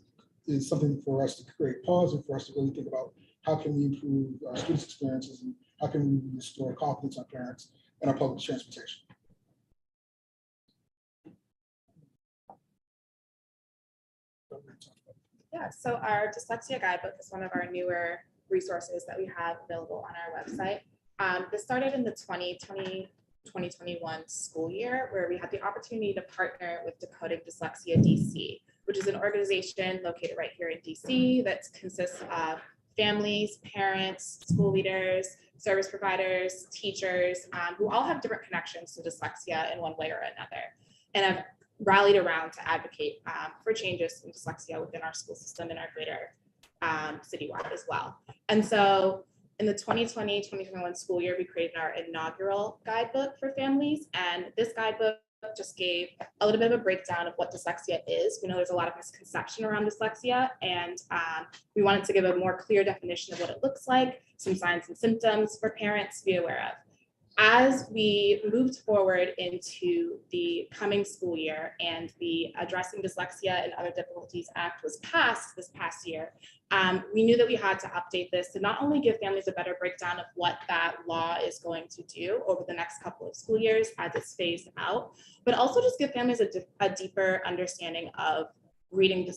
something for us to create pause and for us to really think about how can we improve our students' experiences and how can we restore confidence on parents in our public transportation. Yeah, so our dyslexia guidebook is one of our newer resources that we have available on our website. This started in the 2020-2021 school year, where we had the opportunity to partner with Decoding Dyslexia DC, which is an organization located right here in DC that consists of families, parents, school leaders, service providers, teachers, who all have different connections to dyslexia in one way or another, and have rallied around to advocate for changes in dyslexia within our school system and our greater citywide as well. And so in the 2020-2021 school year, we created our inaugural guidebook for families, and this guidebook just gave a little bit of a breakdown of what dyslexia is. We know there's a lot of misconception around dyslexia, and we wanted to give a more clear definition of what it looks like, some signs and symptoms for parents to be aware of. As we moved forward into the coming school year and the Addressing Dyslexia and Other Difficulties Act was passed this past year, we knew that we had to update this to not only give families a better breakdown of what that law is going to do over the next couple of school years as it's phased out, but also just give families a deeper understanding of reading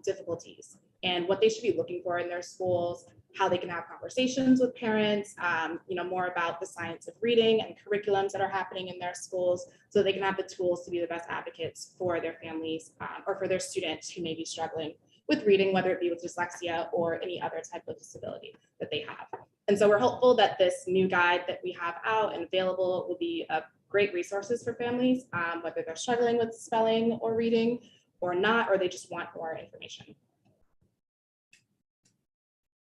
difficulties and what they should be looking for in their schools, how they can have conversations with parents, more about the science of reading and curriculums that are happening in their schools, so they can have the tools to be the best advocates for their families or for their students who may be struggling with reading, whether it be with dyslexia or any other type of disability that they have. And so we're hopeful that this new guide that we have out and available will be a great resources for families, whether they're struggling with spelling or reading or not, or they just want more information.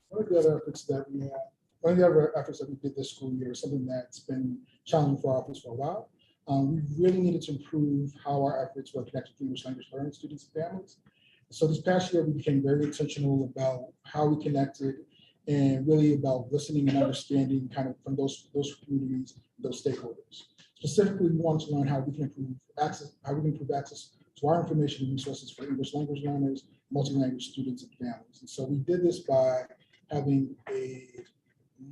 One of the other efforts that we did this school year is something that's been challenging for our office for a while. We really needed to improve how our efforts were connected to English language learning students and families. So this past year, we became very intentional about how we connected and really about listening and understanding kind of from those communities, those stakeholders. Specifically, we want to learn how we can improve access to our information and resources for English language learners, multi-language students and families. And so we did this by having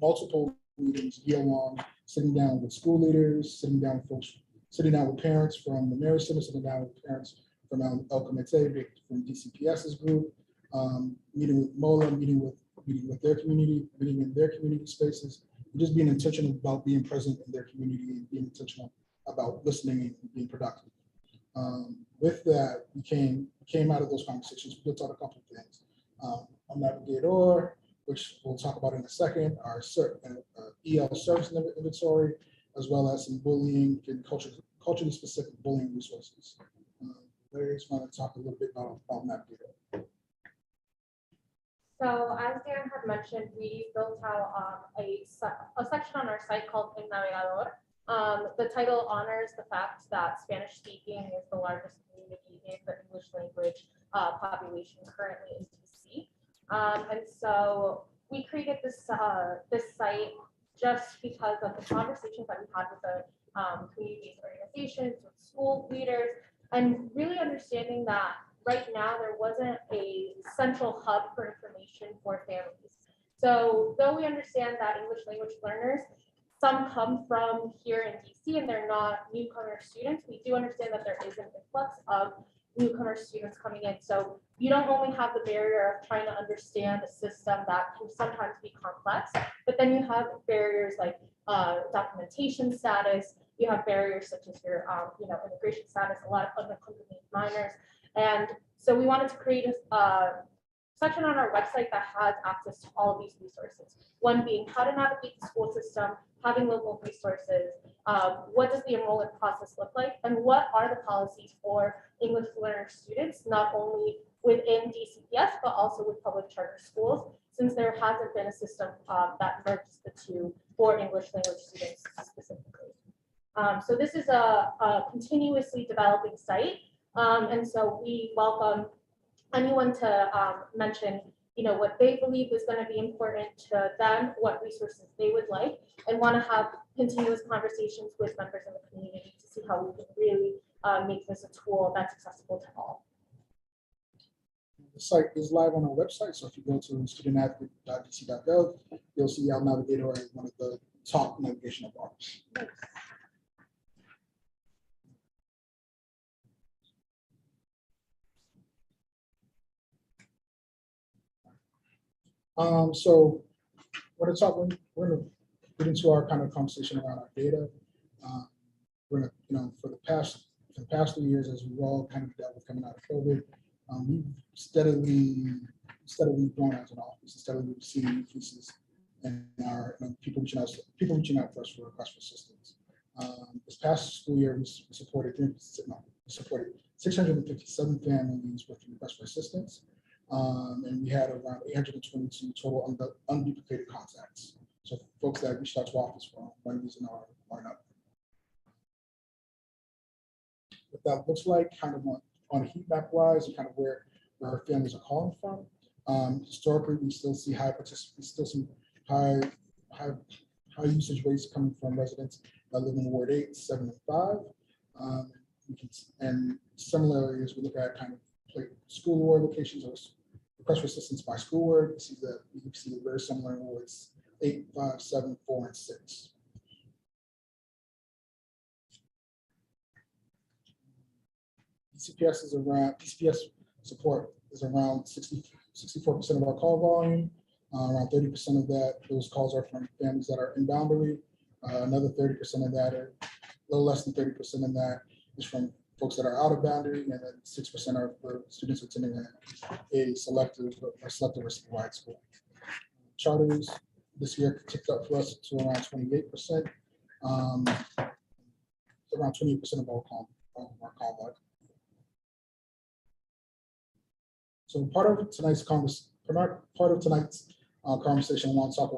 multiple meetings year long, sitting down with school leaders, sitting down with parents from the Mary Center, sitting down with parents from El Comité, from DCPS's group, meeting with MOLA, meeting with their community, meeting in their community spaces, and just being intentional about being present in their community and being intentional about listening and being productive. With that, we came out of those conversations, we built out a couple of things. On Navigator, which we'll talk about in a second, our EL service inventory, as well as some bullying and culturally specific bullying resources. Larry, just want to talk a little bit about Navigator. So as Dan had mentioned, we built out a section on our site called El Navegador. The title honors the fact that Spanish speaking is the largest community in the English language population currently in DC. And so we created this site just because of the conversations that we had with the community organizations, with school leaders, and really understanding that right now there wasn't a central hub for information for families. So though we understand that English language learners, some come from here in DC and they're not newcomer students, we do understand that there is an influx of newcomer students coming in. So you don't only have the barrier of trying to understand a system that can sometimes be complex, but then you have barriers like documentation status, you have barriers such as your immigration status, a lot of unaccompanied minors. And so we wanted to create a section on our website that has access to all of these resources. One being how to navigate the school system, having local resources, what does the enrollment process look like, and what are the policies for English learner students, not only within DCPS, but also with public charter schools, since there hasn't been a system that merges the two for English language students specifically. So this is a continuously developing site. And so we welcome anyone to mention, what they believe is going to be important to them, what resources they would like, and want to have continuous conversations with members in the community to see how we can really make this a tool that's accessible to all. The site is live on our website, so if you go to studentadvocate.dc.gov, you'll see El Navigator as one of the top navigational bars. So we're going to get into our kind of conversation around our data. We're going to, for the past 3 years, as we've all kind of dealt with coming out of COVID, We've steadily grown as an office, steadily seeing increases in our people reaching out for us for requests for assistance. This past school year, we supported 657 families with requests for assistance, and we had around 822 total unduplicated contacts. So folks that reached out to office for one reason or another. What that looks like, kind of on a heat map wise, and kind of where our families are calling from. Historically, we still see high usage rates coming from residents that live in Ward 8, 7, and 5. And similarly, as we look at kind of like school ward locations or request for assistance by school ward, we see very similar in wards 8, 5, 7, 4, and 6. DCPS support is around 64% of our call volume. Around 30% of those calls are from families that are in boundary. Another 30% of that, or a little less than 30% of that, is from folks that are out of boundary, and then 6% are for students attending a selective or wide school. Charters this year ticked up for us to around 28%. Around 28% of our call volume. So part of tonight's conversation, I want to talk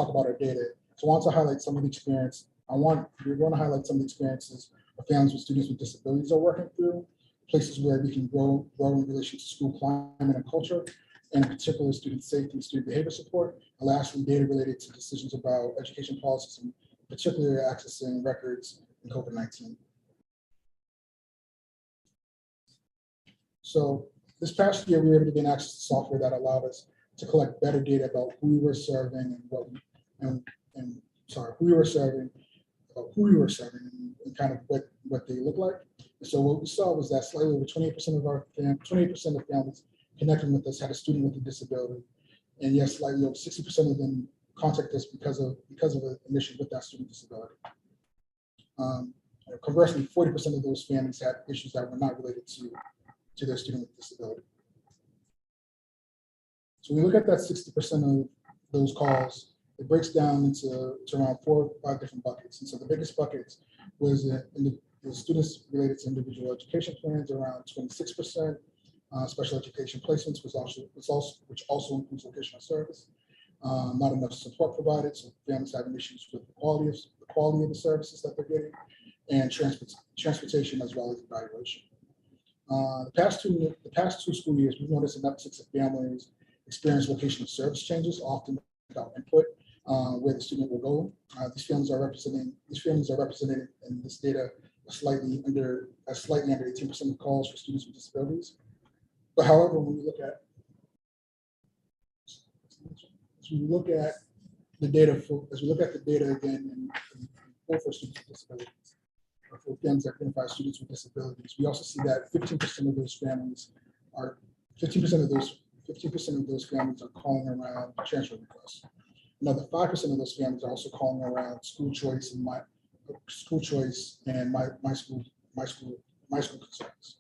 about our data. So I want to highlight some of the experience. We're going to highlight some of the experiences of families with students with disabilities are working through, places where we can grow in relation to school climate and culture, and in particular student safety and student behavior support. And lastly, data related to decisions about education policies, and particularly accessing records in COVID-19. So this past year, we were able to gain access to software that allowed us to collect better data about who we were serving and who we were serving, and kind of what they look like. And so what we saw was that slightly over 28% of families connecting with us had a student with a disability, and yes, slightly over 60% of them contact us because of an issue with that student disability. Conversely, 40% of those families had issues that were not related to their student with disability. So we look at that 60% of those calls, it breaks down into around 4 or 5 different buckets. And so the biggest buckets was the students related to individual education plans, around 26%, special education placements, which also includes vocational service, not enough support provided, so families having issues with the quality of the services that they're getting, and transportation as well as evaluation. The past two school years, we've noticed an uptick of families experience vocational service changes, often without input, where the student will go. These families are represented in this data slightly under 18% of calls for students with disabilities. But however, when we look at the data again for students with disabilities, for families that identify students with disabilities, we also see that 15% of those families are 15% of those families are calling around transfer requests. Another 5% of those families are also calling around school choice and my school concerns.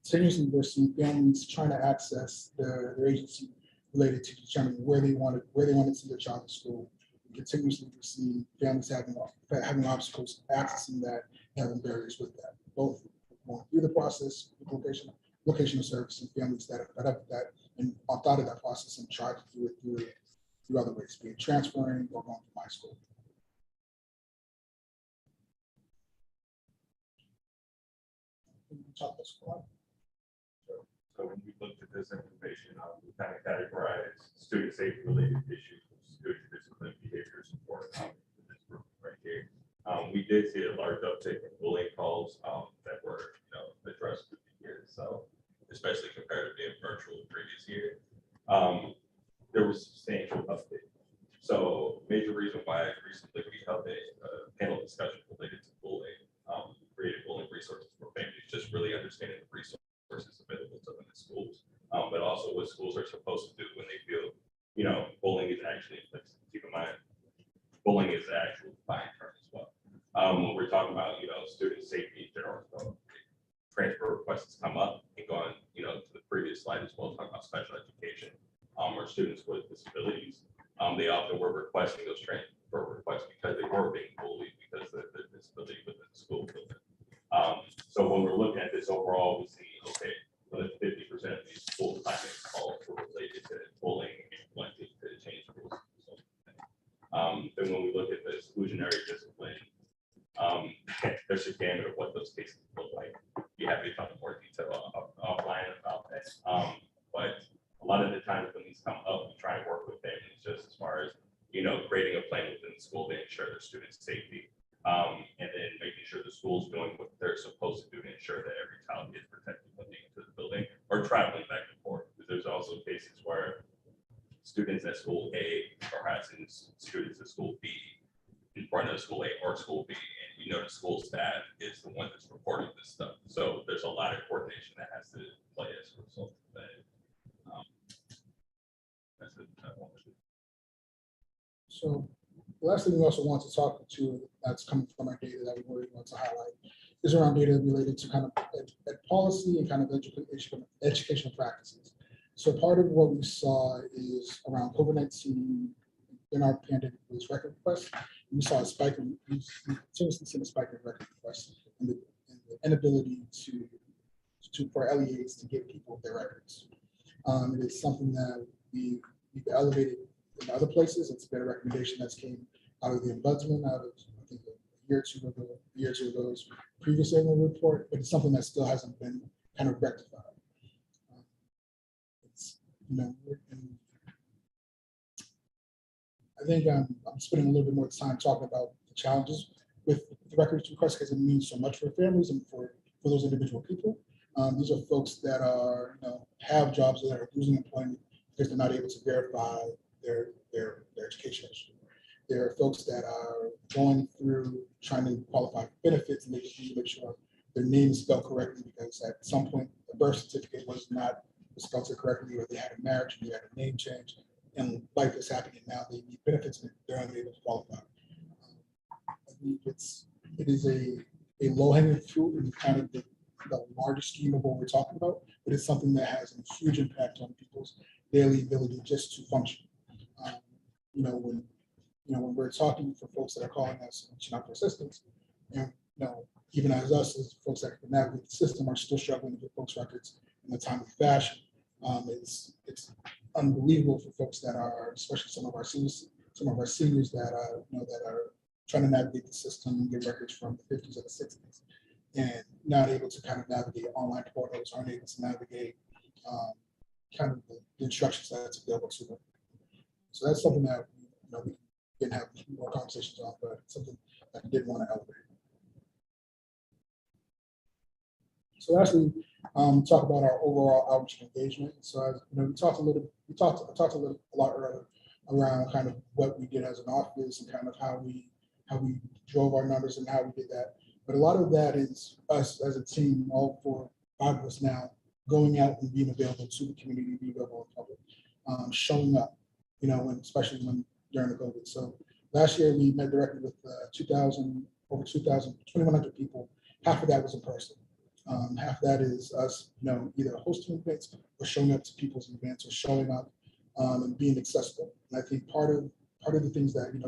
Continuously, we're seeing families trying to access their agency related to determining where they wanted to see their child in school. Continuously, we see families having obstacles accessing that, having barriers with that, both going through the process with vocational service, and families that have that and opt out of that process and try to do it through other ways, be it transferring or going to my school. So when we looked at this information, we kind of categorized student safety related issues, student discipline, behavior support in this group right here. We did see a large uptick in bullying calls that were addressed through the years. So especially compared to being virtual the previous year, there was substantial uptick. So major reason why recently we held a panel discussion related to bullying, creating bullying resources for families, just really understanding the resources available to them in schools, but also what schools are supposed to do when they feel, bullying is actually, keep in mind, bullying is the actual fine term as well. When we're talking about, student safety in general, so transfer requests come up and going, to the previous slide as well, talking about special education, or students with disabilities, they often were requesting those transfer requests because they were being bullied because of the disability within the school building. So when we're looking at this overall, we see, okay, more than 50% of these school climate calls were related to bullying and wanting to change rules. Then when we look at the exclusionary discipline, there's a gamut of what those cases look like. You have to talk in more detail offline about that. But a lot of the times when these come up, we try and work with families just as far as, creating a plan within the school to ensure their students' safety. And then making sure the school's doing what they're supposed to do to ensure that every child is protected when they enter the building or traveling back and forth. Because there's also cases where students at school A are harassing students at school B in front of school A or school B, and the school staff is the one that's reporting this stuff. So there's a lot of coordination that has to play as a result of that. That's it. So the last thing we also want to talk to that's coming from our data that we really want to highlight is around data related to kind of ed policy and kind of educational practices. So part of what we saw is around COVID-19 in our pandemic was record requests. We saw a spike in, we continuously seen a spike in record requests and the inability for LEAs to get people their records. It is something that we've elevated in other places. It's been a recommendation that's came out of the ombudsman, out of I think a year or two ago, previous annual report, but it's something that still hasn't been kind of rectified. I think I'm spending a little bit more time talking about the challenges with the records request because it means so much for families and for those individual people. These are folks that are, have jobs that are losing employment because they're not able to verify their education history. There are folks that are going through trying to qualify for benefits and they just need to make sure their name is spelled correctly because at some point the birth certificate was not spelled correctly or they had a marriage and they had a name change and life is happening now they need benefits and they're unable to qualify. I think it is a low-hanging fruit and kind of the largest scheme of what we're talking about, but it's something that has a huge impact on people's daily ability just to function. When we're talking for folks that are calling us reaching out for assistance, and even as us as folks that can navigate the system are still struggling to get folks records in a timely fashion. It's unbelievable for folks that are, especially some of our seniors that are trying to navigate the system and get records from the 50s or the 60s and not able to kind of navigate online portals, aren't able to navigate kind of the instructions that's available to them. So that's something that we can have more conversations on, but something that I did want to elevate. So lastly, talk about our overall outreach engagement. So as we talked a lot earlier around kind of what we did as an office and kind of how we drove our numbers and how we did that. But a lot of that is us as a team, all 5 of us now, going out and being available to the community, being available in public, showing up, especially when during the COVID. So last year we met directly with 2,100 people. Half of that was in person. Half of that is us, either hosting events or showing up to people's events or showing up and being accessible. And I think part of the things that we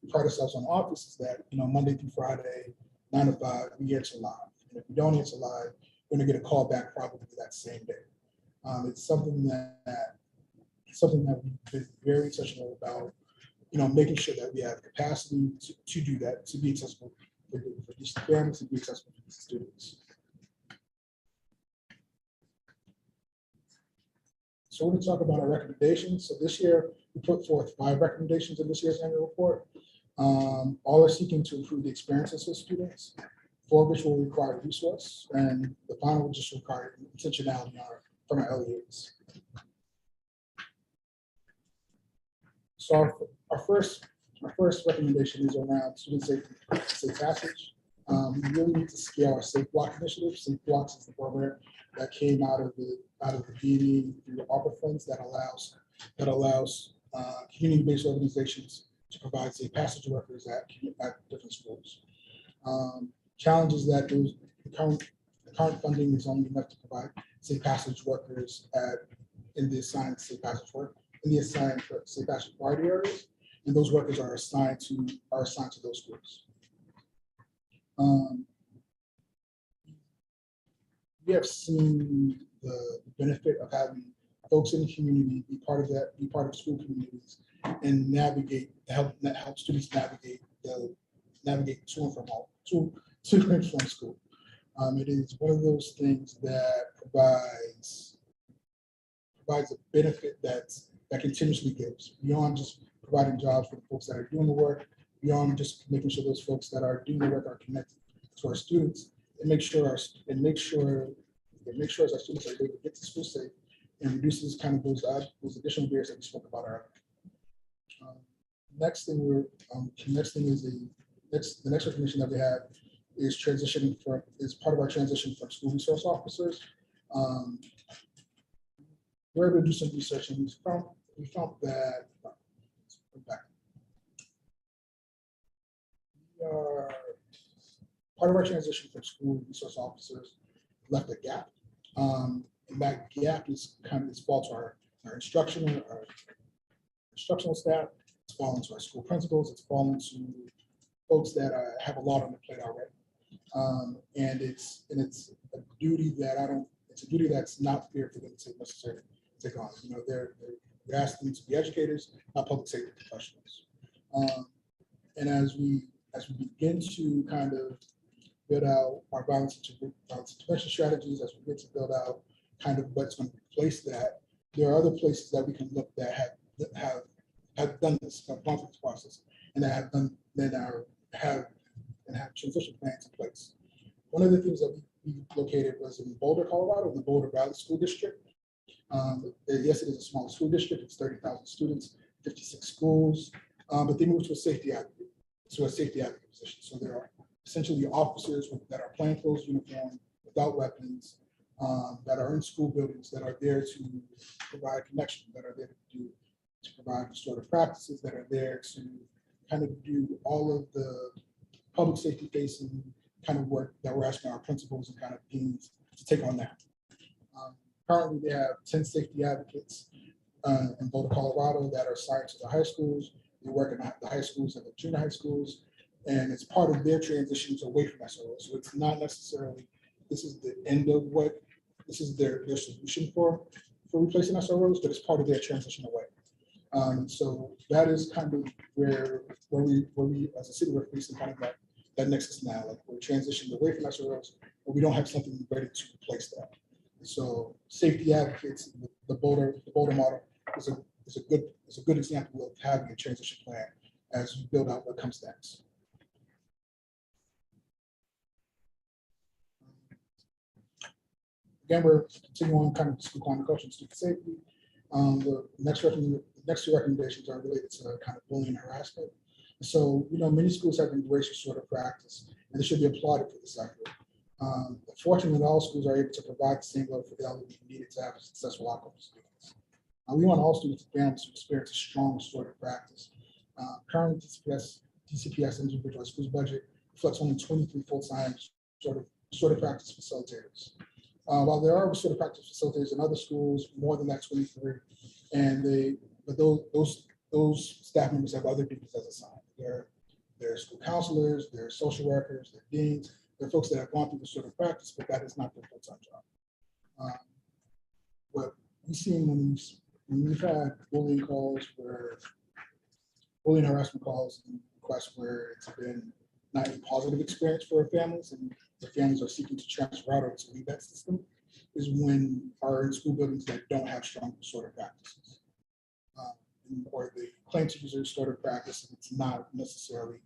pride ourselves on office is that Monday through Friday, 9 to 5, we answer live. And if we don't answer live, we're going to get a call back probably that same day. It's something that we've been very intentional about, making sure that we have capacity to do that, to be accessible for these families, to be accessible for these students. So we're going to talk about our recommendations. So this year, we put forth 5 recommendations in this year's annual report. All are seeking to improve the experiences of students. 4 of which will require resource, and the final will just require intentionality from our LEAs. So our first recommendation is around student safety, safe passage. We really need to scale our Safe Block initiative. Safe Blocks is the program that came out of the BD through the ARPA funds that allows community-based organizations to provide safe passage workers at different schools. Challenges that current funding is only enough to provide safe passage workers in the assigned safe passage work, in the assigned safe passage priority areas, and those workers are assigned to those schools. We have seen the benefit of having folks in the community be part of school communities and help students navigate to and from home, to and from school. It is one of those things that provides a benefit that continuously gives beyond just providing jobs for the folks that are doing the work, beyond just making sure those folks that are doing the work are connected to our students, and make sure as our students are able to get to school safe and reduces kind of those additional barriers that we spoke about earlier. The next recommendation that we have is part of our transition from school resource officers. We're able to do some research and we found that part of our transition from school resource officers left a gap. And that gap is falls to our instructional staff, it's fallen to our school principals, it's fallen to folks that have a lot on the plate already. And it's a duty that's not fair for them to necessarily take on. You know, we're asking them to be educators, not public safety professionals. And as we begin to kind of build out our violence intervention strategies, as we begin to build out kind of what's going to replace that, there are other places that we can look that have done this, have gone through this process, and have transition plans in place. One of the things that we located was in Boulder, Colorado, in the Boulder Valley School District. Yes, it is a small school district. It's 30,000 students, 56 schools, but they moved to a safety advocate position. So there are essentially officers that are plainclothes uniform, without weapons, that are in school buildings, that are there to provide connection, that are there to provide restorative practices, that are there to kind of do all of the public safety facing kind of work that we're asking our principals and kind of deans to take on that. Currently, they have 10 safety advocates in Boulder, Colorado that are assigned to the high schools. They work in the high schools and the junior high schools, and it's part of their transitions away from SRO. So it's not necessarily, this is the end of this is their solution for replacing SROs, but it's part of their transition away. So that is kind of where we as a city, we're facing kind of that nexus now. Like we're transitioning away from SROs, but we don't have something ready to replace that. So safety advocates, the Boulder model is a good example of having a transition plan as we build out what comes next. Again, we're continuing on kind of school climate culture and student safety. The next two recommendations are related to kind of bullying and harassment. So, you know, many schools have embraced this sort of practice, and they should be applauded for this effort. Fortunately, not all schools are able to provide the same level of fidelity needed to have a successful outcome for students. We want all students and families to experience a strong restorative practice. Currently, DCPS individual schools budget reflects only 23 full-time restorative practice facilitators. While there are restorative practice facilitators in other schools, more than that 23, but those staff members have other duties as assigned. They're school counselors, they're social workers, they're deans, they're folks that have gone through restorative practice, but that is not their full-time job. What we've seen when we've had bullying harassment calls and requests where it's been not a positive experience for families, and the families are seeking to transfer out or to leave that system, is when are in school buildings that don't have strong restorative practices. Or they claim to use a restorative practice, and it's not necessarily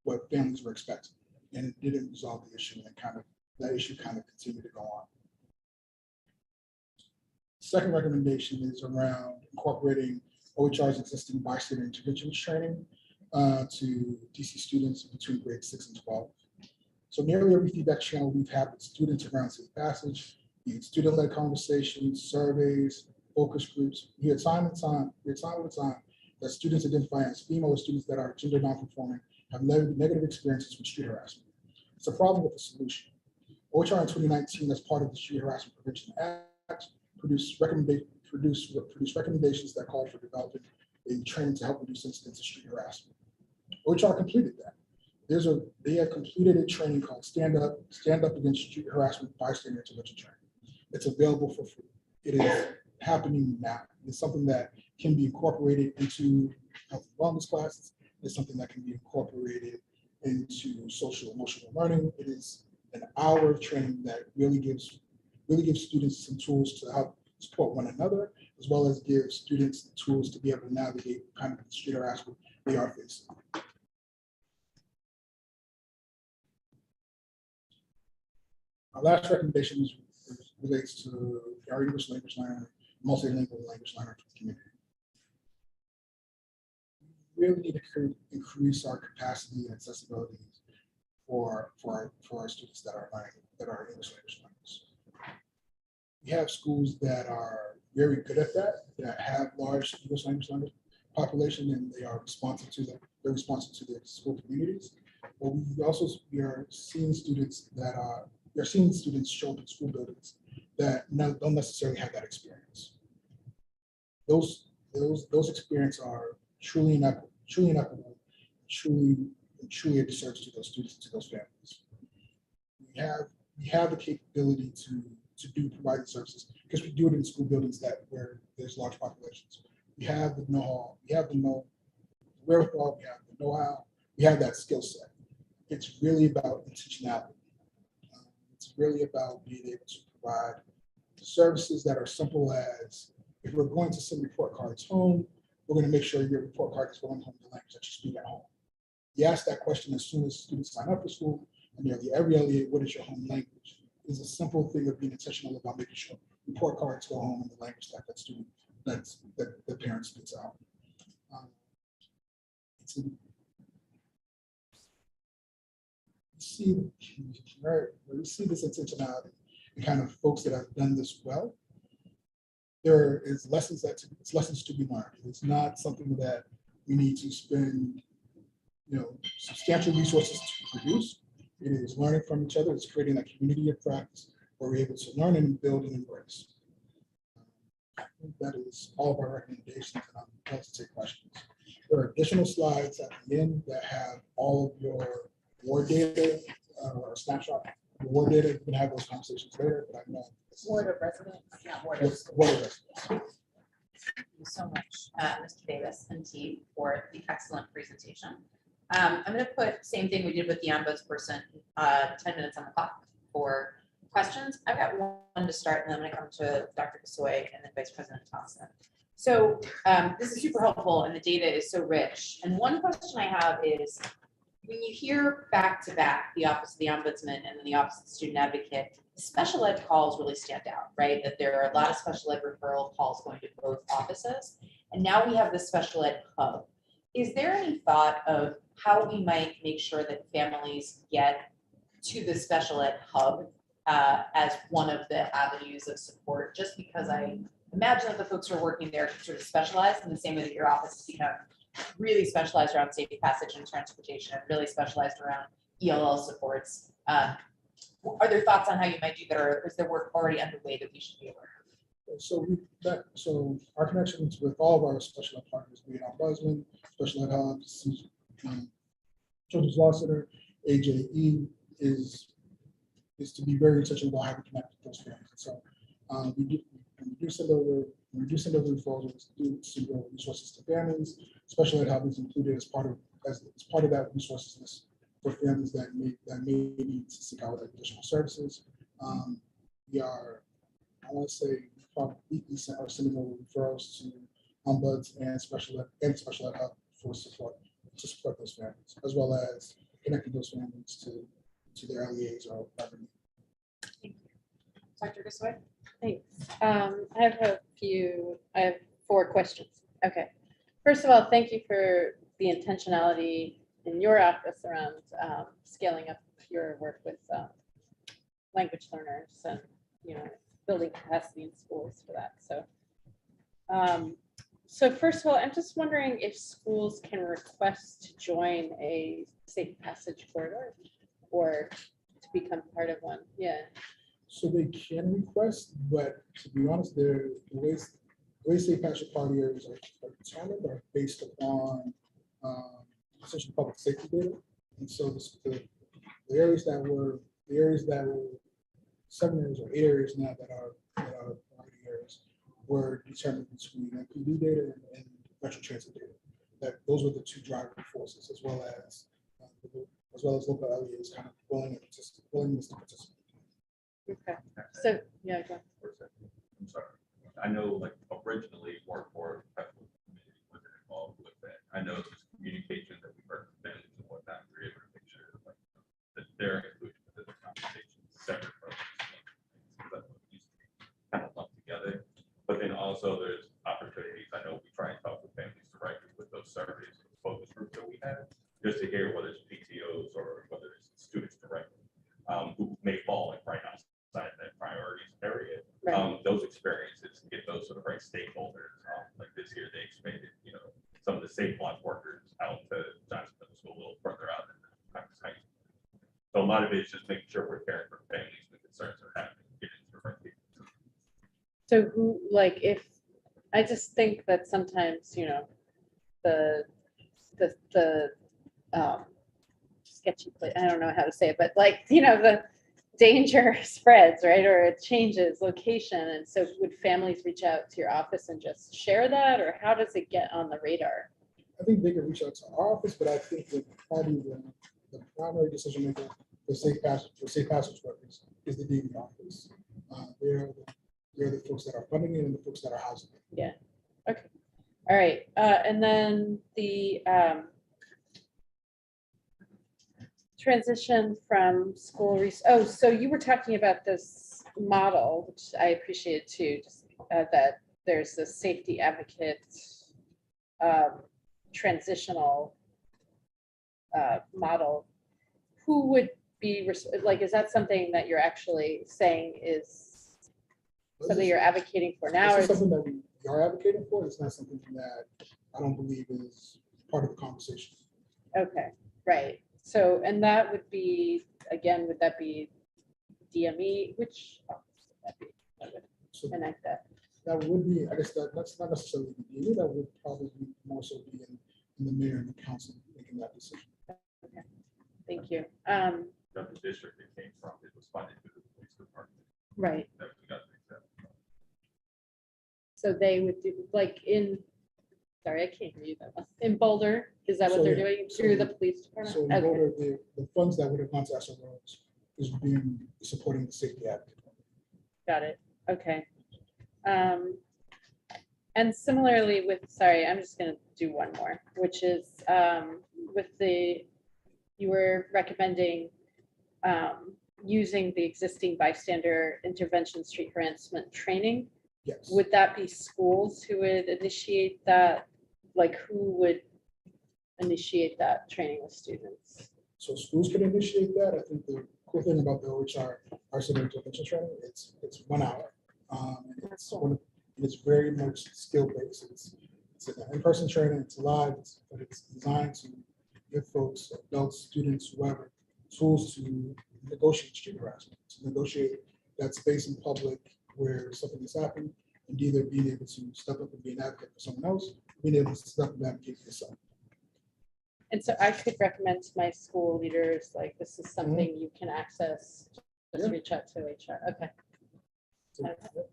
what families were expecting. And it didn't resolve the issue, and that issue continued to go on. Second recommendation is around incorporating OHR's existing bystander interventions training to DC students between grades 6 and 12. So nearly every feedback channel we've had with students around safe passage, be it student-led conversations, surveys, focus groups, we hear time and time that students identify as female or students that are gender non-conforming have negative experiences with street harassment. It's a problem with the solution. OHR in 2019, as part of the Street Harassment Prevention Act, produced recommendations that called for developing a training to help reduce incidents of street harassment. OHR completed that. They have completed a training called Stand Up Against Street Harassment Bystander Intervention Training. It's available for free. It is happening now. It's something that can be incorporated into health and wellness classes. It's something that can be incorporated into social emotional learning. It is an hour of training that really gives students some tools to help support one another, as well as give students the tools to be able to navigate kind of the street harassment they are facing. Our last recommendation relates to our English language learner, multilingual language learner for the community. We really need to increase our capacity and accessibility for our students that are English language learners. We have schools that are very good at that have large English language learner population, and they are responsive to them. They're responsive to their school communities. But we are seeing students show up in school buildings that don't necessarily have that experience. Those experiences are truly inequitable, truly a disservice to those students, to those families. We have the capability to provide services because we do it in school buildings where there's large populations. We have the know-how, we have the wherewithal, we have the know-how, we have that skill set. It's really about intentionality. It's really about being able to provide services that are simple as, if we're going to send report cards home, we're going to make sure your report card is going home in the language that you speak at home. You ask that question as soon as students sign up for school, and nearly every LEA, what is your home language? It's a simple thing of being intentional about making sure report cards go home in the language that the parent speaks out. We see this intentionality in kind of folks that have done this well. There is lessons to be learned. It's not something that we need to spend, substantial resources to produce. It is learning from each other. It's creating that community of practice where we're able to learn and build and embrace. I think that is all of our recommendations, and I'm glad to take questions. There are additional slides at the end that have all of your award data or snapshot award data. You can have those conversations later, but I know. Ward of residence, not ward of Ward school. of residence. Thank you so much, Mr. Davis and team, for the excellent presentation. I'm going to put same thing we did with the ombudsperson, 10 minutes on the clock for questions. I've got one to start, and then I'm going to come to Dr. Kasoy and then Vice President Thompson. So this is super helpful, and the data is so rich. And one question I have is, when you hear back to back the Office of the Ombudsman and then the Office of the Student Advocate, the special ed calls really stand out, right? That there are a lot of special ed referral calls going to both offices. And now we have the special ed hub. Is there any thought of how we might make sure that families get to the special ed hub as one of the avenues of support? Just because I imagine that the folks who are working there can sort of specialize in the same way that your office has become really specialized around safe passage and transportation, really specialized around ELL supports. Are there thoughts on how you might do that, or is there work already underway that we should be aware of? So our connections with all of our special ed partners, be it Ombudsman, Special Ed Hubs, Children's Law Center, AJE, is to be very intentional about how we connect with those families. And so we do send over referrals, we do send over resources to families. Special Ed Hub is included as part of that resources list for families that may need to seek out additional services. We are, I want to say, probably sending over referrals to Ombuds and Special Ed Hub for support to support those families, as well as connecting those families to their LEAs or whatever. Thank you. Dr. Kasoy? Thanks. I have 4 questions. Okay. First of all, thank you for the intentionality in your office around scaling up your work with language learners and, building capacity in schools for that. So first of all, I'm just wondering if schools can request to join a safe passage corridor or to become part of one, yeah. So they can request, but to be honest, the way Safe Passage Party areas are determined are based upon essentially public safety data. And so the areas that were 7 areas or 8 areas now that are priority areas were determined between MPD data and Metro Transit data. That those were the 2 driving forces, as well as local LEAs kind of willingness to participate. Okay, so, yeah, go. I'm sorry. I know like originally Workforce Committee wasn't involved with that. I know there's communication that we heard from families and whatnot. We're able to make sure like that they're included within the conversation separate from that used to be kind of lumped together. But then also there's opportunities. I know we try and talk with families directly with those surveys, focus groups that we have, just to hear whether it's PTOs or whether it's students directly who may fall like right outside that priorities area. Those experiences get those sort of right stakeholders. Like this year, they expanded, some of the safe block workers out to Johnson Middle School, a little further out in Memphis High School. So a lot of it is just making sure we're caring for families and concerns that are happening, getting to the right people. So who, like, if, I just think that sometimes, the sketchy place, I don't know how to say it, but like, the danger spreads, right? Or it changes location. And so would families reach out to your office and just share that, or how does it get on the radar? I think they can reach out to our office, but I think that probably the primary decision maker for safe passage workers is the DV office. They're the folks that are funding it and the folks that are housing it. Yeah. Okay. All right. And then the transition from school. Oh, so you were talking about this model, which I appreciated too, just that there's the safety advocate transitional model. Who would be, like, is that something that you're actually saying is something you're advocating for now? This is something that we are advocating for. It's not something that I don't believe is part of the conversation. Okay, right. So, and that would be, again, would that be DME? Which office would that be? That would connect that. That would be, I guess that's not necessarily the DME. That would probably more so be in the mayor and the council making that decision. Okay, thank you. The district it came from, it was funded through the police department. Right. That we got to accept. So they would do, like sorry, I can't hear you that well. In Boulder, is that what they're doing through the police department? So in Boulder, the funds that would have gone to SROs is supporting the safety advocate. Got it. Okay. And similarly with, sorry, I'm just gonna do one more, which is you were recommending using the existing bystander intervention street harassment training. Yes. Would that be schools who would initiate that? Like, who would initiate that training with students? So schools can initiate that. I think the cool thing about the OHR civil intervention training, it's 1 hour. And it's very much skill based. It's an in-person training, it's live, but it's designed to give folks, adults, students, whoever, tools to negotiate street harassment, to negotiate that space in public where something has happened, and either being able to step up and be an advocate for someone else, being able to step up and advocate for yourself. And so I could recommend to my school leaders, like, this is something you can access, just reach out to HR. Okay.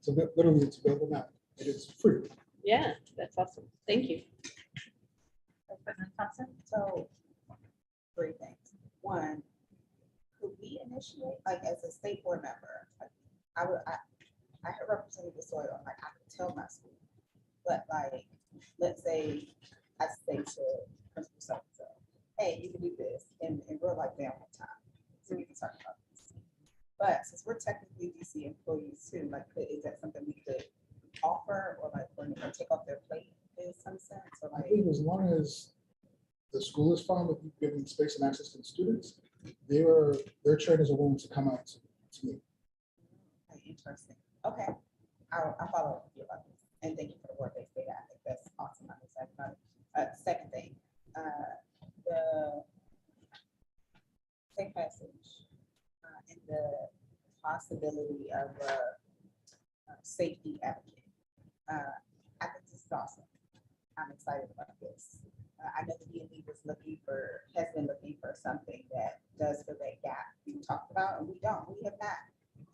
So literally it's available now. It is free. Yeah, that's awesome. Thank you. President Thompson, so 3 things. One, could we initiate, like, as a state board member, like, I have represented the soil, like, I could tell my school, but like, let's say I say to principal so, hey, you can do this in real life downtime time, so we can talk about this. But since we're technically DC employees too, like, is that something we could offer or like, or take off their plate in some sense? Or I like, think as long as the school is fine with giving space and access to the students, their trainers are willing to come out to me. interesting. Okay, I'll follow up with you about this. And thank you for the work they did. I think that's awesome. I'm excited about it. Second thing, the safe passage the possibility of a safety advocate. I think this is awesome. I'm excited about this. I know the DMV has been looking for something that does fill that gap we talked about, and we have not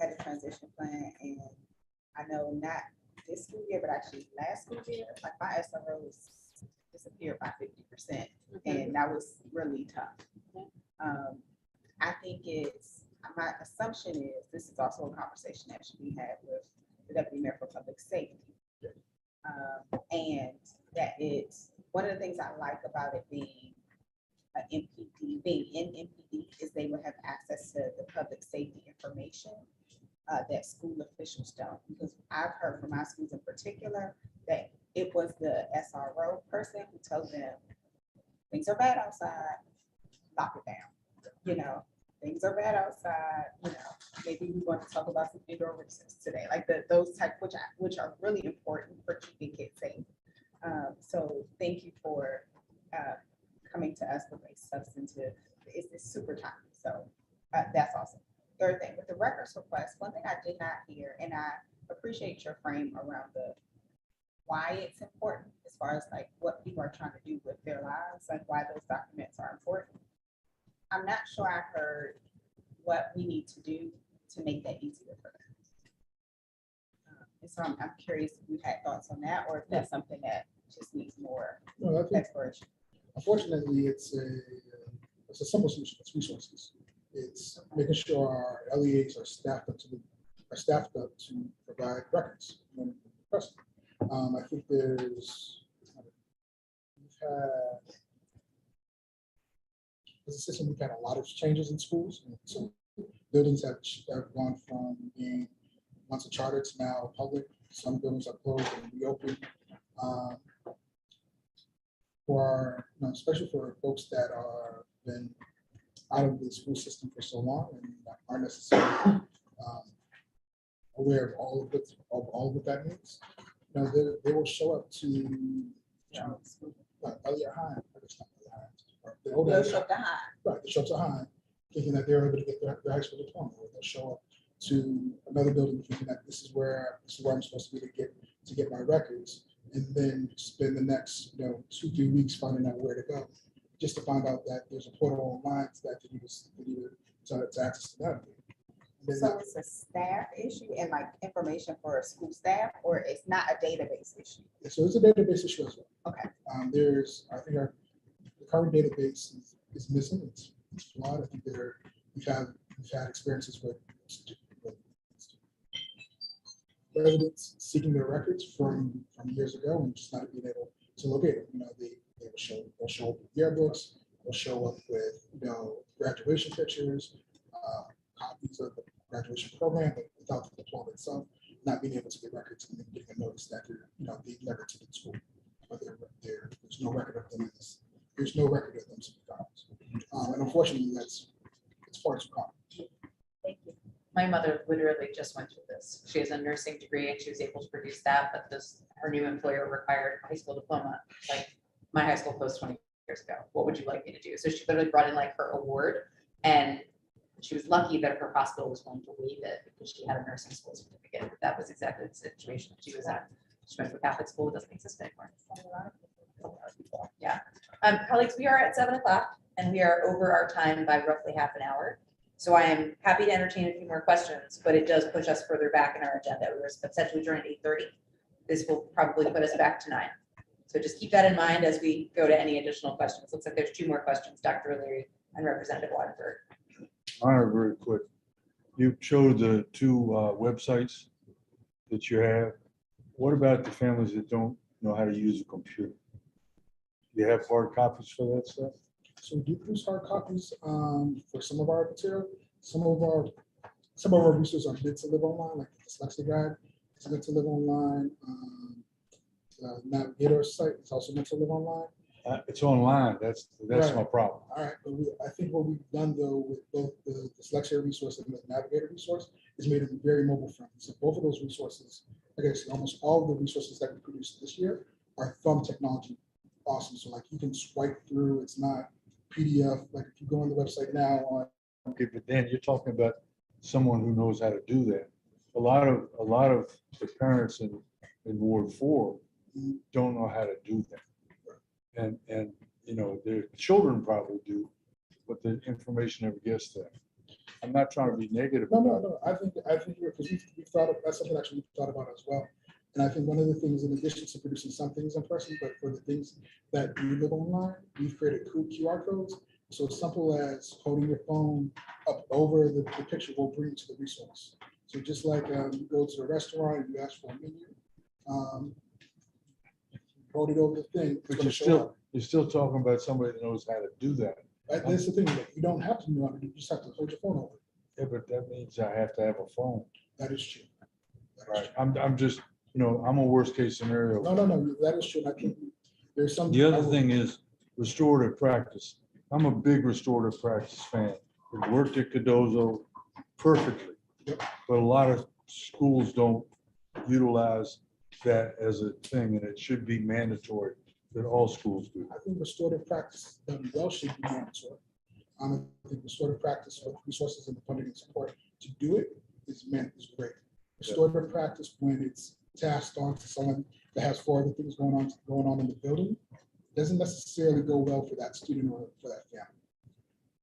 had a transition plan. And I know not this school year, but actually last school year, like my SROs disappeared by 50%, and that was really tough. I think my assumption is this is also a conversation that should be had with the Deputy Mayor for Public Safety. And that it's one of the things I like about it being being in MPD is they will have access to the public safety information that school officials don't. Because I've heard from my schools in particular that it was the SRO person who tells them things are bad outside, lock it down. Things are bad outside, maybe we want to talk about some indoor recess today, like those type, which are really important for keeping kids safe. So thank you for coming to us with a substantive, it's super timely. So that's awesome. Third thing, with the records request, one thing I did not hear, and I appreciate your frame around the why it's important as far as like what people are trying to do with their lives, like why those documents are important. I'm not sure I heard what we need to do to make that easier for them. And so I'm curious if we've had thoughts on that, or if that's something that just needs more exploration. Unfortunately, it's a simple solution. It's resources. It's making sure our LEAs are staffed up to provide records when requested. I think as a system, we've had a lot of changes in schools. And so buildings have gone from being once a charter to now public. Some buildings are closed and reopened. Especially for folks that are been out of the school system for so long and aren't necessarily aware of all of what that means. They will show up to Elliott High. They'll show up to High. Right, they show up to High, thinking that they're able to get their high school diploma. Or they'll show up to another building thinking that this is where I'm supposed to be to get my records, and then spend the next 2-3 weeks finding out where to go, just to find out that there's a portal online that they need to access to that. So it's a staff issue and like information for school staff, or it's not a database issue? So it's a database issue as well. Okay. I think the current database is missing. It's flawed. I think we've had experiences with residents seeking their records from years ago and just not being able to locate them. They'll show up with yearbooks. They'll show up with graduation pictures, copies of the graduation program, but without the diploma itself, not being able to get records and then getting a notice that they've never attended school, but there's no record of them. There's no record of them to be found. And unfortunately, it's far too common. Thank you. My mother literally just went through this. She has a nursing degree and she was able to produce that, but her new employer required a high school diploma. Like my high school closed 20 years ago. What would you like me to do? So she literally brought in like her award, and she was lucky that her hospital was willing to waive it because she had a nursing school certificate. But that was exactly the situation that she was in. She went to a Catholic school. It doesn't exist anymore. Yeah. Colleagues, we are at 7 o'clock and we are over our time by roughly half an hour. So I am happy to entertain a few more questions, but it does push us further back in our agenda. We were set to adjourn at 8:30. This will probably put us back to 9. So just keep that in mind as we go to any additional questions. Looks like there's 2 more questions, Dr. O'Leary and Representative Waterford. All right, very quick. You showed the 2 websites that you have. What about the families that don't know how to use a computer? Do you have hard copies for that stuff? So we do produce hard copies for some of our material. Some of our resources are meant to live online, like the dyslexia guide is meant to live online. The Navigator site is also meant to live online. It's online. That's Right. my problem. All right, but I think what we've done though with both the dyslexia resource and the Navigator resource is made it very mobile friendly. So both of those resources, I guess almost all of the resources that we produced this year are thumb technology awesome. So like you can swipe through, it's not PDF. Like if you go on the website now on. Okay, but then you're talking about someone who knows how to do that. A lot of the parents in Ward 4 don't know how to do that. And, you know, their children probably do, but the information never gets there. I'm not trying to be negative. No. I think you're, because we've thought of, that's something actually we've thought about as well. And I think one of the things, in addition to producing some things in person, but for the things that do live online, we've created cool QR codes. So simple as holding your phone up over the picture will bring you to the resource. So just like you go to a restaurant and you ask for a menu, hold it over the thing. But you're still talking about somebody that knows how to do that. That's the thing, like, you don't have to know how to do, you just have to hold your phone over. Yeah, but that means I have to have a phone. That is true. Right. I'm just, you know, I'm a worst case scenario. No, that is true. I think there's some. The other thing is restorative practice. I'm a big restorative practice fan. It worked at Cardozo perfectly. Yep. But a lot of schools don't utilize that as a thing, and it should be mandatory that all schools do. I think restorative practice done well should be mandatory. I think restorative practice with resources and the funding and support to do it is great. Restorative practice, when it's tasked on to someone that has 4 other things going on in the building, doesn't necessarily go well for that student or for that family.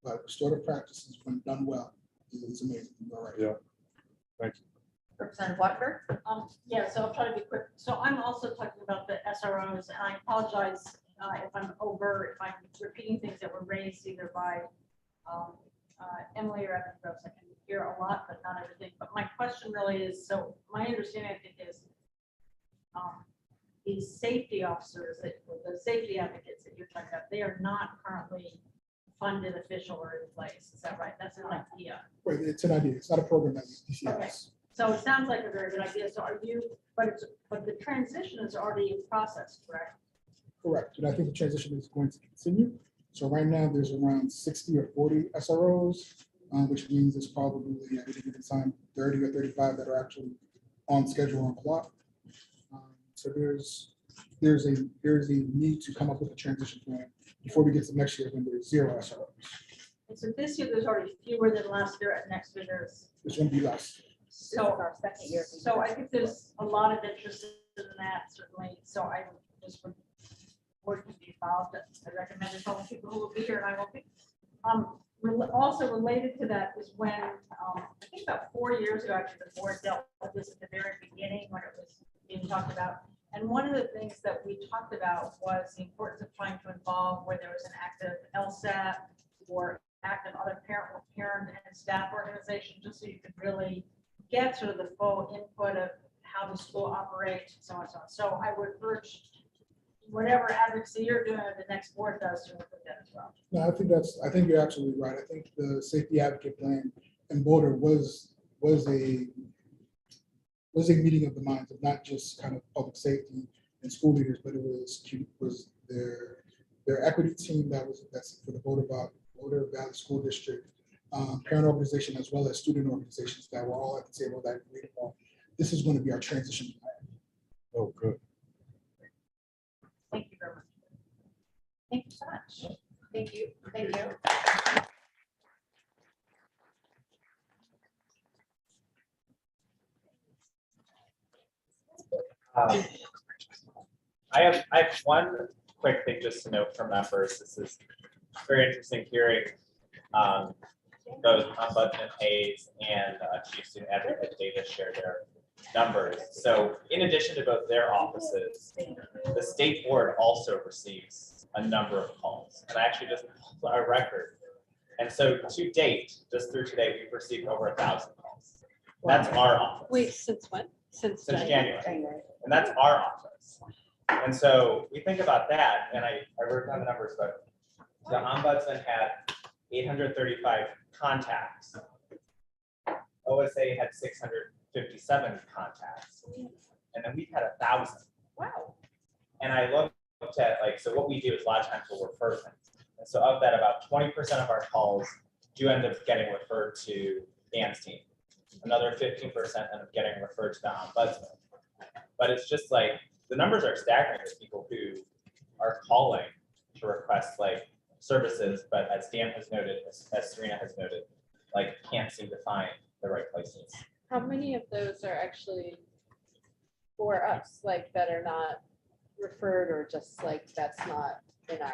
But restorative practices, when done well, is amazing. All right. Yeah. Thank you. Representative Watford? Yeah, so I'll try to be quick. So I'm also talking about the SROs, and I apologize if I'm repeating things that were raised either by Emily or Evan Gross. I can hear a lot, but not everything. But my question really is, so my understanding, I think, is these safety officers, the safety advocates that you're talking about, they are not currently funded, official, or in place. Is that right? That's an idea. Right, it's an idea. It's not a program that we Okay. So it sounds like a very good idea. So are you, but the transition is already in process, correct? Correct. And I think the transition is going to continue. So right now there's around 60 or 40 SROs, which means it's probably at any given time 30 or 35 that are actually on schedule on clock. So there's a need to come up with a transition plan before we get to next year when there's 0 SROs. And so this year there's already fewer than last year, and next year there's. It's going to be less. So our second year. So I think there's a lot of interest in that, certainly. So I just would work to be involved. I recommend it to all the people who will be here, and I will be. Also related to that is when I think about 4 years ago, actually, the board dealt with this at the very beginning when it was being talked about. And one of the things that we talked about was the importance of trying to involve where there was an active LSAT or active other parent and staff organization, just so you could really get sort of the full input of how the school operates and so on and so on. So I would urge whatever advocacy you're doing, the next board does to include that as well. No, I think you're absolutely right. I think the safety advocate plan and Boulder was a meeting of the minds of not just kind of public safety and school leaders, but it was their equity team that's for the Boulder Valley School District, parent organization, as well as student organizations that were all at the table that agreed upon. This is going to be our transition plan. Oh, good. Thank you very much. Thank you so much. Thank you. Thank you. I have one quick thing just to note for members. This is very interesting hearing both Ombudsman Hayes and Chief Student Advocate Davis share their numbers. So in addition to both their offices, the state board also receives a number of calls. And I actually just pulled our record. And so to date, just through today, we've received over 1,000 calls. That's our office. Wait, since when? Since January. And that's our office. And so we think about that, and I wrote down the numbers, but the ombudsman had 835 contacts. OSA had 657 contacts. And then we've had 1,000. Wow. And I looked at, like, so what we do is a lot of times we'll refer things. And so of that, about 20% of our calls do end up getting referred to Dan's team. Another 15% end up getting referred to the ombudsman. But it's just like, the numbers are staggering of people who are calling to request like services, but as Dan has noted, as Serena has noted, like can't seem to find the right places. How many of those are actually for us, like that are not referred or just like that's not in our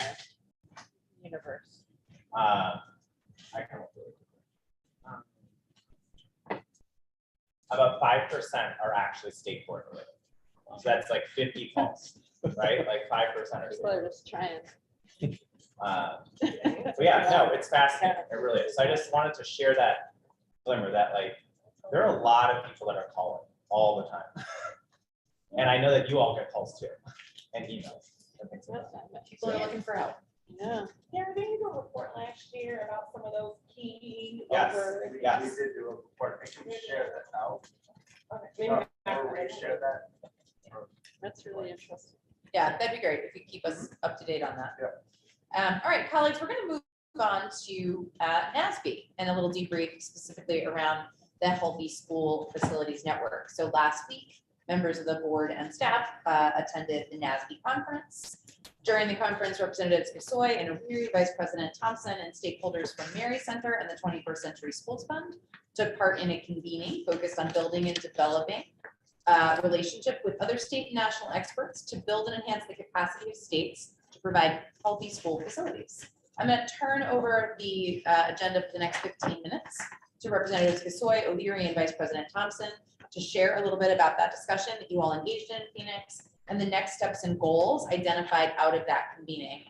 universe? I can look really quickly. About 5% are actually state board related. So that's like 50 calls, right? Like 5% are. People are just trying. But yeah, no, it's fascinating. It really is. So I just wanted to share that glimmer that like, there are a lot of people that are calling all the time. And I know that you all get calls too, and emails and things like that. People are looking for help. Yeah. There, didn't you do a report last year about some of those key Yes, over? yes. We did do a report, we can share that out. Okay, maybe Or not. we share that. That's really interesting. Yeah, that'd be great if you keep us up to date on that. Yeah. All right, colleagues, we're going to move on to NASB and a little debrief specifically around the Healthy School Facilities Network. So last week, members of the board and staff attended the NASB conference. During the conference, Representatives Gasoy and O'Leary, Vice President Thompson, and stakeholders from Mary Center and the 21st Century Schools Fund took part in a convening focused on building and developing relationship with other state and national experts to build and enhance the capacity of states to provide healthy school facilities. I'm going to turn over the agenda for the next 15 minutes to Representatives Gasoy, O'Leary, and Vice President Thompson to share a little bit about that discussion that you all engaged in Phoenix and the next steps and goals identified out of that convening.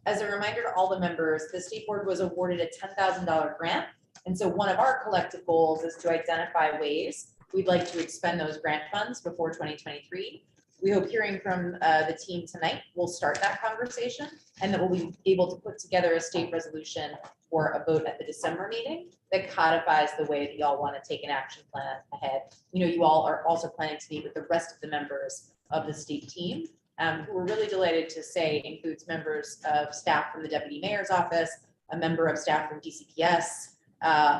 As a reminder to all the members, the state board was awarded a $10,000 grant. And so one of our collective goals is to identify ways we'd like to expend those grant funds before 2023. We hope hearing from the team tonight will start that conversation and that we'll be able to put together a state resolution for a vote at the December meeting that codifies the way that y'all want to take an action plan ahead. You know, you all are also planning to meet with the rest of the members of the state team, who we're really delighted to say includes members of staff from the Deputy Mayor's Office, a member of staff from DCPS,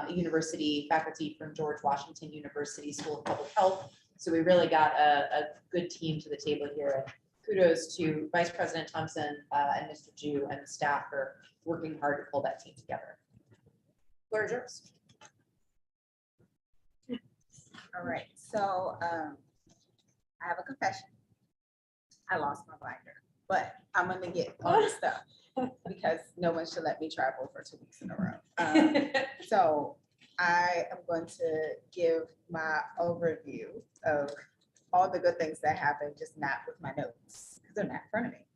university faculty from George Washington University School of Public Health. So we really got a good team to the table here. Kudos to Vice President Thompson and Mr. Jew and the staff for working hard to pull that team together. Floor is yours. All right, so I have a confession. I lost my binder, but I'm gonna get all the stuff because no one should let me travel for 2 weeks in a row. So I am going to give my overview of all the good things that happened, just not with my notes, because they're not in front of me.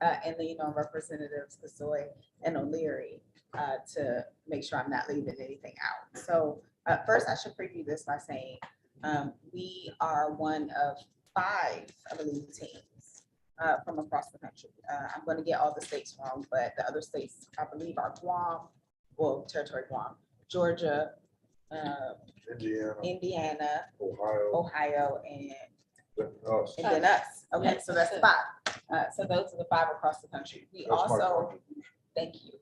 And then, you know, Representatives Gasoy and O'Leary to make sure I'm not leaving anything out. So first, I should preview this by saying we are one of 5, I believe, teams from across the country. I'm going to get all the states wrong, but the other states, I believe, are Guam, well, Territory Guam, Georgia, Indiana, Ohio, and then us. Okay, so that's 5. So those are the 5 across the country. We also, thank you.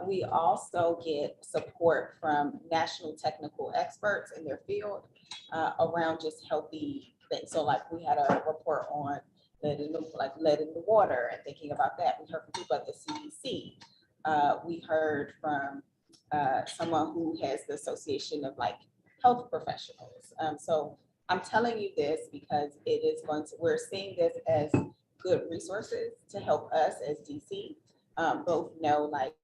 We also get support from national technical experts in their field around just healthy things. So like we had a report on lead in the water and thinking about that. We heard from people at the CDC. We heard from someone who has the Association of like health professionals. So I'm telling you this because it is going to, we're seeing this as good resources to help us as DC both know like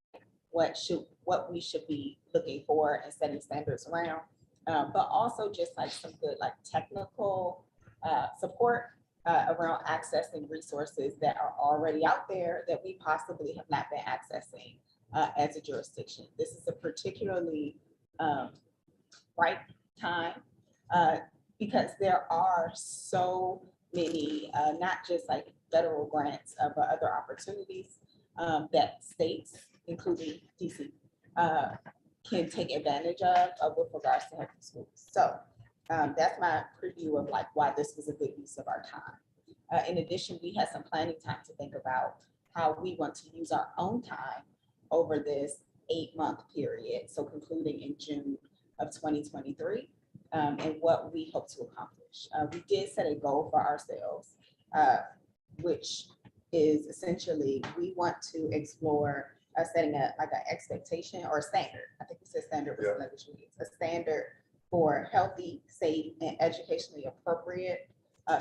what we should be looking for and setting standards around, but also just like some good like technical support around accessing resources that are already out there that we possibly have not been accessing as a jurisdiction. This is a particularly ripe time because there are so many, not just like federal grants, but other opportunities that states, including DC, can take advantage of with regards to healthy schools. So that's my preview of like why this was a good use of our time. In addition, we had some planning time to think about how we want to use our own time over this 8-month period, so concluding in June of 2023, and what we hope to accomplish. We did set a goal for ourselves, which is essentially we want to explore setting like an expectation or a standard. I think we said standard was the language we use, a standard for healthy, safe, and educationally appropriate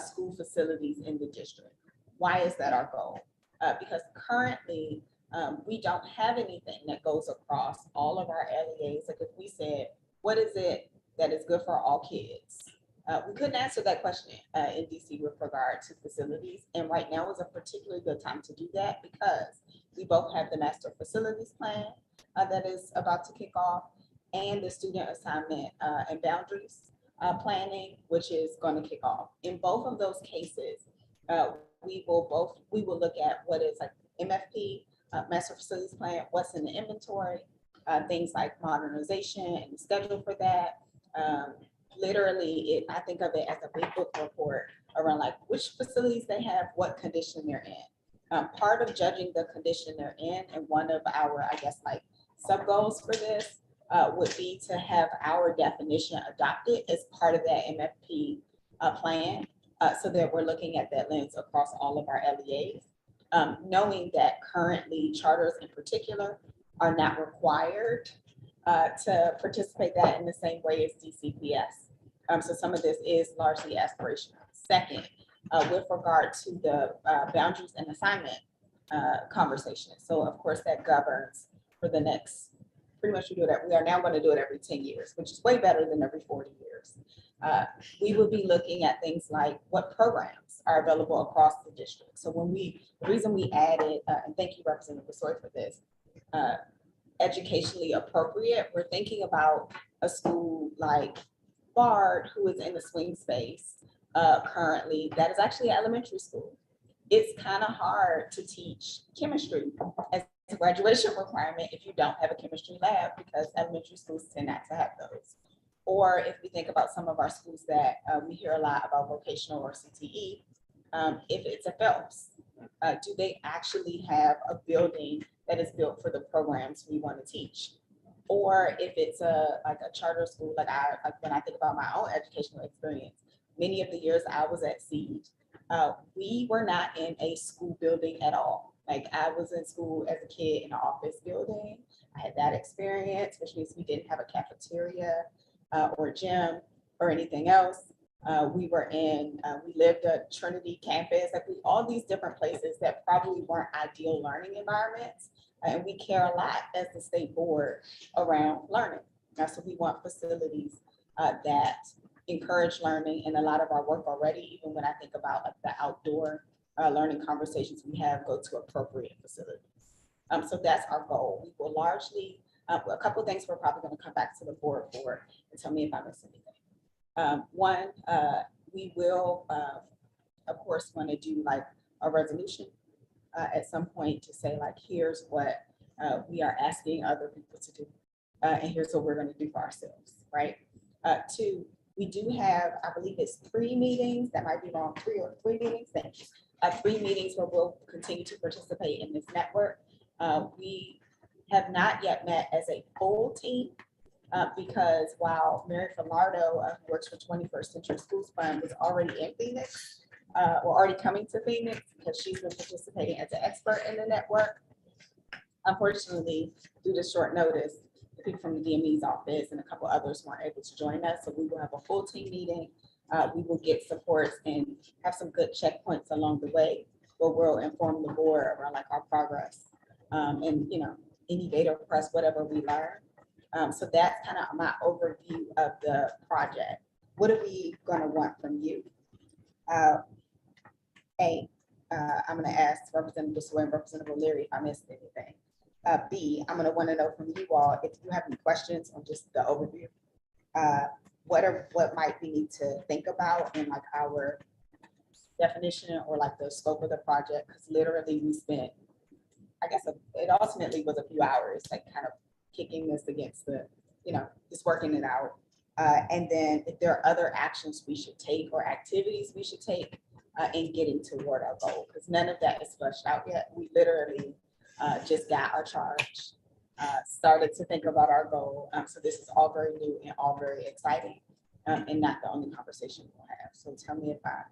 school facilities in the district. Why is that our goal? Because currently, we don't have anything that goes across all of our LEAs. Like if we said, what is it that is good for all kids? We couldn't answer that question in DC with regard to facilities. And right now is a particularly good time to do that because we both have the master facilities plan that is about to kick off and the student assignment and boundaries planning, which is going to kick off. In both of those cases, we will look at what is like MFP, master facilities plan, what's in the inventory, things like modernization and the schedule for that. Literally, I think of it as a big book report around like which facilities they have, what condition they're in. Part of judging the condition they're in, and one of our, I guess, like sub goals for this would be to have our definition adopted as part of that MFP plan, so that we're looking at that lens across all of our LEAs. Knowing that currently charters in particular are not required to participate that in the same way as DCPS. So some of this is largely aspirational. Second, with regard to the boundaries and assignment conversation. So of course that governs for the next, pretty much we are now going to do it every 10 years, which is way better than every 40 years. We will be looking at things like what programs are available across the district. So the reason we added, and thank you Representative Besoy for this, educationally appropriate, we're thinking about a school like Bard, who is in the swing space currently, that is actually an elementary school. It's kind of hard to teach chemistry as a graduation requirement if you don't have a chemistry lab, because elementary schools tend not to have those. Or if we think about some of our schools that we hear a lot about vocational or CTE, if it's a Phelps, do they actually have a building that is built for the programs we want to teach? Or if it's like a charter school, like when I think about my own educational experience, many of the years I was at Seed, we were not in a school building at all. Like I was in school as a kid in an office building. I had that experience, which means we didn't have a cafeteria or gym or anything else. We lived at Trinity campus, like all these different places that probably weren't ideal learning environments. And we care a lot as the state board around learning. So we want facilities that encourage learning, and a lot of our work already, even when I think about like the outdoor learning conversations we have, go to appropriate facilities. So that's our goal. We will largely, a couple of things we're probably going to come back to the board for, and tell me if I missed anything. One, we will, of course, want to do like a resolution at some point to say like, here's what we are asking other people to do, and here's what we're going to do for ourselves, right? Two, we do have, I believe it's 3 meetings, that might be wrong, 3 meetings, thank you. 3 meetings where we'll continue to participate in this network. We have not yet met as a full team because while Mary Filardo, who works for 21st Century Schools Fund, was already in Phoenix, or already coming to Phoenix because she's been participating as an expert in the network. Unfortunately, due to short notice, the people from the DME's office and a couple others weren't able to join us. So we will have a full team meeting. We will get supports and have some good checkpoints along the way where we'll inform the board around like our progress and any data press, whatever we learn. So that's kind of my overview of the project. What are we going to want from you? I'm going to ask Representative Besoy and Representative O'Leary if I missed anything. B, I'm going to want to know from you all if you have any questions on just the overview. What might we need to think about in like our definition or like the scope of the project? Because literally we spent, I guess it ultimately was a few hours, like kind of kicking this against the, just working it out. And then if there are other actions we should take or activities we should take in getting toward our goal, because none of that is fleshed out yet. We literally just got our charge, started to think about our goal. So this is all very new and all very exciting, and not the only conversation we'll have. So tell me if I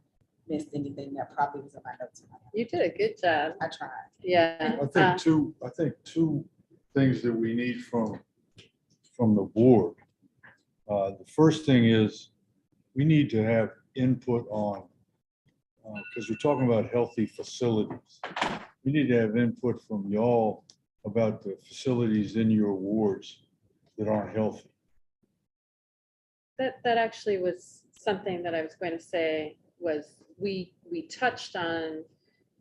missed anything that probably was in my notes. You did a good job. I tried. Yeah. I think two things that we need from the board The first thing is, we need to have input on, because we're talking about healthy facilities. We need to have input from y'all about the facilities in your wards that aren't healthy. That actually was something that I was going to say was we touched on,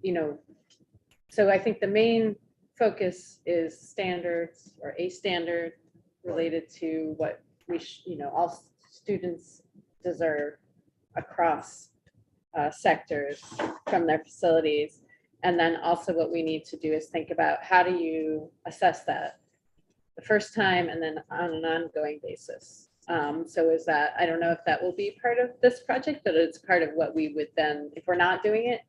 you know, so I think the main focus is standards or a standard related to what you know, all students deserve across sectors from their facilities. And then also what we need to do is think about how do you assess that the first time and then on an ongoing basis. So is that, I don't know if that will be part of this project, but it's part of what we would then, if we're not doing it,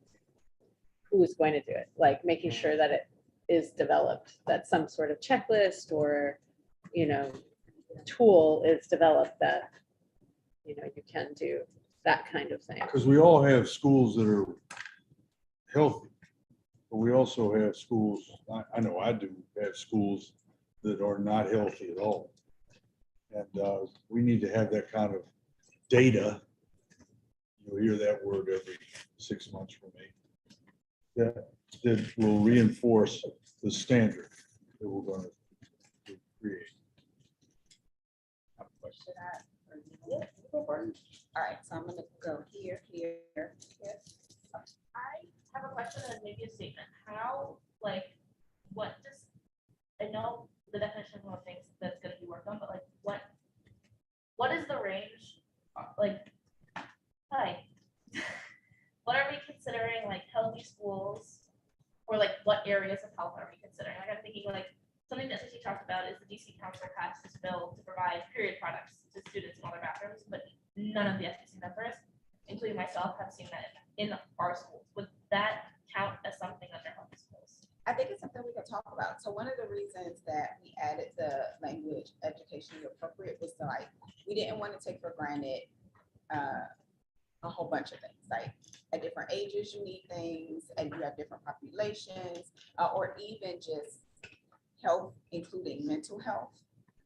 who's going to do it? Like making sure that it is developed, that some sort of checklist or, you know, tool is developed that, you know, you can do that kind of thing. Because we all have schools that are healthy, but we also have schools, I know I do have schools that are not healthy at all. And we need to have that kind of data. You'll hear that word every 6 months from me. That will reinforce the standard that we're going to create. All right, so I'm gonna go here. I have a question and maybe a statement. How, like, what does, I know the definition of one of the things that's gonna be worked on, but like, what is the range? Like, hi. What are we considering like healthy schools? Or like what areas of health are we considering? Like I'm thinking like something that SBOE talked about is the DC Council passed this bill to provide period products to students in all their bathrooms, but none of the SBOE members, including myself, have seen that in our schools. Would that count as something under healthy schools? I think it's something we can talk about. So one of the reasons that we added the language educationally appropriate was like, we didn't want to take for granted a whole bunch of things. Like at different ages, you need things, and you have different populations, or even just health, including mental health.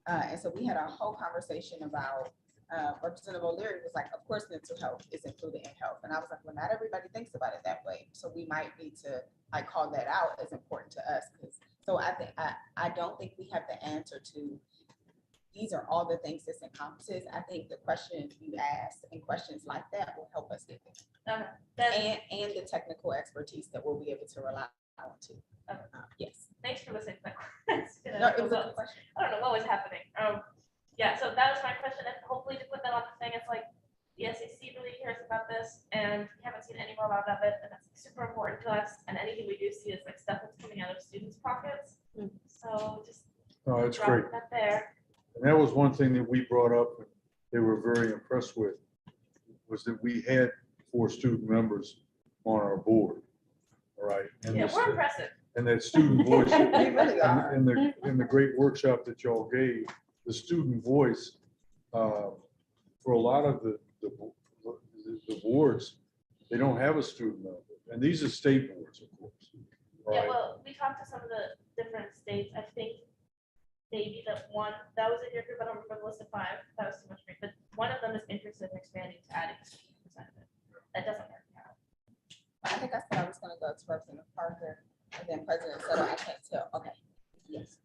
And so we had a whole conversation about, Representative O'Leary was like, of course, mental health is included in health. And I was like, well, not everybody thinks about it that way. So we might need to like call that out as important to us. So I think, I don't think we have the answer to, these are all the things this encompasses. I think the questions you ask and questions like that will help us get there. And the technical expertise that we'll be able to rely on to. Yes. Thanks for listening. No, it was a good question. I don't know what was happening. Yeah, so that was my question, and hopefully to put that on the thing, it's like the SAC really cares about this, and we haven't seen any more about it, and that's super important to us. And anything we do see is like stuff that's coming out of students' pockets. So just No, that's drop great. that there. And that was one thing that we brought up, and they were very impressed with, was that we had 4 student members on our board. All right. And Yeah, this- we're impressive. And that student voice, We really are. in the great workshop that y'all gave, the student voice, for a lot of the boards, they don't have a student member. And these are state boards, of course. Yeah, Right. well, we talked to some of the different states. I think maybe that one, that was in your group, I don't remember the list of 5, that was too much for me, but one of them is interested in expanding to adding 60%. That doesn't work out. I think that's what I was gonna go to Representative Parker and then President Settle. I can't tell. Okay. Yes.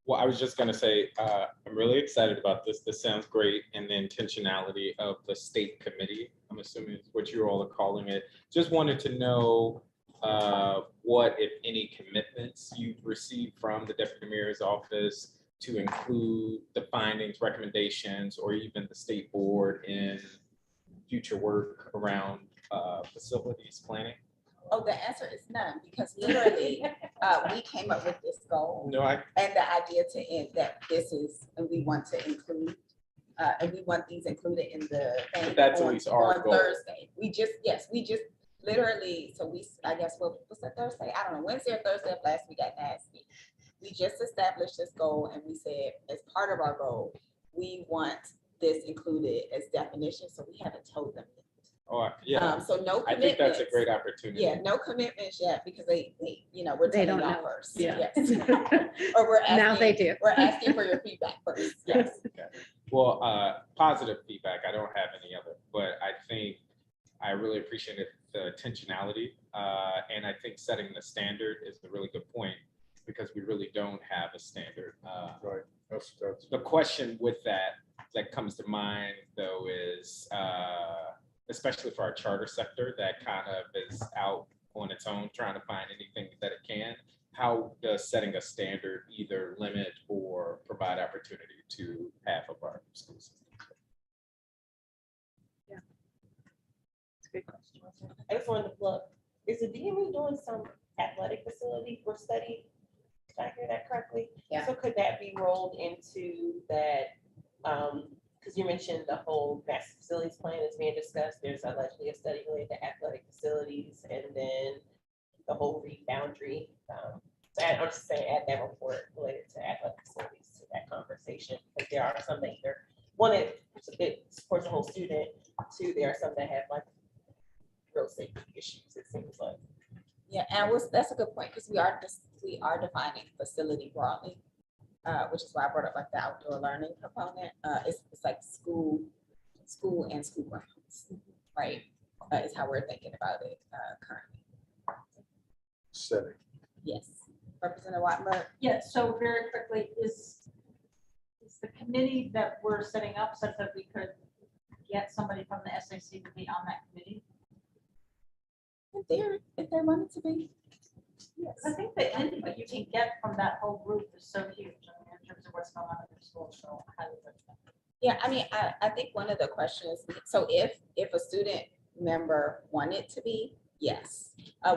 Well, I was just gonna say, I'm really excited about this. This sounds great. And the intentionality of the state committee, I'm assuming is what you all are calling it. Just wanted to know what, if any, commitments you've received from the Deputy Mayor's office to include the findings, recommendations, or even the state board in future work around facilities planning. Oh, the answer is none, because literally, we came up with this goal. No, And the idea to end that this is, and we want to include, and we want these included in the thing But that's at on- least our on goal. Thursday. We just literally, so we, I guess, what was that Thursday? I don't know, Wednesday or Thursday of last week at NASB. We just established this goal and we said, as part of our goal, we want this included as definition, so we haven't told them. Oh, yeah. So no I think that's a commitments. great opportunity. Yeah, no commitments yet, because they, we're They telling don't y'all know. first. Yeah. Yes. Or we're asking. Now they do. We're asking for your feedback first. Yes. Well, positive feedback. I don't have any other, but I think I really appreciated the intentionality. And I think setting the standard is a really good point because we really don't have a standard. Right, that's. The question with that comes to mind though is, especially for our charter sector that kind of is out on its own, trying to find anything that it can, how does setting a standard either limit or provide opportunity to half of our school systems? It's a good question. I just wanted to look, is the DME doing some athletic facility for study? Did I hear that correctly? Yeah. So could that be rolled into that, because you mentioned the whole master facilities plan is being discussed, there's allegedly a study related to athletic facilities, and then the whole boundary. So I'm just saying, add that report related to athletic facilities to that conversation, because there are some that either, one, it supports the whole student, two, there are some that have like real safety issues, it seems like. Yeah, and that's a good point, because we are defining facility broadly, which is why I brought up like the outdoor learning component. It's like school and school grounds, right? Is how we're thinking about it currently. Setting. Yes, Representative Wattenberg. Yeah, so very quickly, is the committee that we're setting up such that we could get somebody from the SAC to be on that committee? If they wanted to be. Yes. I think that anybody you can get from that whole group is so huge, I mean, in terms of what's going on in their school, so I highly recommend it. Yeah, I mean, I think one of the questions, so if a student member wanted to be, yes.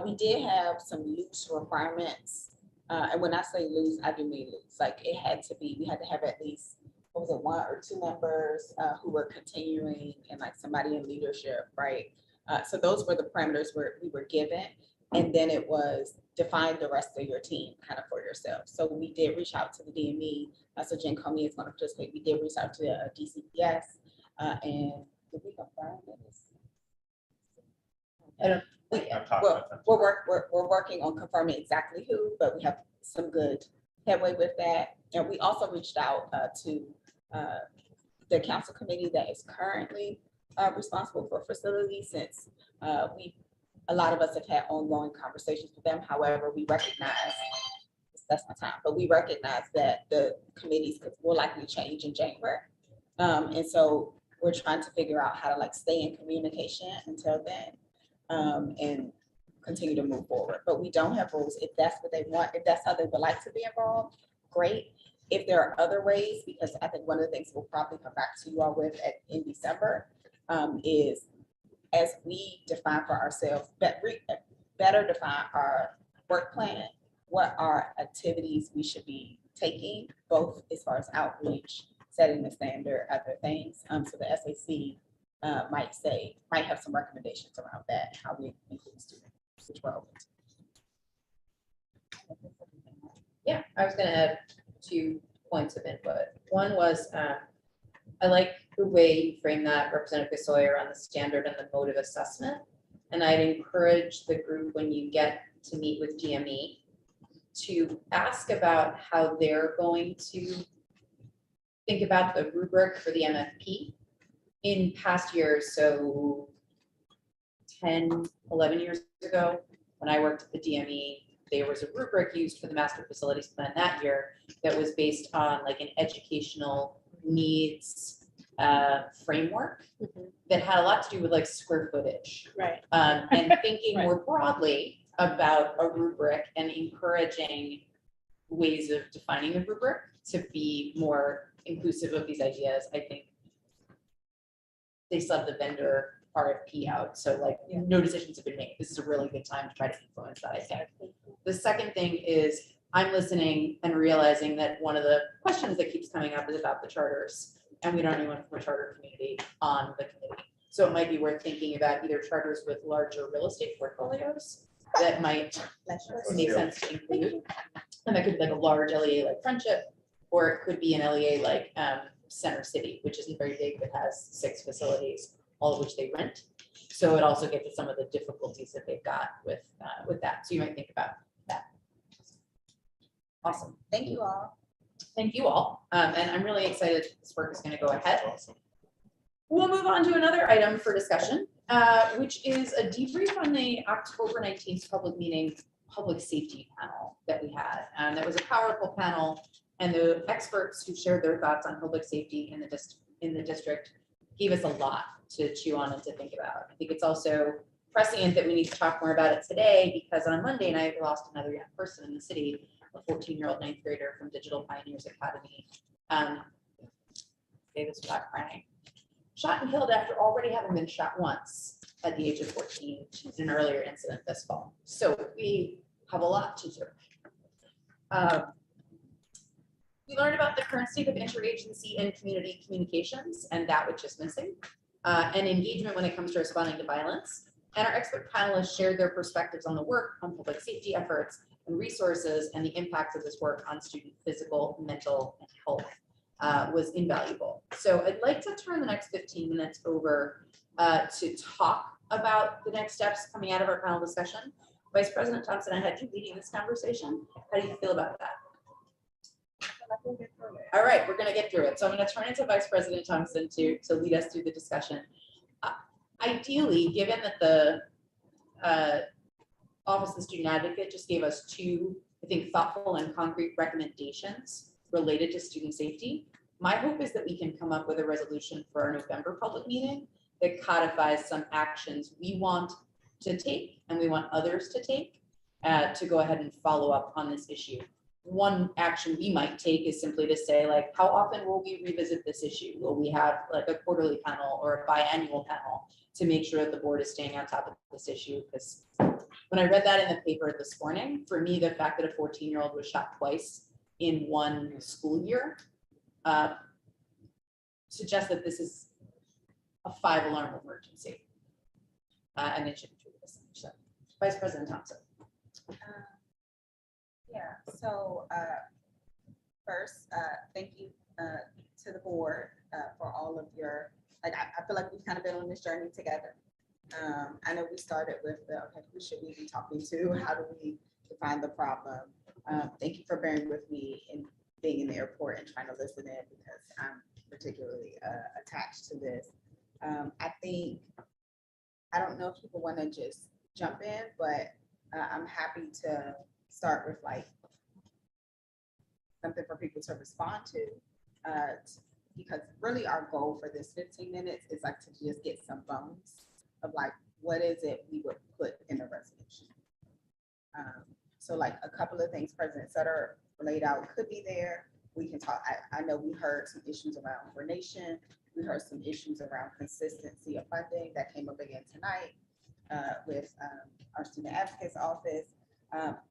We did have some loose requirements. And when I say loose, I do mean loose. Like it had to be, we had to have at least, what was it, 1 or 2 members who were continuing and like somebody in leadership, right? So those were the parameters we were given. And then it was define the rest of your team kind of for yourself. So we did reach out to the DME. So Jen Comey is going to participate. We did reach out to DCPS and did we confirm this? We're working on confirming exactly who, but we have some good headway with that. And we also reached out to the council committee that is currently responsible for facilities, since a lot of us have had ongoing conversations with them. However, we recognize, that's my time, but we recognize that the committees will likely change in January. And so we're trying to figure out how to like stay in communication until then and continue to move forward. But we don't have rules. If that's what they want, if that's how they would like to be involved, great. If there are other ways, because I think one of the things we'll probably come back to you all with in December is as we define for ourselves, better define our work plan, what are activities we should be taking, both as far as outreach, setting the standard, other things. So the SAC might have some recommendations around that, how we include students, which we're open to. Yeah, I was gonna add 2 points of input. One was, I like the way you frame that, Representative Sawyer, on the standard and the mode of assessment. And I'd encourage the group, when you get to meet with DME, to ask about how they're going to think about the rubric for the MFP. In past years, so 10, 11 years ago, when I worked at the DME, there was a rubric used for the master facilities plan that year that was based on like an educational needs framework that had a lot to do with like square footage. Right. And thinking Right. more broadly about a rubric and encouraging ways of defining the rubric to be more inclusive of these ideas. I think they subbed the vendor RFP out, so like no decisions have been made. This is a really good time to try to influence that, I think. The second thing is I'm listening and realizing that one of the questions that keeps coming up is about the charters, and we don't have anyone from a charter community on the committee. So it might be worth thinking about either charters with larger real estate portfolios that might make sense to include. And that could be like a large LEA like Friendship, or it could be an LEA like Center City, which isn't very big, but has 6 facilities, all of which they rent. So it also gets at some of the difficulties that they've got with that. So you might think about that. Awesome. Thank you all. thank you all. And I'm really excited this work is going to go ahead. We'll move on to another item for discussion, which is a debrief on the October 19th public meeting, public safety panel that we had. And that was a powerful panel, and the experts who shared their thoughts on public safety in the district gave us a lot to chew on and to think about. I think it's also prescient that we need to talk more about it today, because on Monday night, we lost another young person in the city, a 14-year-old ninth grader from Digital Pioneers Academy. Say this without crying. Shot and killed after already having been shot once at the age of 14 in an earlier incident this fall. So we have a lot to do. We learned about the current state of interagency and community communications and that which is missing, and engagement when it comes to responding to violence. And our expert panelists shared their perspectives on the work on public safety efforts and resources and the impacts of this work on student physical, mental, and health was invaluable. So I'd like to turn the next 15 minutes over to talk about the next steps coming out of our panel discussion. Vice President Thompson, I had you leading this conversation. How do you feel about that? All right, we're going to get through it. So I'm going to turn it to Vice President Thompson to lead us through the discussion. Ideally, given that the Office of the Student Advocate just gave us two, I think, thoughtful and concrete recommendations related to student safety, my hope is that we can come up with a resolution for our November public meeting that codifies some actions we want to take and we want others to take to go ahead and follow up on this issue. One action we might take is simply to say, like, how often will we revisit this issue? Will we have like a quarterly panel or a biannual panel to make sure that the board is staying on top of this issue? Because when I read that in the paper this morning, for me, the fact that a 14-year-old was shot twice in one school year suggests that this is a 5-alarm emergency, and it should be treated as such. So, Vice President Thompson. Yeah, so first, thank you to the board for all of your, like, I feel like we've kind of been on this journey together. I know we started with the, okay, who should we be talking to? How do we define the problem? Thank you for bearing with me in being in the airport and trying to listen in, because I'm particularly attached to this. I think, I don't know if people want to just jump in, but I'm happy to start with like something for people to respond to, because really our goal for this 15 minutes is like to just get some bones of like, what is it we would put in the resolution? So like a couple of things President Sutter laid out could be there. We can talk, I know we heard some issues around coordination. We heard some issues around consistency of funding that came up again tonight with our Student Advocates Office.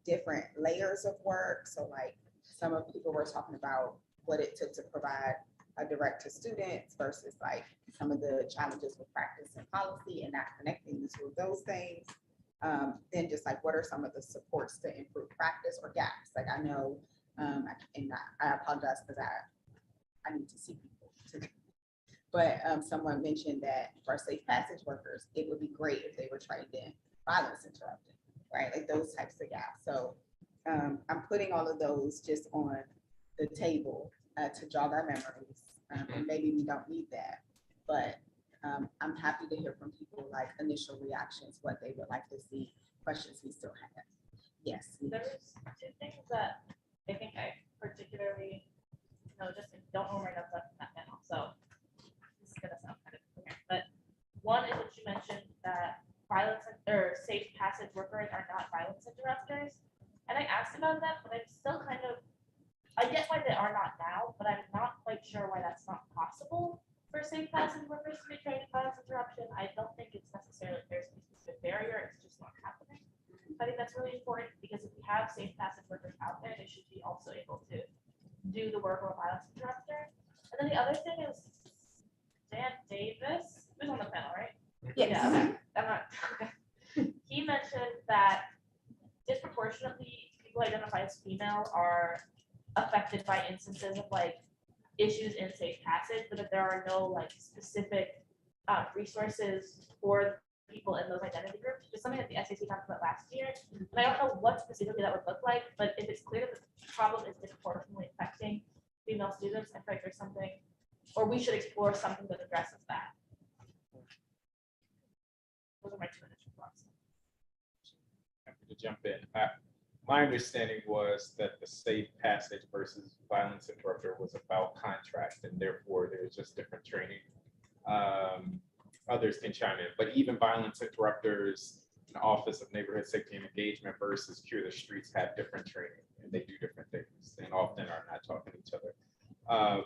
Different layers of work. So like some of people were talking about what it took to provide a direct to students versus like some of the challenges with practice and policy and not connecting the two of those things. Then just like what are some of the supports to improve practice or gaps? Like I know, and I apologize because I need to see people too. But someone mentioned that for safe passage workers, it would be great if they were trained in violence interrupting. Right, like those types of gaps. So I'm putting all of those just on the table to jog our memories. And maybe we don't need that, but I'm happy to hear from people like initial reactions, what they would like to see, questions we still have. Yes. There's two things that I think I particularly, just don't know where that's left in that panel. So this is gonna sound kind of weird, but one is that you mentioned that violence or safe passage workers are not violence interrupters. And I asked about that, but I'm still kind of, I get why they are not now, but I'm not quite sure why that's not possible for safe passage workers to be trained in violence interruption. I don't think it's necessarily there's a specific barrier, it's just not happening. I think that's really important because if we have safe passage workers out there, they should be also able to do the work of a violence interrupter. And then the other thing is Dan Davis, who's on the panel, right? Yes. Yeah, okay. I'm not, okay. He mentioned that disproportionately people identified as female are affected by instances of like issues in safe passage, but that there are no like specific resources for people in those identity groups, which is something that the SAC talked about last year. And I don't know what specifically that would look like, but if it's clear that the problem is disproportionately affecting female students. I feel like there's something, or we should explore something that addresses that. Those are my 2 initial thoughts. Happy to jump in. My understanding was that the safe passage versus violence interrupter was about contract, and therefore there's just different training. Others can chime in, but even violence interrupters, an Office of Neighborhood Safety and Engagement versus Cure the Streets have different training, and they do different things, and often are not talking to each other.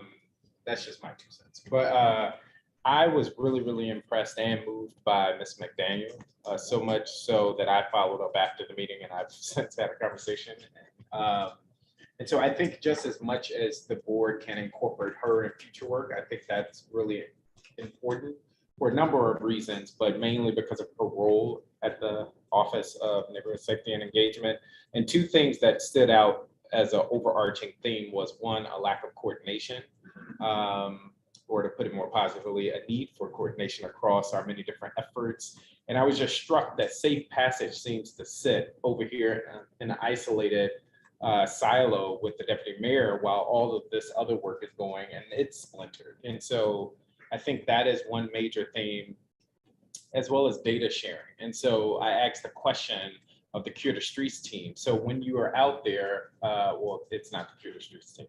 That's just my 2 cents. But I was really, really impressed and moved by Ms. McDaniel, so much so that I followed up after the meeting, and I've since had a conversation. And so I think just as much as the board can incorporate her in future work, I think that's really important for a number of reasons, but mainly because of her role at the Office of Neighborhood Safety and Engagement. And 2 things that stood out as an overarching theme was, 1, a lack of coordination, or to put it more positively, a need for coordination across our many different efforts. And I was just struck that safe passage seems to sit over here in an isolated silo with the deputy mayor while all of this other work is going, and it's splintered. And so I think that is one major theme, as well as data sharing. And so I asked the question of the Cure the Streets team. So when you are out there, well, it's not the Cure the Streets team,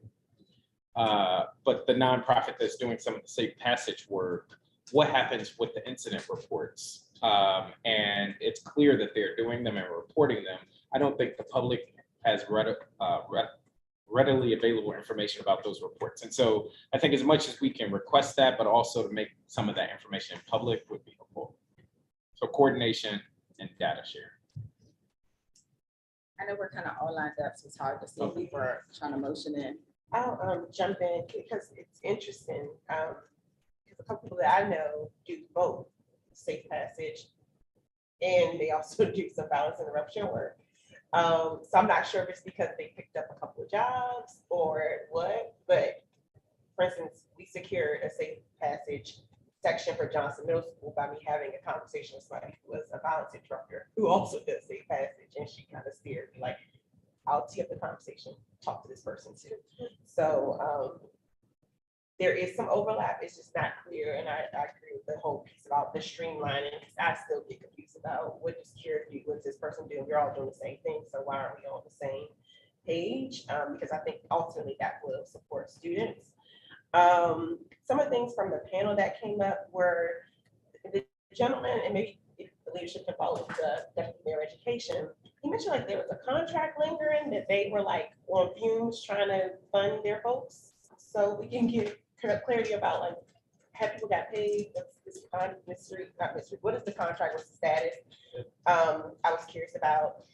but the nonprofit that's doing some of the safe passage work, what happens with the incident reports? And it's clear that they're doing them and reporting them. I don't think the public has readily available information about those reports. And so I think as much as we can request that, but also to make some of that information public would be helpful. So coordination and data share. I know we're kind of all lined up, so it's hard to see if we were trying to motion in. I'll jump in because it's interesting. Because a couple people that I know do both safe passage and they also do some violence interruption work. So I'm not sure if it's because they picked up a couple of jobs or what, but for instance, we secured a safe passage section for Johnson Middle School by me having a conversation with somebody who was a violence interrupter who also does safe passage, and she kind of steered me like, I'll tee up the conversation, talk to this person too. So there is some overlap, it's just not clear, and I agree with the whole piece about the streamlining, because I still get confused about what does Cure do, what's this person do, we're all doing the same thing, so why aren't we on the same page? Because I think ultimately that will support students. Some of the things from the panel that came up were the gentleman, and maybe if the leadership can follow the Deputy Mayor of Education, he mentioned like there was a contract lingering that they were like on fumes trying to fund their folks. So we can get clarity about like, have people got paid? What's this mystery, not mystery, what is the contract, what's the status? I was curious about.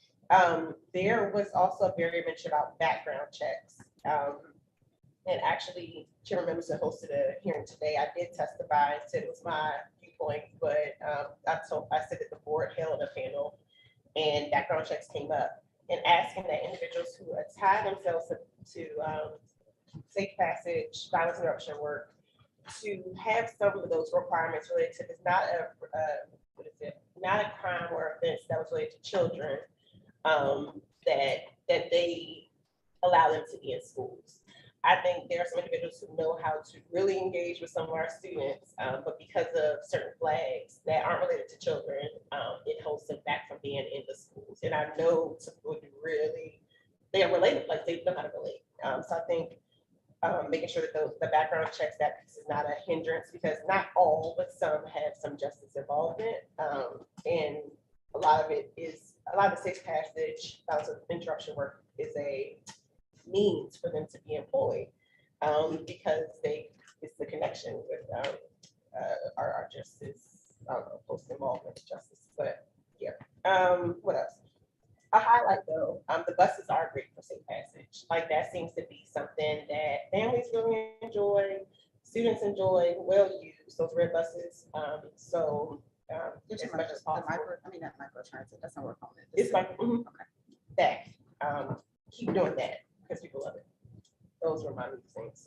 There was also very mention about background checks. And actually, Chairman Mendelson hosted a hearing today. I did testify and said it was my viewpoint, but I said that the board held a panel and background checks came up, and asking that individuals who tie themselves to safe passage, violence interruption work, to have some of those requirements related to, it's not a, not a crime or offense that was related to children, that they allow them to be in schools. I think there are some individuals who know how to really engage with some of our students, but because of certain flags that aren't related to children, it holds them back from being in the schools. And I know some people do really, they are related, like they know how to relate. So I think making sure that the background checks, that piece is not a hindrance, because not all, but some have some justice involvement. And a lot of it is, a lot of the safe passage, violence interruption work is a means for them to be employed, because it's the connection with our justice, post involvement justice. But yeah, what else? A highlight though, the buses are great for safe passage. Like that seems to be something that families really enjoy, students enjoy, well used, those red buses. As much as possible. That microtransit doesn't work on it. It's like, that, keep doing that because people love it. Those were my new things.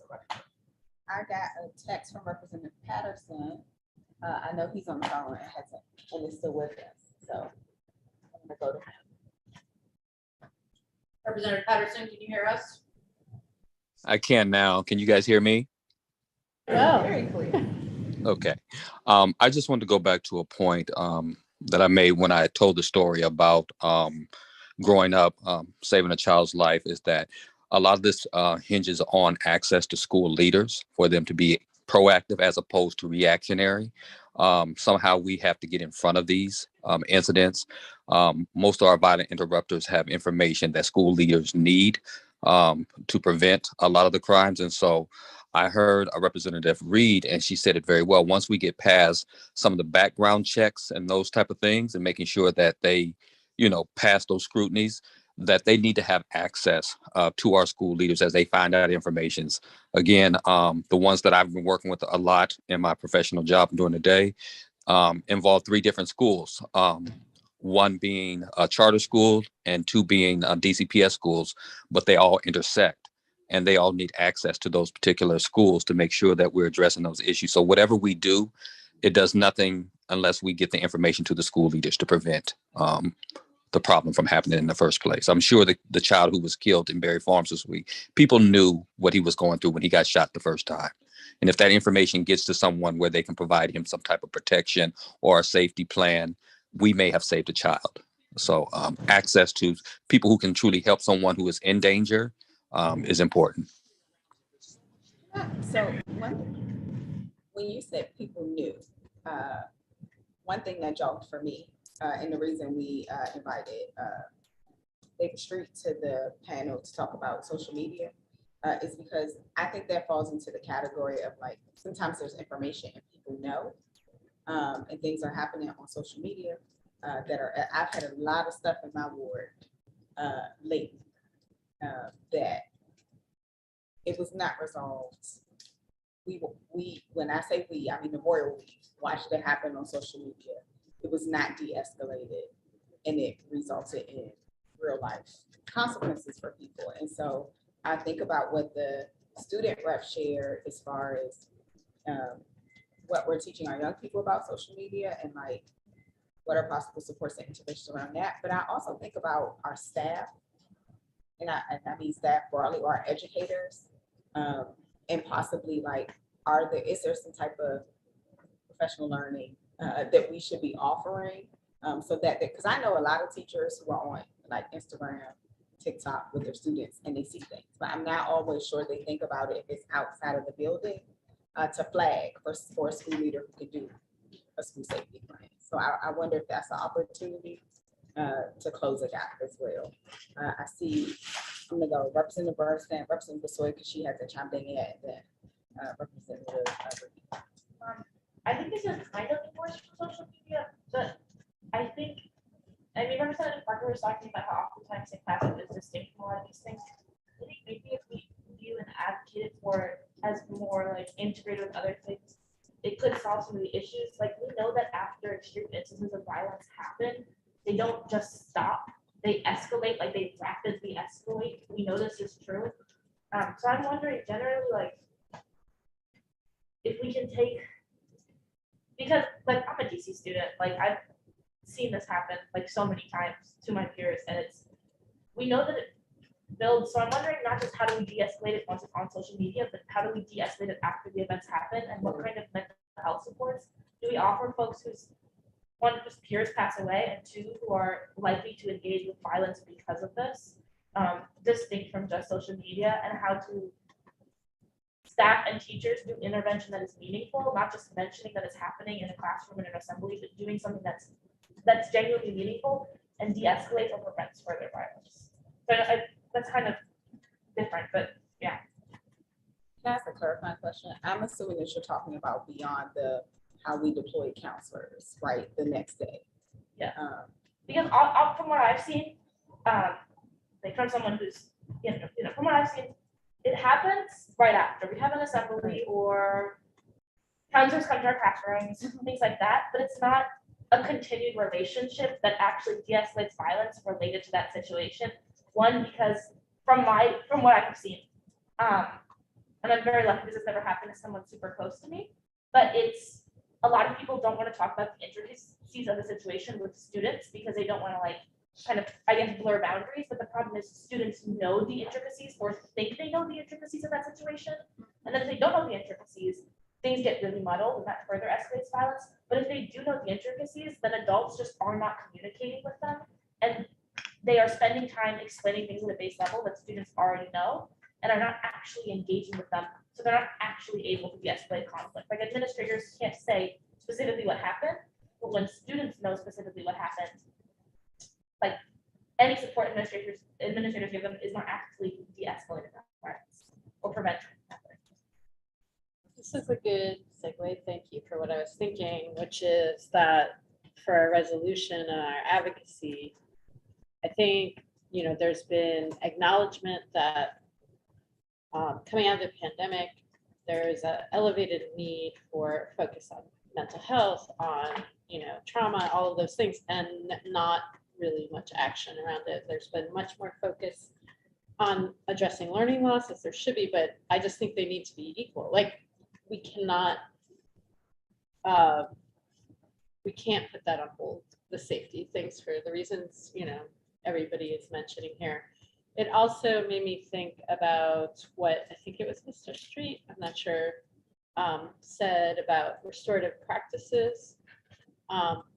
I got a text from Representative Patterson. I know he's on the phone and is still with us. So I'm gonna go to him. Representative Patterson, can you hear us? I can now. Can you guys hear me? Very clear. Okay. I just wanted to go back to a point that I made when I told the story about growing up, saving a child's life, is that a lot of this hinges on access to school leaders for them to be proactive as opposed to reactionary. Somehow we have to get in front of these incidents. Most of our violent interrupters have information that school leaders need to prevent a lot of the crimes. And so I heard a representative read, and she said it very well. Once we get past some of the background checks and those type of things and making sure that they, pass those scrutinies, that they need to have access to our school leaders as they find out informations. Again, the ones that I've been working with a lot in my professional job during the day involve 3 different schools. One being a charter school and 2 being DCPS schools, but they all intersect and they all need access to those particular schools to make sure that we're addressing those issues. So whatever we do, it does nothing unless we get the information to the school leaders to prevent the problem from happening in the first place. I'm sure that the child who was killed in Berry Farms this week, people knew what he was going through when he got shot the first time. And if that information gets to someone where they can provide him some type of protection or a safety plan, we may have saved a child. So access to people who can truly help someone who is in danger is important. So when you said people knew, one thing that jogged for me, and the reason we invited David Street to the panel to talk about social media is because I think that falls into the category of like, sometimes there's information and people know, and things are happening on social media I've had a lot of stuff in my ward lately that it was not resolved. We, when I say we, I mean the royal we watched it happen on social media. It was not de-escalated and it resulted in real life consequences for people. And so I think about what the student rep shared as far as what we're teaching our young people about social media and like what are possible supports and interventions around that. But I also think about our staff, and I mean staff broadly, or our educators, and possibly like, is there some type of professional learning that we should be offering so that, because I know a lot of teachers who are on like Instagram, TikTok with their students and they see things, but I'm not always sure they think about it if it's outside of the building to flag for a school leader who can do a school safety plan. So I wonder if that's an opportunity to close a gap as well. I see, I'm gonna go Representative Bernstein, Representative Besoy, because she hasn't chimed in yet, and then Representative I think this is kind of divorced from social media, but I mean, Representative Parker was talking about how oftentimes in classes is distinct from a lot of these things. I think maybe if we view and advocate for it as more like integrated with other things, it could solve some of the issues. Like we know that after extreme instances of violence happen, they don't just stop, they escalate, like they rapidly escalate. We know this is true. So I'm wondering generally, like, if we can take, because like I'm a DC student, like I've seen this happen like so many times to my peers, and we know that it builds. So I'm wondering not just how do we de-escalate it once it's on social media, but how do we de-escalate it after the events happen, and what kind of mental health supports do we offer folks who's, one, whose peers pass away, and 2, who are likely to engage with violence because of this, distinct from just social media, and how to staff and teachers do intervention that is meaningful, not just mentioning that it's happening in a classroom and an assembly, but doing something that's genuinely meaningful and de-escalates or prevents further violence. So that's kind of different, but yeah. Can I ask a clarifying question? I'm assuming that you're talking about beyond how we deploy counselors, right, the next day. Yeah. Because from what I've seen, like from someone who's, from what I've seen, it happens right after we have an assembly or counselors come to our classrooms, things like that, but it's not a continued relationship that actually de-escalates violence related to that situation. One, because from what I've seen, and I'm very lucky because it's never happened to someone super close to me, but it's a lot of people don't want to talk about the intricacies of the situation with students because they don't want to like kind of, I guess, blur boundaries, but the problem is students know the intricacies or think they know the intricacies of that situation. And then if they don't know the intricacies, things get really muddled and that further escalates violence. But if they do know the intricacies, then adults just are not communicating with them. And they are spending time explaining things at a base level that students already know and are not actually engaging with them. So they're not actually able to de-escalate conflict. Like administrators can't say specifically what happened, but when students know specifically what happened, like any support administrators give them is not actually de-escalating that violence or preventing happening. This is a good segue. Thank you for what I was thinking, which is that for our resolution and our advocacy, I think, you know, there's been acknowledgement that coming out of the pandemic, there is an elevated need for focus on mental health, on, you know, trauma, all of those things, and not really much action around it. There's been much more focus on addressing learning loss, as there should be, but I just think they need to be equal. Like, we cannot, we can't put that on hold, the safety things, for the reasons, you know, everybody is mentioning here. It also made me think about what I think it was Mr. Street, I'm not sure, said about restorative practices,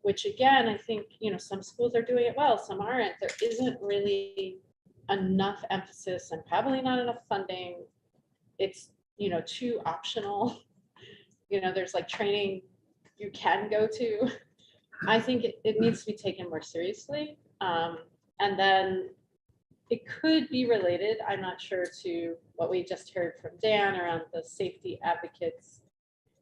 which again, I think, you know, some schools are doing it well, some aren't. There isn't really enough emphasis and probably not enough funding. It's, you know, too optional. You know, there's like training you can go to. I think it needs to be taken more seriously. And then it could be related, I'm not sure, to what we just heard from Dan around the safety advocates.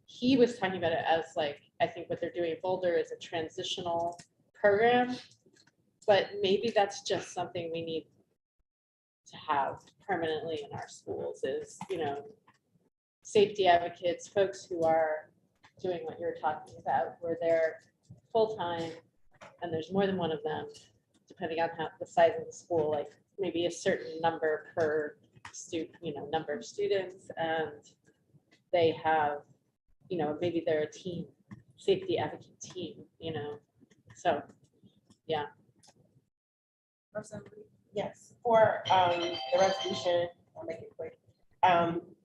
He was talking about it as like, I think what they're doing in Boulder is a transitional program, but maybe that's just something we need to have permanently in our schools is, you know, safety advocates, folks who are doing what you're talking about, where they're full-time and there's more than one of them, depending on how the size of the school, like maybe a certain number per student, you know, number of students, and they have, you know, maybe they're a team, safety advocate team, you know, so, yeah. Yes, for the resolution, I'll make it quick.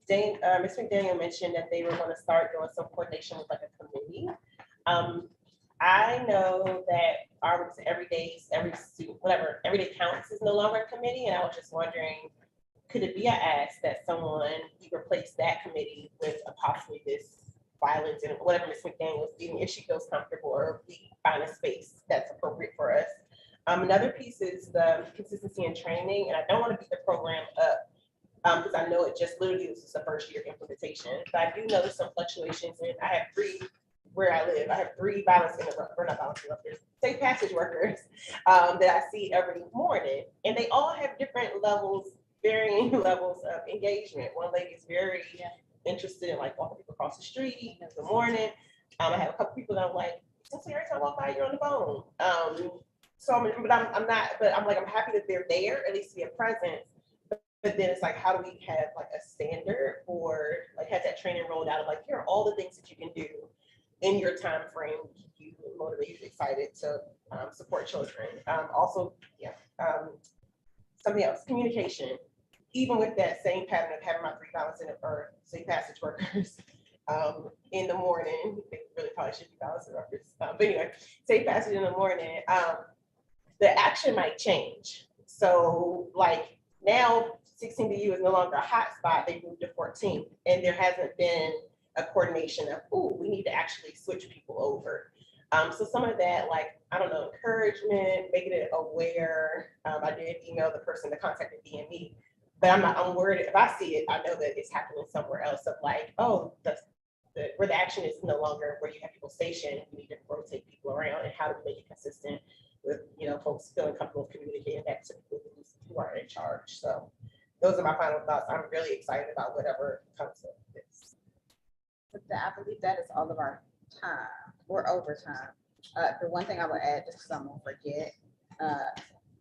Ms. McDaniel mentioned that they were going to start doing some coordination with like a committee. I know that our every student, whatever, everyday counts is no longer a committee, and I was just wondering, could it be an ask that someone replace that committee with a possibly this violence and whatever Ms. McDaniel is doing, if she feels comfortable, or we find a space that's appropriate for us. Another piece is the consistency in training, and I don't want to beat the program up because I know it just literally this is the first year of implementation, but I do notice some fluctuations, and I have where I live, I have 3 safe passage workers that I see every morning, and they all have different levels, varying levels of engagement. One lady is very interested in like walking people across the street. Good morning. I have a couple people that I'm like, every time I walk by, you're on the phone. So I'm not, but I'm like, I'm happy that they're there, at least to be a presence. But then it's like, how do we have like a standard for like have that training rolled out of like, here are all the things that you can do in your time frame, keep you motivated, excited to support children. Also, something else, communication. Even with that same pattern of having my 3 balancing or safe passage workers in the morning, they really probably should be balancing workers. But anyway, safe passage in the morning, the action might change. So like now 16 BU is no longer a hot spot, they moved to 14, and there hasn't been a coordination of, oh, we need to actually switch people over. So some of that, like, I don't know, encouragement, making it aware. I did email the person that contacted DME, but I'm worried if I see it, I know that it's happening somewhere else of like, oh, where the action is no longer where you have people stationed, you need to rotate people around, and how to make it consistent with, you know, folks feeling comfortable communicating back to people who are in charge. So those are my final thoughts. I'm really excited about whatever comes of this. I believe that is all of our time. We're over time. The one thing I would add, just because I'm gonna forget,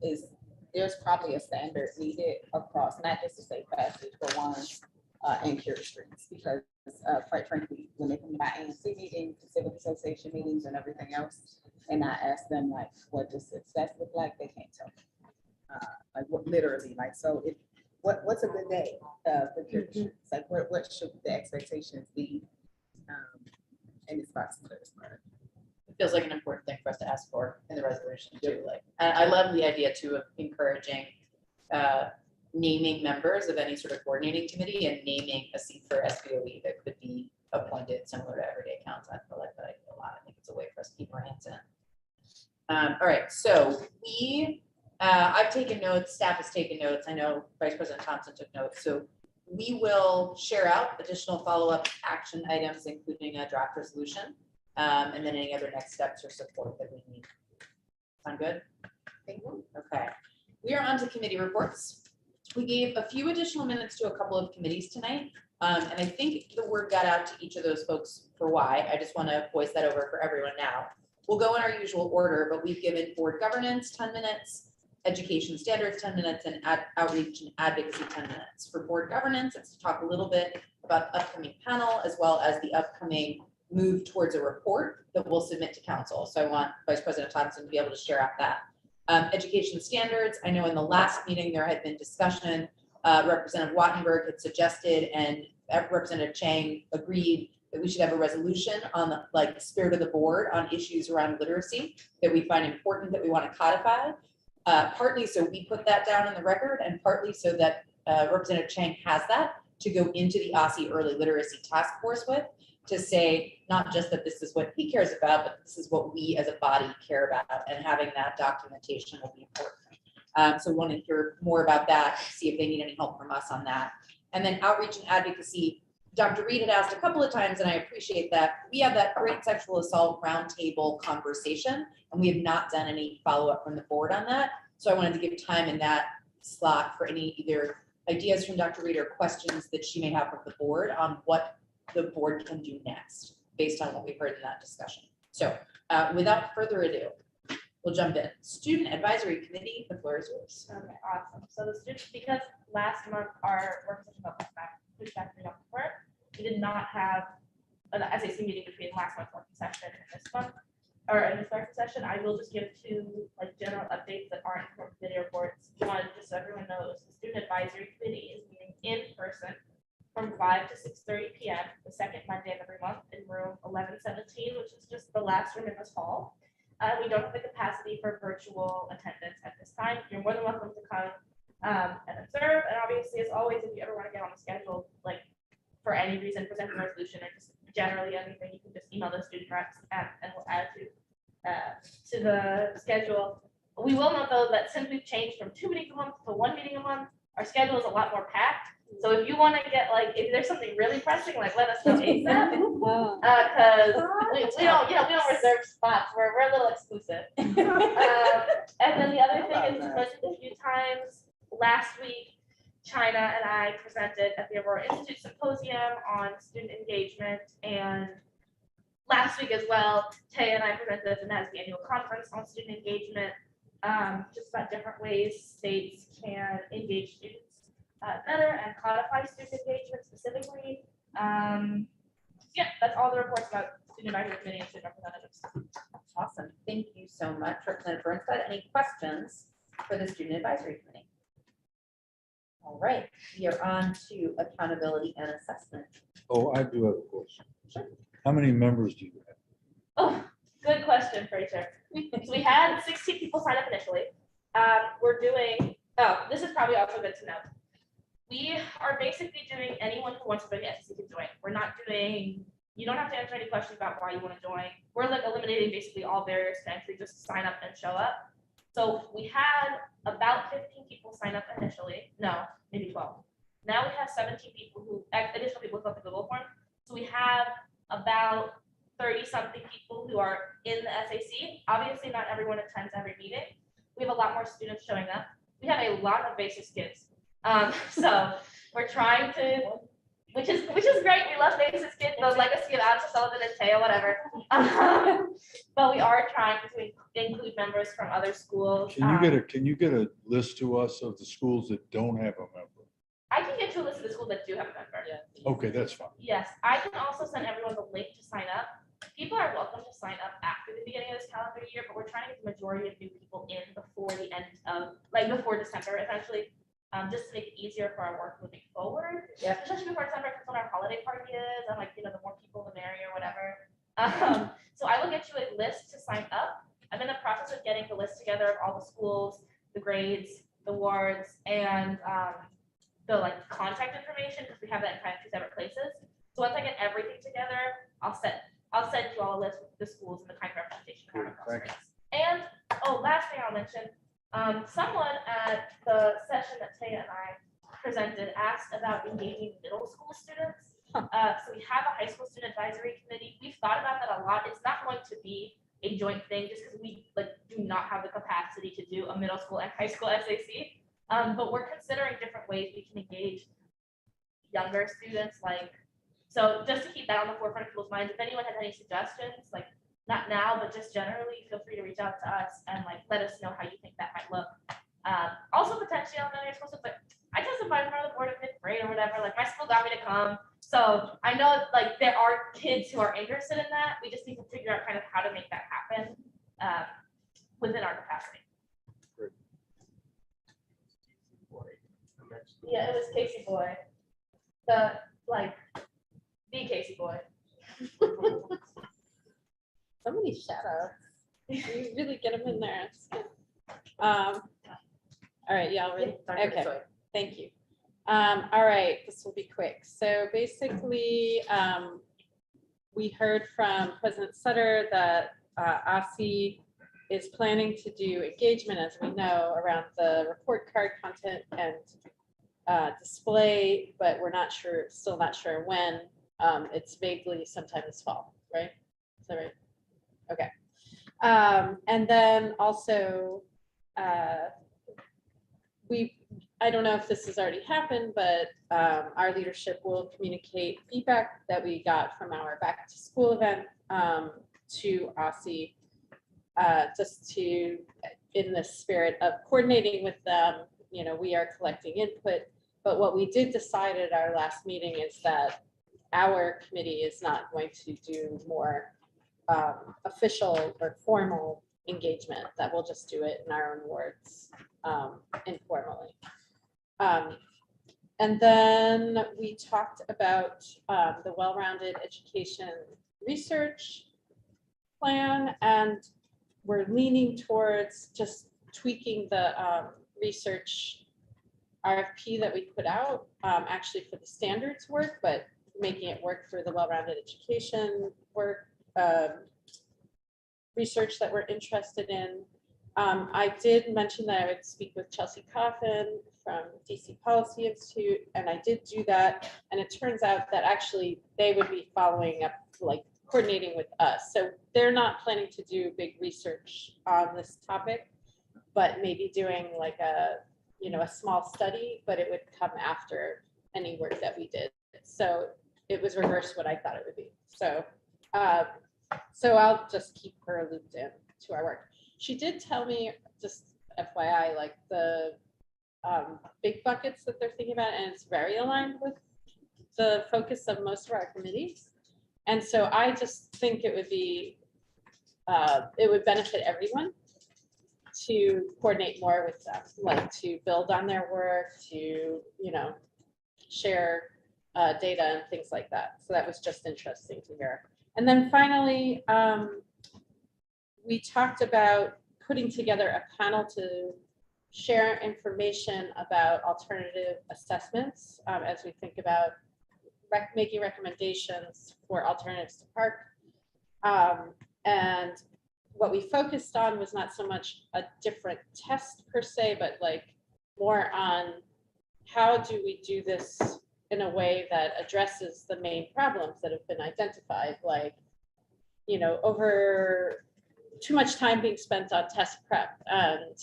is there's probably a standard needed across not just the safe passage, but one in Cure Streets, because quite frankly, when they come to my ANC meetings, the Civic Association meetings and everything else, and I ask them like, what does success look like? They can't tell me. Like what literally, like, so if, what's a good day for peer insurance? Like what should the expectations be? And it's about some It feels like an important thing for us to ask for in the resolution too. Like, I love the idea too of encouraging naming members of any sort of coordinating committee and naming a seat for SBOE that could be appointed similar to everyday accounts. I feel like that idea a lot. I think it's a way for us to keep our hands in. All right, so I've taken notes, staff has taken notes. I know Vice President Thompson took notes. So we will share out additional follow-up action items, including a draft resolution, and then any other next steps or support that we need. Sound good? Okay. We are on to committee reports. We gave a few additional minutes to a couple of committees tonight, and I think the word got out to each of those folks for why. I just want to voice that over for everyone now. We'll go in our usual order, but we've given board governance 10 minutes, education standards 10 minutes, and outreach and advocacy 10 minutes. For board governance, it's to talk a little bit about the upcoming panel as well as the upcoming move towards a report that we'll submit to council. So I want Vice President Thompson to be able to share out that. Education standards, I know in the last meeting there had been discussion, Representative Wattenberg had suggested and Representative Chang agreed that we should have a resolution on the like spirit of the board on issues around literacy that we find important that we want to codify. Partly so we put that down in the record and partly so that Representative Chang has that to go into the OSSE Early Literacy Task Force with, to say not just that this is what he cares about, but this is what we as a body care about, and having that documentation will be important. So we want to hear more about that, see if they need any help from us on that. And then outreach and advocacy, Dr. Reed had asked a couple of times, and I appreciate that. We have that great sexual assault roundtable conversation, and we have not done any follow-up from the board on that. So I wanted to give time in that slot for any either ideas from Dr. Reed or questions that she may have from the board on what the board can do next based on what we heard in that discussion. So without further ado, we'll jump in. Student Advisory Committee, the floor is yours. Okay, awesome. So the students, because last month our work session got pushed back to October, we did not have an SAC meeting between last month's working session and this month, or in this working session. I will just give two like general updates that aren't from committee reports. One, just so everyone knows, the Student Advisory Committee is meeting in person from 5 to 6:30 p.m. the second Monday of every month in room 1117, which is just the last room in this hall. We don't have the capacity for virtual attendance at this time. You're more than welcome to come and observe. And obviously, as always, if you ever want to get on the schedule, like for any reason, present a resolution or just generally anything, you can just email the student reps and we'll add to the schedule. We will note though that since we've changed from 2 meetings a month to 1 meeting a month, our schedule is a lot more packed. So if you want to get like, if there's something really pressing, like let us know ASAP, because we don't, we don't reserve spots. We're a little exclusive. And then the other thing is, mentioned a few times last week, China and I presented at the Aurora Institute Symposium on student engagement, and last week as well, Tay and I presented at the NASB annual conference on student engagement, just about different ways states can engage students better and codify student engagement specifically. Yeah, that's all the reports about student advisory committee and student representatives. Awesome. Thank you so much, Representative Bernstein. Any questions for the Student Advisory Committee? All right, we are on to accountability and assessment. Oh, I do have a question. Sure. How many members do you have? Oh, good question, Fraser. So we had 16 people sign up initially. We're doing, this is probably also good to know. We are basically doing anyone who wants to join the SEC to join. We're not doing, you don't have to answer any questions about why you want to join. We're like eliminating basically all barriers to entry, just sign up and show up. So we had about 15 people sign up initially. No, maybe 12. Now we have 17 people who, additional people who have the Google form. So we have about 30 something people who are in the SAC. Obviously not everyone attends every meeting. We have a lot more students showing up. We have a lot of basic kids. So we're trying to, which is great. We love basic kids, the legacy of Alex Sullivan and Teo, whatever. But we are trying to include members from other schools. Can you get a list to us of the schools that don't have a member? I can get you a list of the schools that do have a member. Okay, that's fine. Yes, I can also send everyone the link to sign up. people are welcome to sign up after the beginning of this calendar year, but we're trying to get the majority of new people in before the end of, like, before December, essentially, just to make it easier for our work moving forward. Yeah. Especially before December, because when our holiday party is, and like, the more people, the merrier, whatever. So I will get you a list to sign up. I'm in the process of getting the list together of all the schools, the grades, the wards, and the like contact information, because we have that in kind of 2 separate places. So once I get everything together, I'll send you all a list with the schools and the kind of representation. And last thing I'll mention, someone at the session that Taya and I presented asked about engaging middle school students. So we have a high school student advisory committee. We've thought about that a lot. It's not going to be a joint thing just because we do not have the capacity to do a middle school and high school SAC. But we're considering different ways we can engage younger students. So just to keep that on the forefront of people's minds, if anyone has any suggestions, not now, but just generally, feel free to reach out to us and let us know how you think that might look. Also potentially elementary school stuff, but I testified in front of the board of 5th grade or whatever. My school got me to come. So I know there are kids who are interested in that. We just need to figure out kind of how to make that happen within our capacity. Yeah, it was Casey Boy. The Casey Boy. So many shout outs. You really get them in there. All right, y'all ready? Okay, thank you. All right, this will be quick. So basically, we heard from President Sutter that OSSI is planning to do engagement, as we know, around the report card content and display, but we're not sure, still not sure when. It's vaguely sometime this fall, right? Is that right? Okay. And then also, I don't know if this has already happened, but our leadership will communicate feedback that we got from our back to school event to OSSI, just to, in the spirit of coordinating with them. We are collecting input, but what we did decide at our last meeting is that our committee is not going to do more official or formal engagement, that we'll just do it in our own words, informally. And then we talked about the well-rounded education research plan, and we're leaning towards just tweaking the research RFP that we put out, actually for the standards work, but making it work for the well-rounded education work, research that we're interested in. I did mention that I would speak with Chelsea Coffin from DC Policy Institute, and I did do that. And it turns out that actually they would be following up, coordinating with us. So they're not planning to do big research on this topic, but maybe doing a small study, but it would come after any work that we did. So it was reverse what I thought it would be. So I'll just keep her looped in to our work. She did tell me, just FYI, the big buckets that they're thinking about, and it's very aligned with the focus of most of our committees. And so I just think it would be, it would benefit everyone to coordinate more with them, to build on their work, to, share data and things like that. So that was just interesting to hear. And then finally, we talked about putting together a panel to share information about alternative assessments as we think about making recommendations for alternatives to PARC. And what we focused on was not so much a different test per se, but more on how do we do this in a way that addresses the main problems that have been identified, over too much time being spent on test prep, and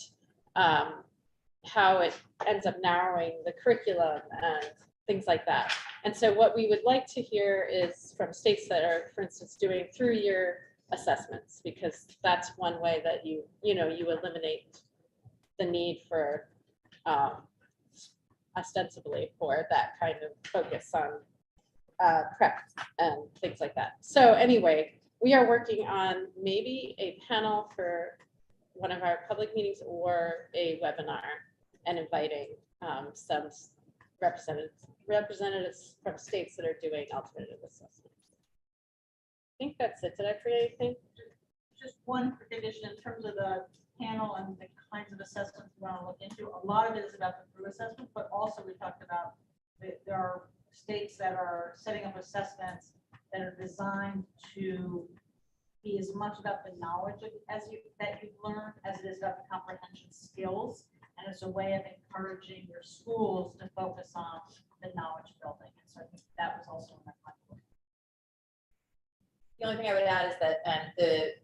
how it ends up narrowing the curriculum and things like that. And so what we would like to hear is from states that are, for instance, doing through-year assessments, because that's one way that you eliminate the need for ostensibly for that kind of focus on prep and things like that. So anyway, we are working on maybe a panel for one of our public meetings or a webinar and inviting some representatives from states that are doing alternative assessments. I think that's it. Did I forget anything? Just one condition in terms of the panel and the kinds of assessments we want to look into. A lot of it is about the through assessment, but also we talked about that there are states that are setting up assessments that are designed to be as much about the knowledge that you've learned as it is about the comprehension skills. And it's a way of encouraging your schools to focus on the knowledge building. And so I think that was also in the plan. The only thing I would add is that the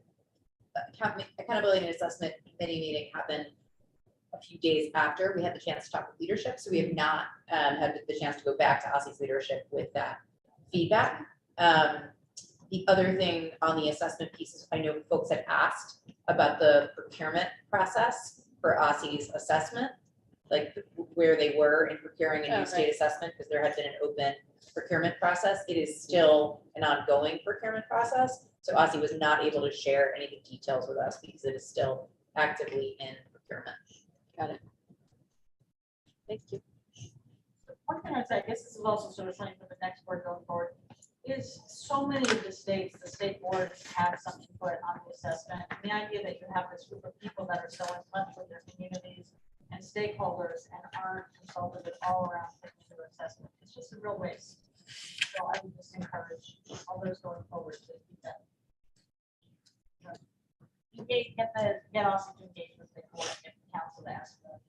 accountability and assessment committee meeting happened a few days after we had the chance to talk with leadership. So we have not had the chance to go back to OSSE's leadership with that feedback. The other thing on the assessment piece is I know folks had asked about the procurement process for OSSE's assessment, like where they were in procuring a new state assessment, because there had been an open procurement process. It is still an ongoing procurement process. So OSSE was not able to share any of the details with us because it is still actively in procurement. Got it. Thank you. One thing I'd say, I guess this is also sort of something for the next board going forward, is so many of the states, the state boards have some input on the assessment. And the idea that you have this group of people that are so in touch with their communities and stakeholders and aren't consulted at all around particular assessment, it's just a real waste. So I would just encourage all those going forward to do that. Get also to engage with the board and council to ask for.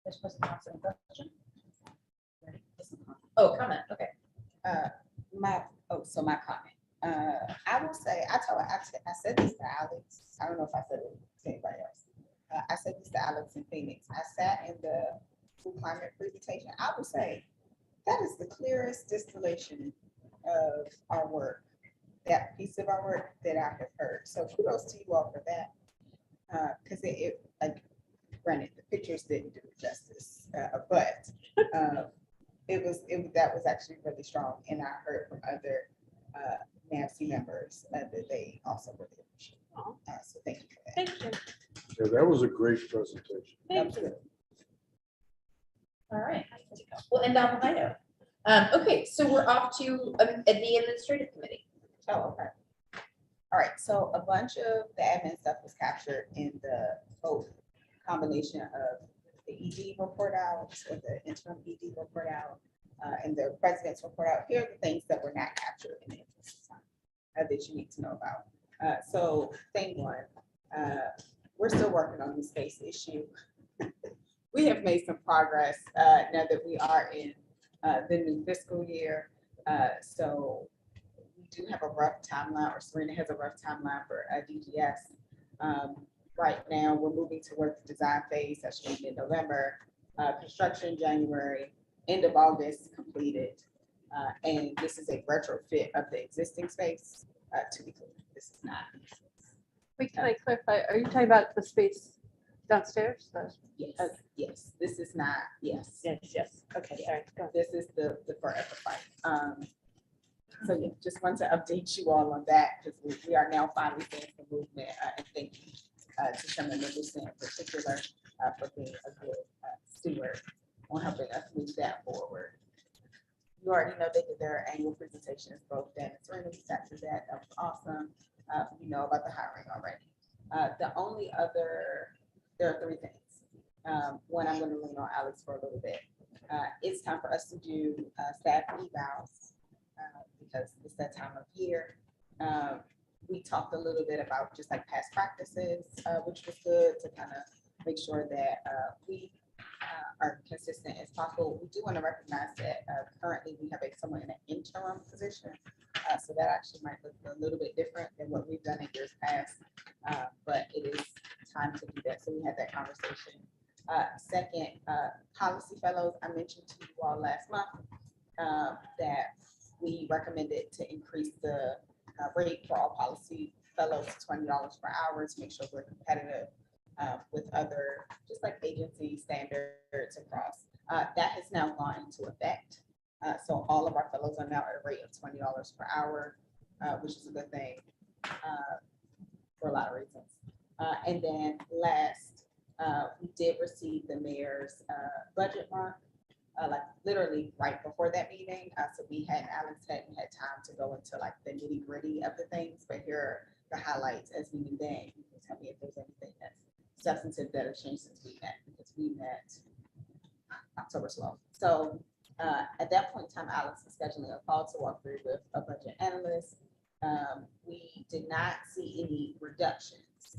This person wants a question. Oh, comment. Okay. So my comment. I will say, I said this to Alex. I don't know if I said it to anybody else. I said this to Alex in Phoenix. I sat in the food climate presentation. I would say that is the clearest distillation of our work, that piece of our work that I have heard. So kudos to you all for that. Because it like, granted, the pictures didn't do it justice, but that was actually really strong. And I heard from other NAFC members that they also really appreciate it. So thank you for that. Thank you. Yeah, that was a great presentation. Thank you. All right. We'll end on the high note. Okay, so we're off to the administrative committee. Oh, okay. All right, so a bunch of the admin stuff was captured in the both combination of the ED report out, or the interim ED report out, and the president's report out. Here are the things that were not captured in the that you need to know about. So thing one, we're still working on the space issue. We have made some progress now that we are in the new fiscal year. So we do have a rough timeline, or Serena has a rough timeline for DGS. Right now, we're moving towards the design phase. That should be in November. Construction January, end of August completed. And this is a retrofit of the existing space. To be clear, this is not. Wait, can I clarify? Are you talking about the space downstairs? Yes. Yes. This is not. Yes. Yes. Okay. Sorry. Go This is the forever fight. So yeah, just want to update you all on that, because we are now finally seeing the movement, and thank you to Chairman Nicholson in particular for being a good steward on helping us move that forward. You already know they did their annual presentations, both Dan and Serena. We sat through that. That was awesome. You know about the hiring already. The only other, there are three things. One, I'm going to lean on Alex for a little bit. It's time for us to do staff evals because it's that time of year. We talked a little bit about just like past practices, which was good to kind of make sure that we are consistent as possible. We do want to recognize that currently we have someone in an interim position. So that actually might look a little bit different than what we've done in years past, but it is time to do that. So we had that conversation. Second, policy fellows, I mentioned to you all last month that we recommended to increase the rate for all policy fellows to $20 per hour to make sure we're competitive with other, just like agency standards across. That has now gone into effect. So all of our fellows are now at a rate of $20 per hour. which is a good thing for a lot of reasons. And then last, we did receive the mayor's budget mark, like literally right before that meeting. So Alex hadn't had time to go into like the nitty gritty of the things, but here are the highlights as we knew then. You can tell me if there's anything that's substantive that has changed since we met, because we met October 12th. So at that point in time, Alex was scheduling a call to walk through with a budget analyst. We did not see any reductions.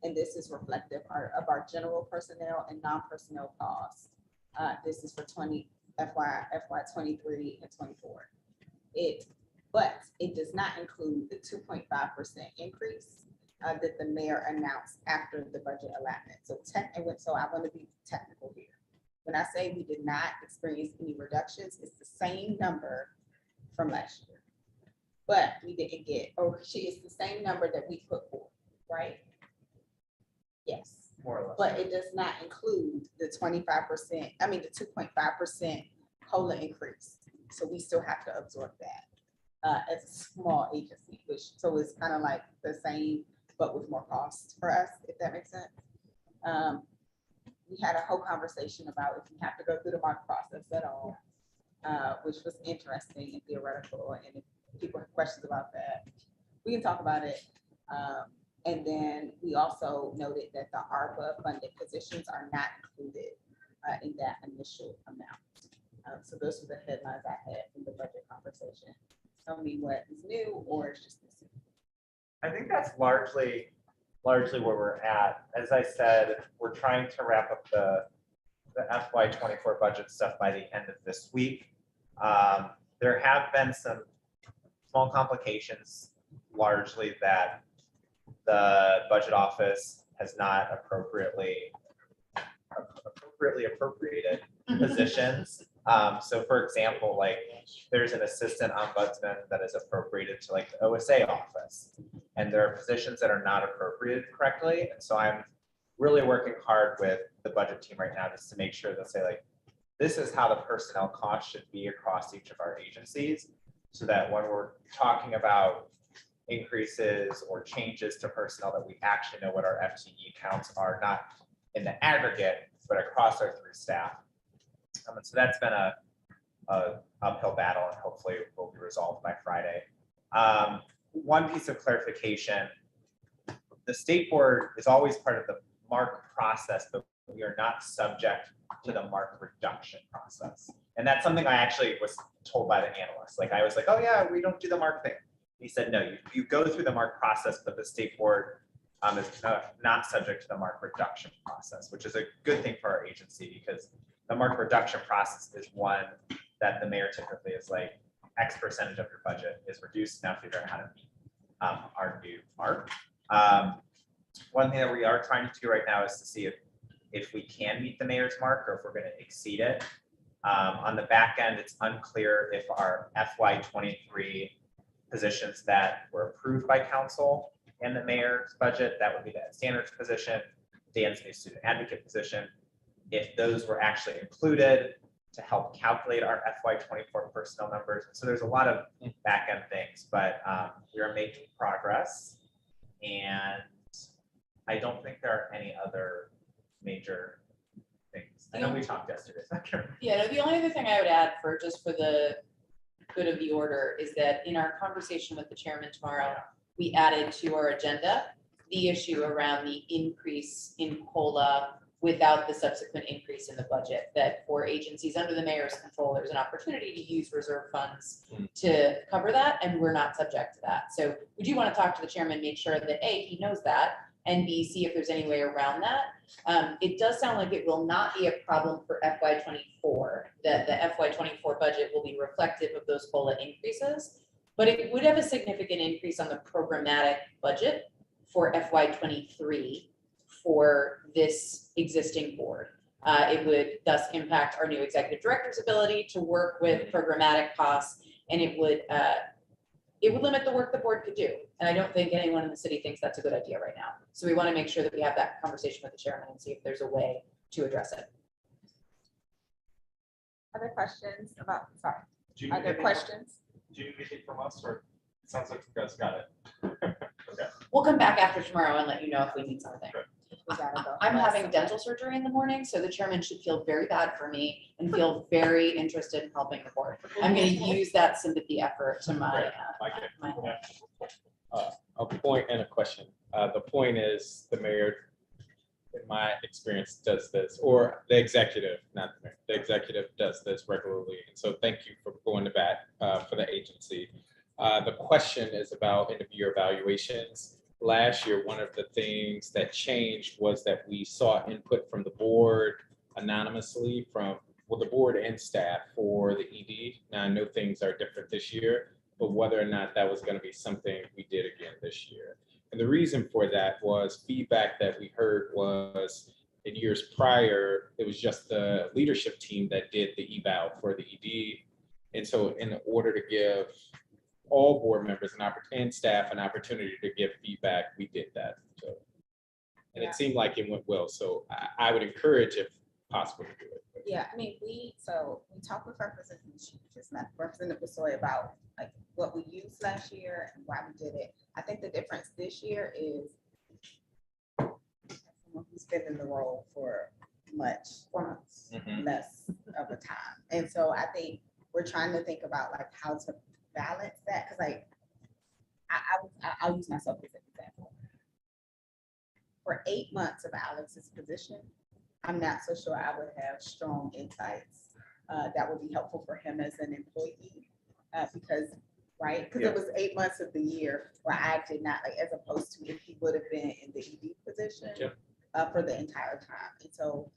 And this is reflective of our general personnel and non-personnel costs. This is for FY 23 and 24. But it does not include the 2.5% increase that the mayor announced after the budget allotment. So I want to be technical here. When I say we did not experience any reductions, it's the same number from last year. But we didn't get, it's the same number that we put forward, right? Yes. More or less. But it does not include the 25%, the 2.5% COLA increase. So we still have to absorb that as a small agency, so it's kind of like the same, but with more cost for us, if that makes sense. We had a whole conversation about if you have to go through the mark process at all, which was interesting and theoretical. And if people have questions about that, we can talk about it. And then we also noted that the ARPA funded positions are not included in that initial amount. So those were the headlines I had from the budget conversation. Tell me what is new or it's just missing. I think that's largely where we're at. As I said, we're trying to wrap up the FY 24 budget stuff by the end of this week. There have been some small complications, largely that the budget office has not appropriately appropriated positions. So for example, like there's an assistant ombudsman that is appropriated to like the OSA office, and there are positions that are not appropriated correctly. And so I'm really working hard with the budget team right now just to make sure that say like, this is how the personnel cost should be across each of our agencies, so that when we're talking about increases or changes to personnel, that we actually know what our FTE counts are, not in the aggregate, but across our 3 staff. And so that's been a uphill battle, and hopefully will be resolved by Friday. One piece of clarification: the state board is always part of the mark process, but we are not subject to the mark reduction process. And that's something I actually was told by the analyst. Like I was like, oh yeah, we don't do the mark thing. He said, no, you go through the mark process, but the state board is not subject to the mark reduction process, which is a good thing for our agency, because the mark reduction process is one that the mayor typically is like, X percentage of your budget is reduced, now figure out how to meet our new mark. One thing that we are trying to do right now is to see if we can meet the mayor's mark or if we're going to exceed it. On the back end, it's unclear if our FY 23 positions that were approved by council and the mayor's budget, that would be the standards position, Dan's new student advocate position, if those were actually included to help calculate our FY 24 personnel numbers. So there's a lot of back end things, but we are making progress, and I don't think there are any other major things. I know we talked yesterday. Yeah, no, the only other thing I would add for the good of the order is that in our conversation with the chairman tomorrow, we added to our agenda the issue around the increase in COLA without the subsequent increase in the budget, that for agencies under the mayor's control, there's an opportunity to use reserve funds to cover that, and we're not subject to that. So we do want to talk to the chairman, make sure that A, he knows that, and B, see if there's any way around that. It does sound like it will not be a problem for FY 24, that the FY 24 budget will be reflective of those COLA increases, but it would have a significant increase on the programmatic budget for FY 23 for this existing board. It would thus impact our new executive director's ability to work with programmatic costs, and it would limit the work the board could do. And I don't think anyone in the city thinks that's a good idea right now. So we want to make sure that we have that conversation with the chairman and see if there's a way to address it. Other questions about, sorry, Do you need other anything questions? Do you need anything from us, or? Sounds like you guys got it. Okay. We'll come back after tomorrow and let you know if we need something. We gotta go. I'm having dental surgery in the morning, so the chairman should feel very bad for me and feel very interested in helping the board. I'm gonna use that sympathy effort to my, Like it. my. A point and a question. The point is the mayor, in my experience, does this, or the executive, not the mayor, the executive does this regularly. And so thank you for going to bat for the agency. The question is about end of year evaluations. Last year, one of the things that changed was that we sought input from the board anonymously from, well, the board and staff for the ED. Now I know things are different this year, but whether or not that was going to be something we did again this year. And the reason for that was feedback that we heard was in years prior, it was just the leadership team that did the eval for the ED. And so in order to give all board members and staff an opportunity to give feedback, we did that. So, and it seemed like it went well. So I would encourage, if possible, to do it. Yeah, I mean, we talked with Representative, just met Representative Besoy about like what we used last year and why we did it. I think the difference this year is someone who's been in the role for much less of a time. And so I think we're trying to think about like how to balance that, because like I'll use myself as an example. For 8 months of Alex's position, I'm not so sure I would have strong insights that would be helpful for him as an employee, because it was 8 months of the year where I did not, like, as opposed to if he would have been in the ED position for the entire time. And so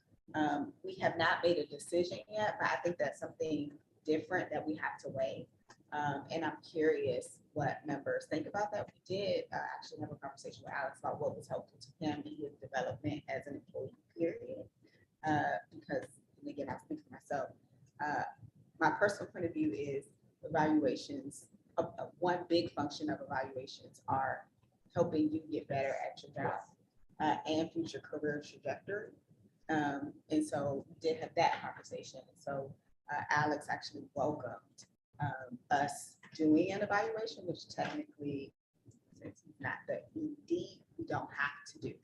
we have not made a decision yet, but I think that's something different that we have to weigh. And I'm curious what members think about that. We did actually have a conversation with Alex about what was helpful to him in his development as an employee, period. Because, and again, I speak for myself. My personal point of view is evaluations, one big function of evaluations are helping you get better at your job and future career trajectory. And so we did have that conversation. So Alex actually welcomed us doing an evaluation, which technically, since he's not the ED, we don't have to do.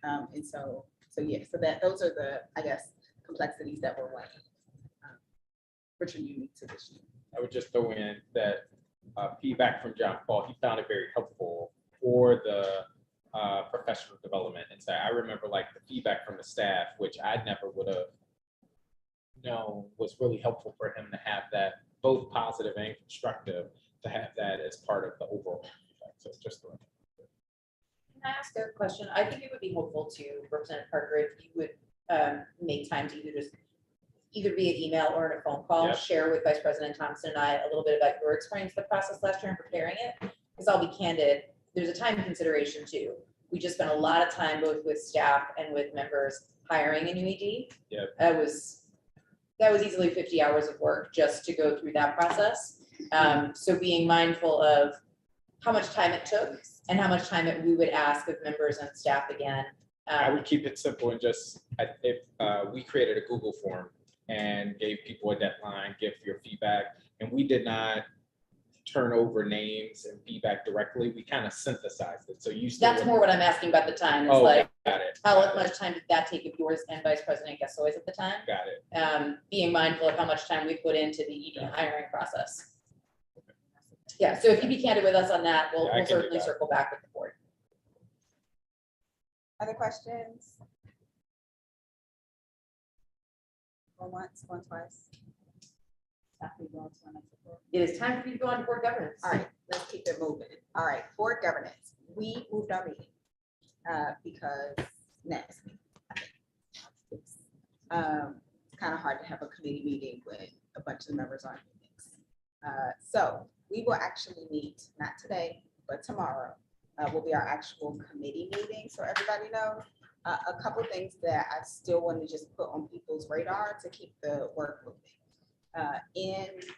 And so yeah, so those are the, I guess, complexities that we're weighing, which are unique to this year. I would just throw in that feedback from John Paul, he found it very helpful for the professional development. And so I remember like the feedback from the staff, which I never would have known was really helpful for him to have that, both positive and constructive, to have that as part of the overall feedback. So just throwing. Can I ask a question? I think it would be helpful to Representative Parker if you would make time to either via email or in a phone call, share with Vice President Thompson and I a little bit about your experience with the process last year in preparing it. Because I'll be candid, there's a time consideration too. We just spent a lot of time both with staff and with members hiring a new ED. That was easily 50 hours of work just to go through that process. So being mindful of how much time it took and how much time we would ask of members and staff again. I would keep it simple and just, if we created a Google form and gave people a deadline, give your feedback, and we did not turn over names and feedback directly, we kind of synthesized it. So you still. That's more what I'm asking about the time. Is got it. How much time did that take of yours and Vice President Gassoy's at the time? Got it. Being mindful of how much time we put into the ED hiring process. Yeah, so if you'd be candid with us on that, we'll certainly circle back with the board. Other questions? Going once, going twice. It is time for you to go on to board governance. All right, let's keep it moving. All right, board governance. We moved our meeting because next week. It's kind of hard to have a committee meeting when a bunch of members aren't meetings. So we will actually meet, not today, but tomorrow will be our actual committee meeting, so everybody knows. A couple things that I still want to just put on people's radar to keep the work moving.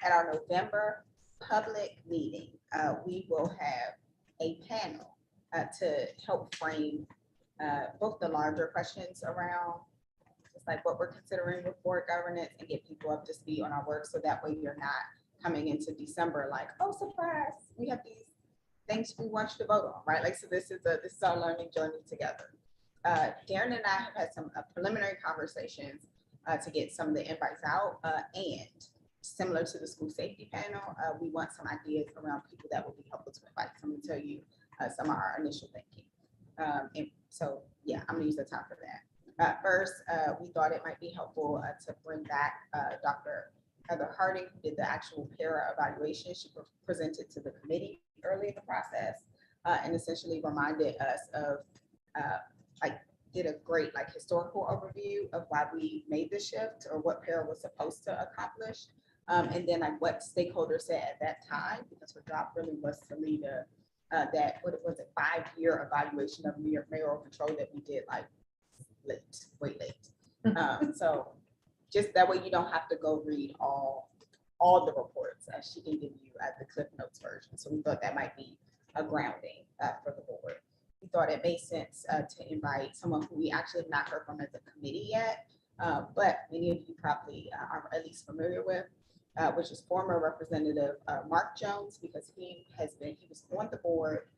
At our November public meeting, we will have a panel to help frame both the larger questions around just like what we're considering with board governance and get people up to speed on our work, so that way you're not coming into December like, oh, surprise, we have these things we want you to vote on, right? Like, so this is our learning journey together. Darren and I have had some preliminary conversations to get some of the invites out, and similar to the school safety panel, we want some ideas around people that will be helpful to invite. So I'm gonna tell you some of our initial thinking. And so, yeah, I'm gonna use the time for that. First, we thought it might be helpful to bring back Dr. Heather Harding, who did the actual para evaluation. She presented to the committee early in the process, and essentially reminded us of, did a great historical overview of why we made the shift or what para was supposed to accomplish. And then what stakeholders said at that time, because her job really was to lead that, what was it, 5-year evaluation of mayoral control that we did way late. So just that way you don't have to go read all the reports. She can give you the Cliff Notes version. So we thought that might be a grounding for the board. We thought it made sense to invite someone who we actually have not heard from as a committee yet, but many of you probably are at least familiar with, which is former Representative Mark Jones, because he was on the board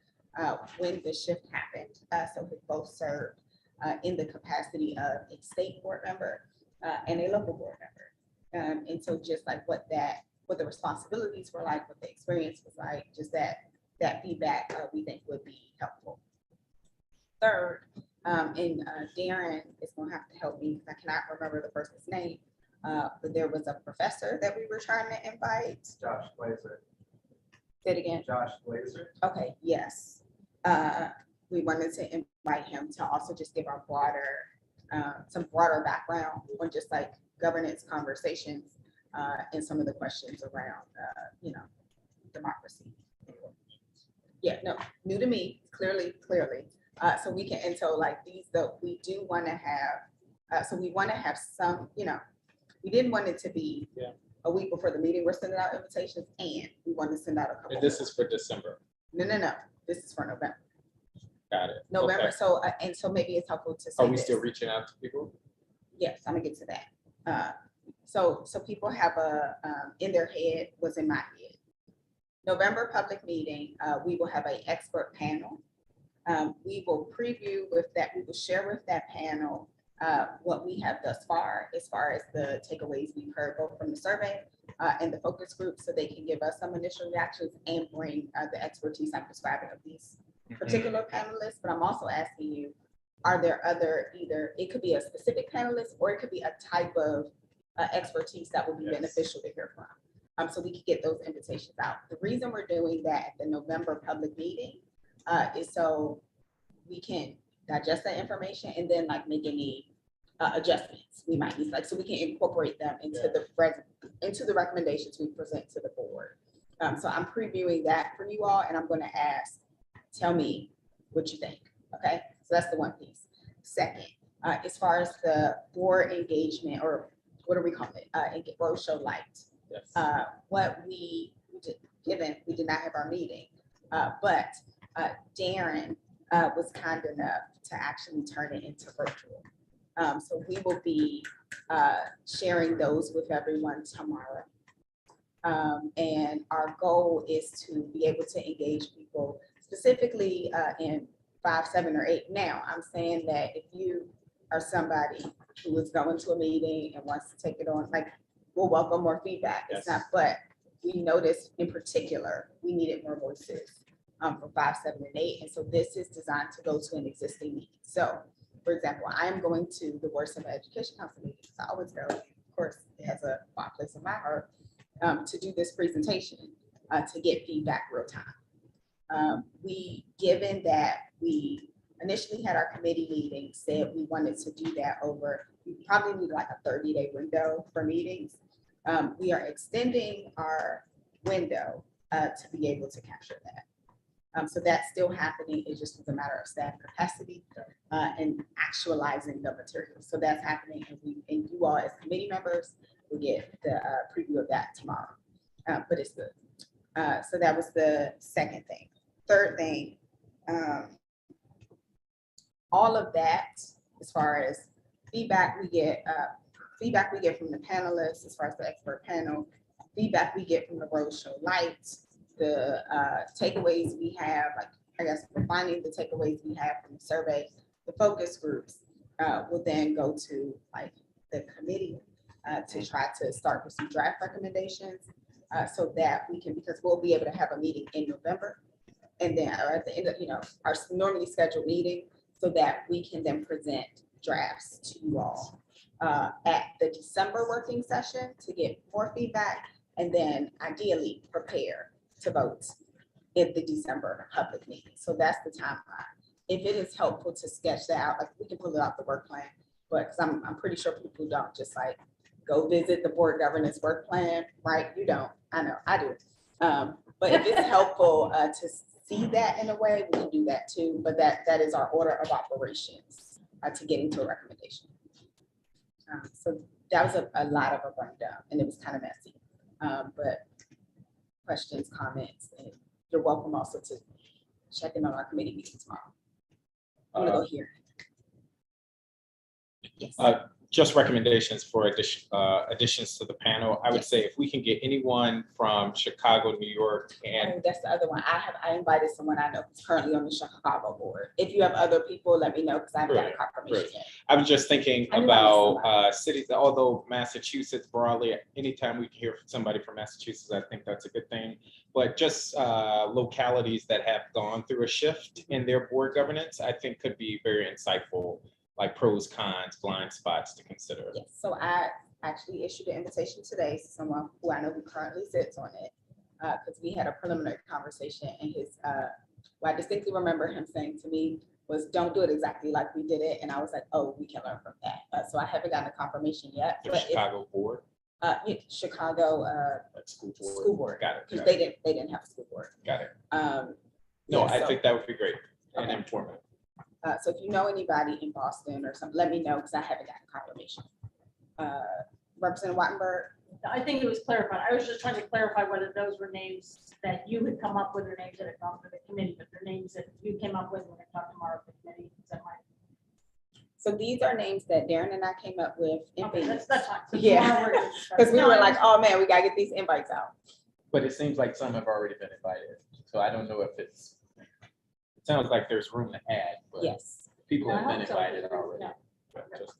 when the shift happened. So he both served in the capacity of a state board member and a local board member. And so just what the responsibilities were like, what the experience was like, just that feedback we think would be helpful. Third, and Darren is gonna have to help me because I cannot remember the person's name, but there was a professor that we were trying to invite. Josh Glazer. Say it again. Josh Glazer. Okay, yes. We wanted to invite him to also just give our some broader background on just governance conversations and some of the questions around, democracy. Yeah, no, new to me, clearly. So we can, and so we do want to have, so we want to have some, we didn't want it to be a week before the meeting, we're sending out invitations, and we want to send out a couple. And this is for December. No, this is for November. Got it. November, Okay. so, and so maybe it's helpful to say Are we this. still reaching out to people? Yes, I'm gonna get to that. So people have in their head, what's in my head. November public meeting, we will have an expert panel. We will preview with that, we will share with that panel what we have thus far as the takeaways we've heard both from the survey and the focus group, so they can give us some initial reactions and bring the expertise I'm describing of these particular panelists. But I'm also asking you, are there other, it could be a specific panelist or it could be a type of expertise that would be beneficial to hear from. So we could get those invitations out. The reason we're doing that at the November public meeting is so we can digest that information and then make any adjustments we might need, so we can incorporate them into the recommendations we present to the board. So I'm previewing that for you all, and I'm going to ask, tell me what you think. Okay, so that's the one piece. Second, as far as the board engagement, or what do we call it? Roadshow light. Yes. What we did not have our meeting, but Darren was kind enough to actually turn it into virtual. So we will be sharing those with everyone tomorrow. And our goal is to be able to engage people specifically in 5, 7, or 8. Now, I'm saying that if you are somebody who is going to a meeting and wants to take it on, we'll welcome more feedback. It's not, but we noticed in particular, we needed more voices for 5, 7, and 8. And so this is designed to go to an existing meeting. So, for example, I am going to the Worst Summer Education Council meeting. So I always go, of course, it has a fond place in my heart to do this presentation to get feedback real time. Given that we initially had our committee meeting, said we wanted to do that over, we probably need a 30-day window for meetings. We are extending our window to be able to capture that. So that's still happening. It just was a matter of staff capacity and actualizing the material. So that's happening, and you all as committee members will get the preview of that tomorrow. But it's good. So that was the second thing. Third thing, all of that, as far as feedback we get from the panelists, as far as the expert panel, feedback we get from the roadshow lights, the takeaways we have, like, I guess, refining the takeaways we have from the survey, the focus groups will then go to like the committee to try to start with some draft recommendations so that we can, because we'll be able to have a meeting in November and then, or at the end of, our normally scheduled meeting, so that we can then present drafts to you all at the December working session to get more feedback, and then ideally prepare to vote in the December public meeting. So that's the timeline. If it is helpful to sketch that out, like we can pull it off the work plan, but because I'm pretty sure people don't just like go visit the board governance work plan, right? You don't. I know, I do. But if it's helpful to see that in a way, we can do that too. But that is our order of operations to getting to a recommendation. So that was a lot of a rundown, and it was kind of messy. But questions, comments, and you're welcome also to check in on our committee meeting tomorrow. I'm gonna go here. Yes. Just recommendations for additions to the panel. I would say if we can get anyone from Chicago, New York, and that's the other one. I invited someone I know who's currently on the Chicago board. If you have other people, let me know because I haven't got a confirmation yet. I was just thinking about cities, although Massachusetts broadly, anytime we hear from somebody from Massachusetts, I think that's a good thing. But just localities that have gone through a shift in their board governance, I think could be very insightful, like pros, cons, blind spots to consider. Yes, so I actually issued an invitation today to someone who I know who currently sits on it, because we had a preliminary conversation, and his, what I distinctly remember him saying to me was, don't do it exactly like we did it, and I was like, oh, we can learn from that. So I haven't gotten a confirmation yet. The Chicago board? Yeah, Chicago school board. Got it. Because they didn't have a school board. Got it. No, yeah, I think that would be great and informative. So if you know anybody in Boston or something, let me know because I haven't gotten confirmation. Representative Wattenberg? I think it was clarified. I was just trying to clarify whether those were names that you had come up with or names that had come from the committee, but they're names that you came up with when we talked tomorrow at the committee. Is that right? So these are names that Darren and I came up with. Okay, that's fine. So yeah, because we were like, oh man, we gotta get these invites out. But it seems like some have already been invited. So I don't know if it sounds like there's room to add, but yes, people have been invited already.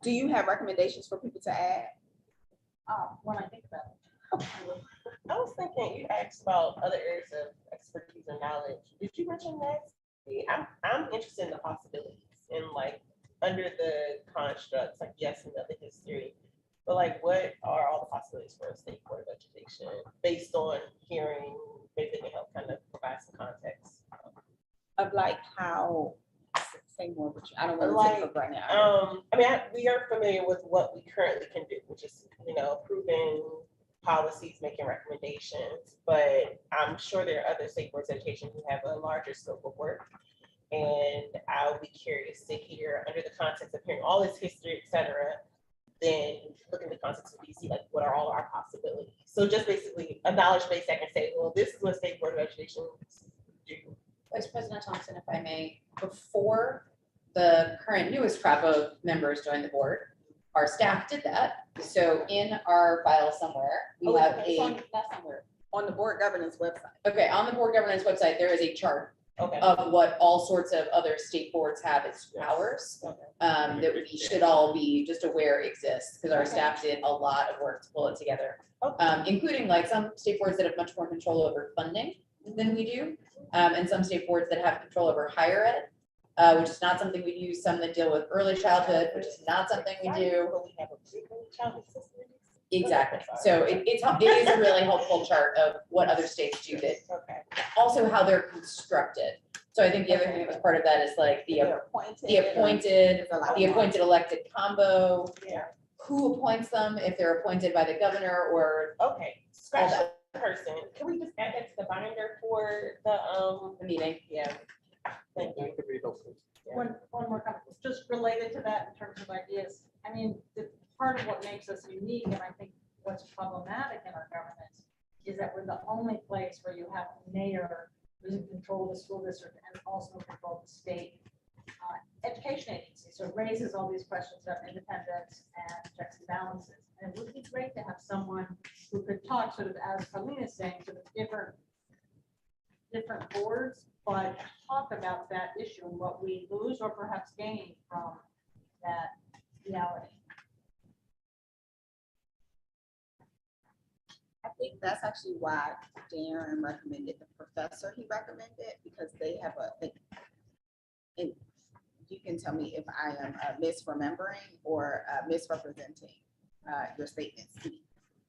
Do you have recommendations for people to add? When I think about it. I was thinking, you asked about other areas of expertise and knowledge. Did you mention that? I'm interested in the possibilities and like under the constructs, like yes, and the history, but like what are all the possibilities for a state board of education based on hearing, maybe they can help kind of provide some context. Of like how, say more, but I don't want to take it right now. I mean, we are familiar with what we currently can do, which is, approving policies, making recommendations, but I'm sure there are other state boards of education who have a larger scope of work. And I'll be curious to hear, under the context of hearing all this history, et cetera, then look in the context of DC, like what are all our possibilities? So just basically a knowledge base that can say, well, this is what state board of education do. Vice President Thompson, if I may, before the current newest crop of members joined the board, our staff did that. So in our file somewhere, we have on the board governance website. Okay, on the board governance website, there is a chart of what all sorts of other state boards have as powers that we should all be just aware exists, because our staff did a lot of work to pull it together, including like some state boards that have much more control over funding than we do, and some state boards that have control over higher ed, which is not something we use, some that deal with early childhood, which is not something we do. Exactly. So it is a really helpful chart of what other states do that. Also how they're constructed. So I think the other thing that was part of that is like the appointed elected combo. Yeah. Who appoints them, if they're appointed by the governor or. Scratch that person. Can we just add that to the binder for the meeting? Yeah. Thank you. One more comment, just related to that in terms of ideas. I mean, the part of what makes us unique, and I think what's problematic in our governance, is that we're the only place where you have a mayor who's in control of the school district and also control the state education agency. So it raises all these questions about independence and checks and balances. And it would be great to have someone who could talk sort of, as Carlina is saying, sort of different different boards, but talk about that issue and what we lose or perhaps gain from that reality. I think that's actually why Darren recommended the professor he recommended, because they have and you can tell me if I am misremembering or misrepresenting your statements.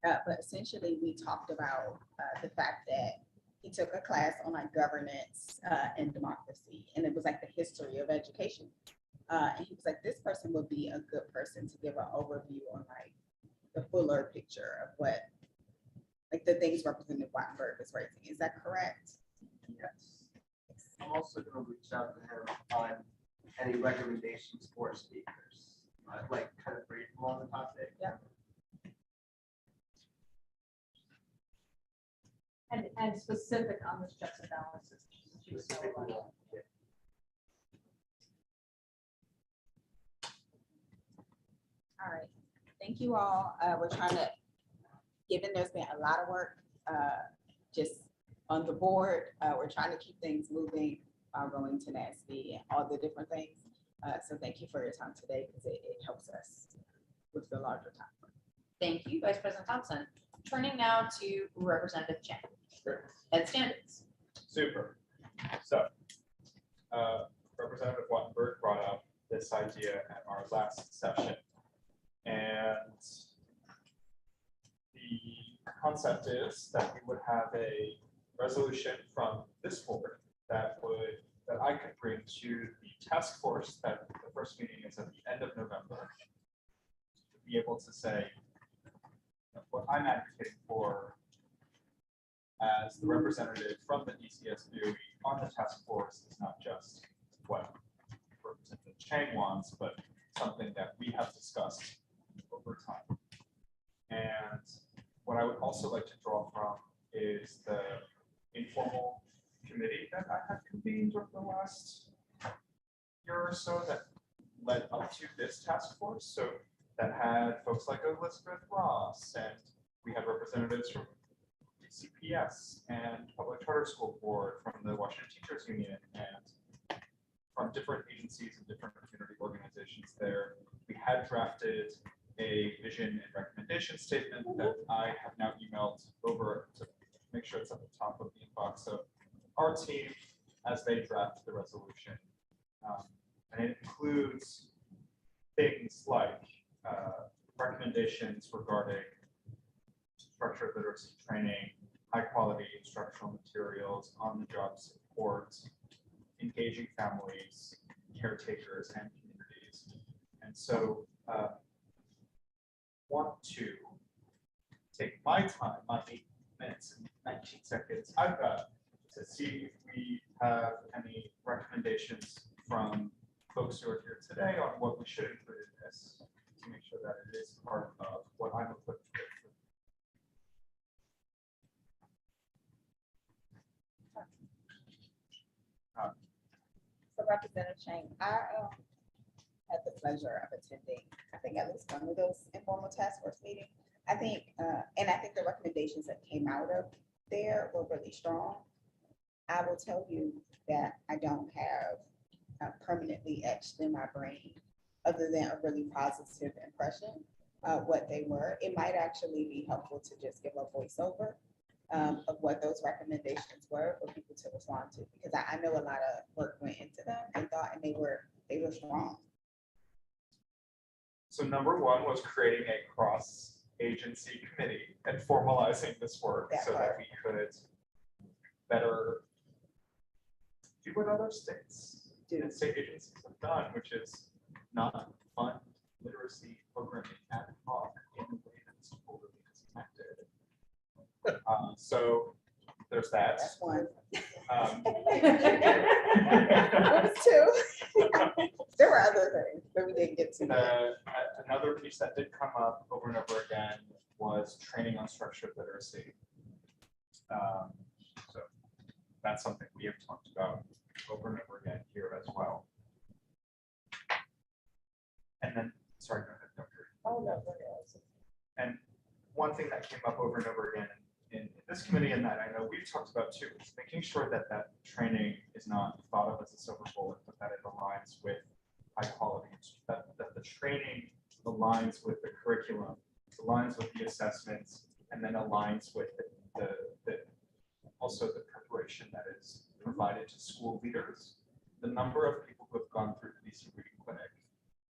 But essentially, we talked about the fact that he took a class on like governance and democracy, and it was like the history of education. And he was like, this person would be a good person to give an overview on like the fuller picture of what like the things Representative Wattenberg is raising. Is that correct? Yes. I'm also going to reach out to him on any recommendations for speakers, like kind of brief on the topic. Yeah. And specific on this checks and balances. All right. Thank you all. We're trying to, given there's been a lot of work just on the board, we're trying to keep things moving, going to NASB and all the different things. So thank you for your time today, because it helps us with the larger time. Thank you, Vice President Thompson. Turning now to Representative Chen. Ed standards. Super. So, Representative Wattenberg brought up this idea at our last session. And the concept is that we would have a resolution from this board that I could bring to the task force, that the first meeting is at the end of November, to be able to say what I'm advocating for as the representative from the DCSBOE on the task force is not just what Representative Chang wants, but something that we have discussed over time. And what I would also like to draw from is the informal committee that I have convened over the last year or so that led up to this task force. So that had folks like Elizabeth Ross, and we had representatives from CPS and Public Charter School Board, from the Washington Teachers Union, and from different agencies and different community organizations there. We had drafted a vision and recommendation statement that I have now emailed over to make sure it's at the top of the inbox of our team as they draft the resolution. And it includes things like recommendations regarding structured literacy training, high quality instructional materials, on-the-job support, engaging families, caretakers, and communities. And so want to take my time, my 8 minutes and 19 seconds I've got, to see if we have any recommendations from folks who are here today on what we should include in this, to make sure that it is part of what I'm equipped with. So Representative Chang, I had the pleasure of attending, I think at least one of those informal task force meetings. I think, and I think the recommendations that came out of there were really strong. I will tell you that I don't have permanently etched in my brain, other than a really positive impression what they were. It might actually be helpful to just give a voiceover of what those recommendations were for people to respond to, because I know a lot of work went into them and they were strong. So number one was creating a cross-agency committee and formalizing this work so that we could better do what other states and state agencies have done, which is not fund literacy programming ad hoc in a way that's totally disconnected. So there's that. That's one. That was two. There were other things that we didn't get to. Another piece that did come up over and over again was training on structured literacy. So that's something we have talked about over and over again here as well. And then, sorry, go ahead, Dr. Oh, no, and one thing that came up over and over again in this committee and that I know we've talked about too, is making sure that that training is not thought of as a silver bullet, but that it aligns with high quality, that the training aligns with the curriculum, aligns with the assessments, and then aligns with also the preparation that is provided to school leaders. The number of people who have gone through the DC reading clinic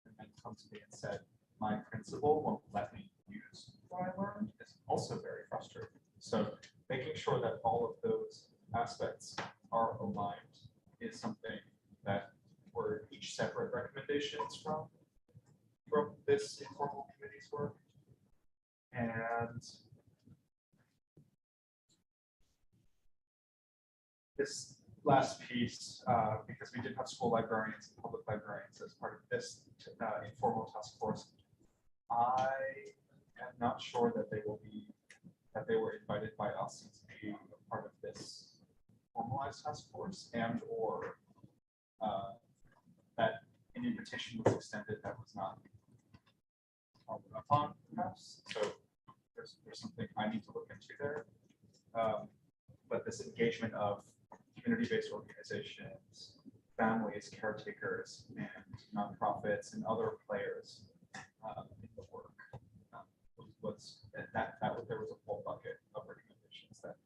and then come to me and said, my principal won't let me use what I learned is also very frustrating. So making sure that all of those aspects are aligned is something that were each separate recommendations from this informal committee's work. And this last piece, because we did have school librarians and public librarians as part of this informal task force, I am not sure that they were invited by us to be a part of this formalized task force, and or that an invitation was extended that was not followed up on, perhaps. So there's something I need to look into there. But this engagement of community-based organizations, families, caretakers, and nonprofits and other players in the work there was a full bucket of recommendations that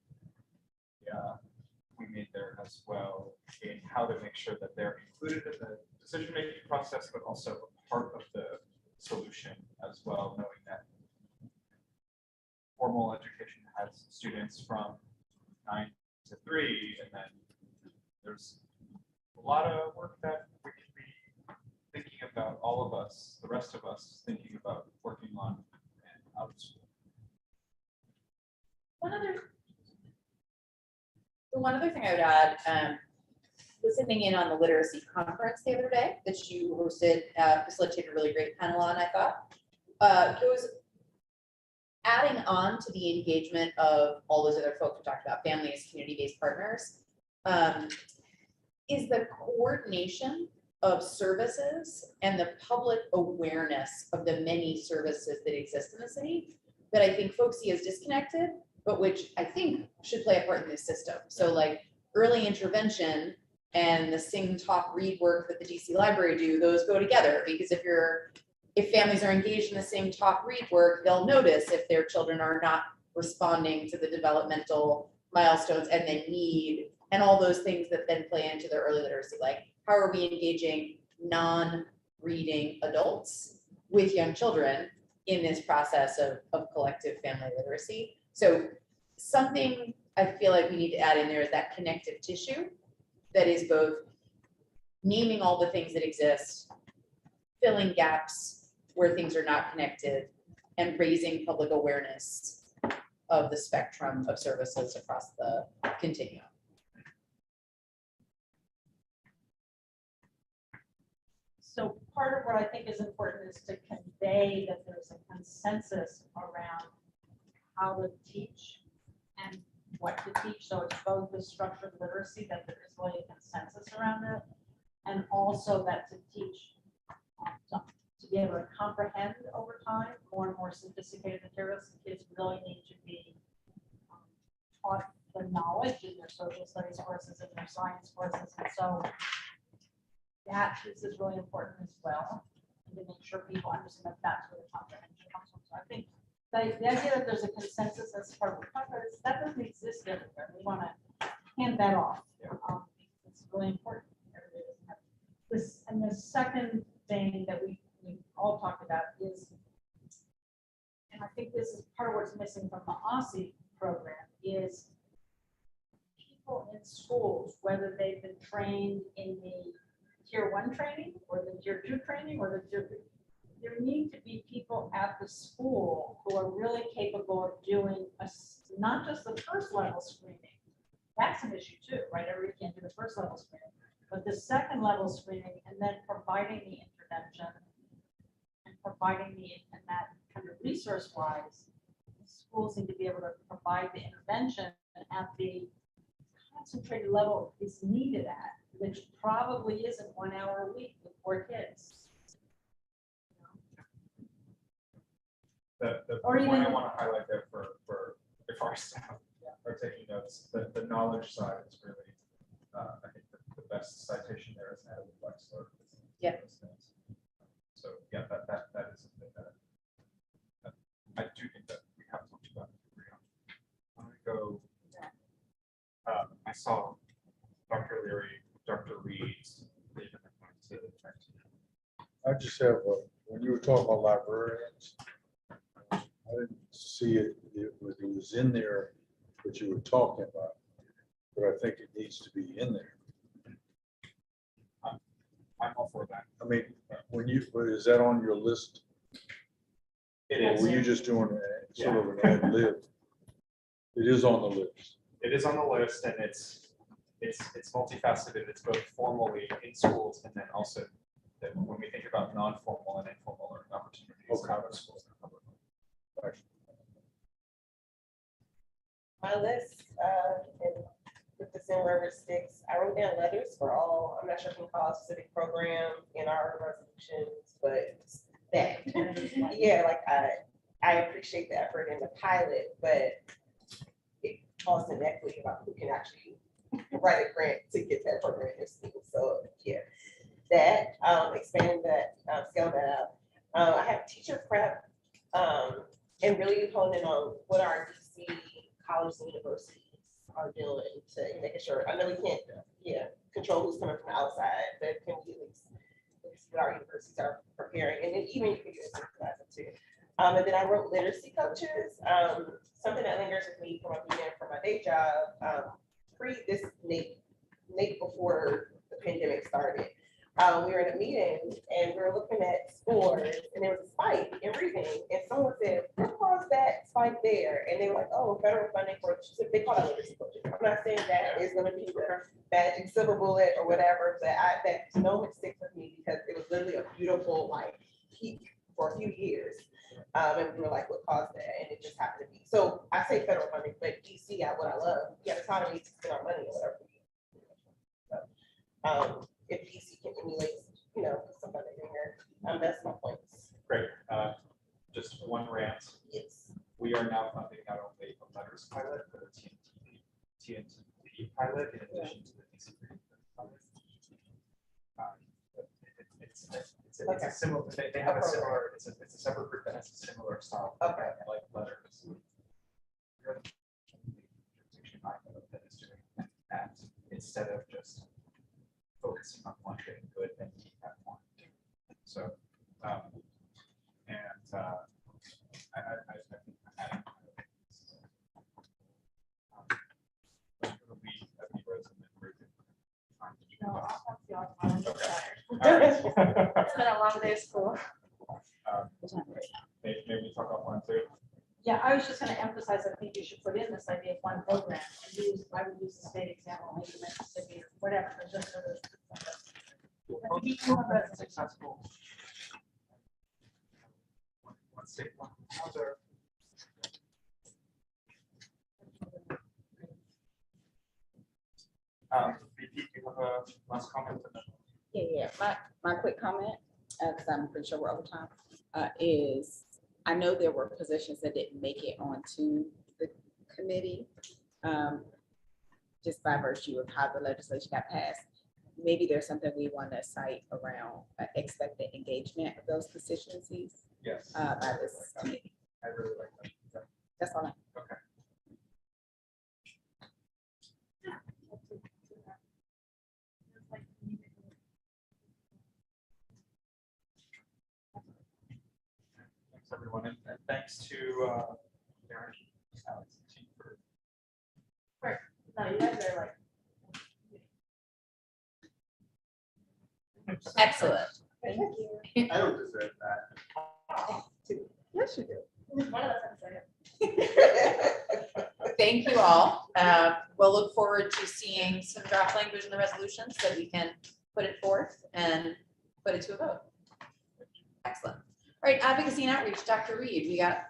we made there as well, in how to make sure that they're included in the decision-making process, but also a part of the solution as well, knowing that formal education has students from 9 to 3, and then there's a lot of work that we could be thinking about, all of us, the rest of us, thinking about working on and out of school. One other thing I would add, listening in on the literacy conference the other day that you hosted, facilitated a really great panel on, I thought. It was adding on to the engagement of all those other folks we talked about, families, community-based partners, is the coordination of services and the public awareness of the many services that exist in the city that I think folks see as disconnected, but which I think should play a part in this system. So like early intervention and the sing, talk, read work that the DC Library do, those go together, because if families are engaged in the sing, talk, read work, they'll notice if their children are not responding to the developmental milestones and they need, and all those things that then play into their early literacy. Like, how are we engaging non-reading adults with young children in this process of collective family literacy? So something I feel like we need to add in there is that connective tissue that is both naming all the things that exist, filling gaps where things are not connected, and raising public awareness of the spectrum of services across the continuum. So part of what I think is important is to convey that there's a consensus around how to teach and what to teach. So it's both the structured literacy, that there is really a consensus around it, and also that to teach, to be able to comprehend over time more and more sophisticated materials. Kids really need to be taught the knowledge in their social studies courses and their science courses. And so that piece is really important as well, and to make sure people understand that that's where the comprehension comes from. So I think the idea that there's a consensus as part of the conference, that doesn't exist everywhere. We want to hand that off. It's really important. Everybody doesn't have this. And the second thing that we all talked about is, and I think this is part of what's missing from the OSSI program, is people in schools, whether they've been trained in the Tier 1 training or the Tier 2 training or the Tier 3, there need to be people at the school who are really capable of doing not just the first level screening. That's an issue too, right? Everybody can't do the first level screening, but the second level screening, and then providing the intervention and providing and that kind of resource wise, schools need to be able to provide the intervention at the concentrated level is needed at, which probably isn't 1 hour a week with 4 kids. The Or point I even- want to highlight there for our staff are taking notes, the knowledge side is really, I think the best citation there is added Wexler. Yeah. So, yeah, that is something that I do think that we have talked about. I want to go, I saw Dr. Leary, Dr. Reed's. I just have, when you were talking about librarians, I didn't see it, it was in there, what you were talking about, but I think it needs to be in there. I'm all for that. I mean, is that on your list? It Or is. were you just doing sort of an ad lib? It is on the list. It is on the list, and it's multifaceted. It's both formally in schools, and then also that when we think about non-formal and informal learning opportunities out of schools. My list, and with the same wherever it sticks, I wrote down letters for all, I'm not sure if we call it a specific program in our resolutions, but that. Yeah, like I appreciate the effort in the pilot, but it caused inequity about who can actually write a grant to get that program in school. So yeah, that, expanding that, scale that out. I have teacher prep, and really honing on what our DC colleges and universities are doing to making sure, I know we can't, control who's coming from the outside, but can we at least what our universities are preparing, and then even you can do it too. And then I wrote literacy coaches, something that lingers with me from my day job, pre this Nate before the pandemic started. We were in a meeting and we were looking at scores, and there was a spike in reading, and someone said, what caused that spike there? And they were like, oh, federal funding for, they call it literacy coaches. I'm not saying that is gonna be the magic silver bullet or whatever, but that moment sticks with me because it was literally a beautiful like peak for a few years. And we were like, what caused that? And it just happened to be. So I say federal funding, but DC, what I love, we have autonomy to spend our money or whatever. So, if DC can emulate, somebody in here, that's my points. Great. Just one rant. Yes. We are now funding not only a letters pilot, but a TNT pilot in addition to the DC pilot. It's a similar, they have a similar, it's a separate group that has a similar style. Okay. Like letters. That is doing that instead of just focusing on one thing good and keep that one. So, I think No, I'll be on. Okay. It's been a long day of school. Maybe we talk offline too. Yeah, I was just gonna emphasize, I think you should put in this idea of one program and use, I would use the state example, maybe Mississippi or whatever, but just for this. Successful. One state, one other. VP, you have a last comment? Yeah, my quick comment, because I'm pretty sure we're over time, is I know there were positions that didn't make it onto the committee, just by virtue of how the legislation got passed. Maybe there's something we want to cite around expected engagement of those constituencies. Yes. By this committee. I really like that. Yeah. That's all. Okay. Thanks, everyone, and thanks to Darren, Alex, and team for. No, you guys are like. Excellent. Thank you. I don't deserve that. Yes, you do. One of us has a second. Thank you all. We'll look forward to seeing some draft language in the resolution so that we can put it forth and put it to a vote. Excellent. All right, advocacy and outreach, Dr. Reed, we got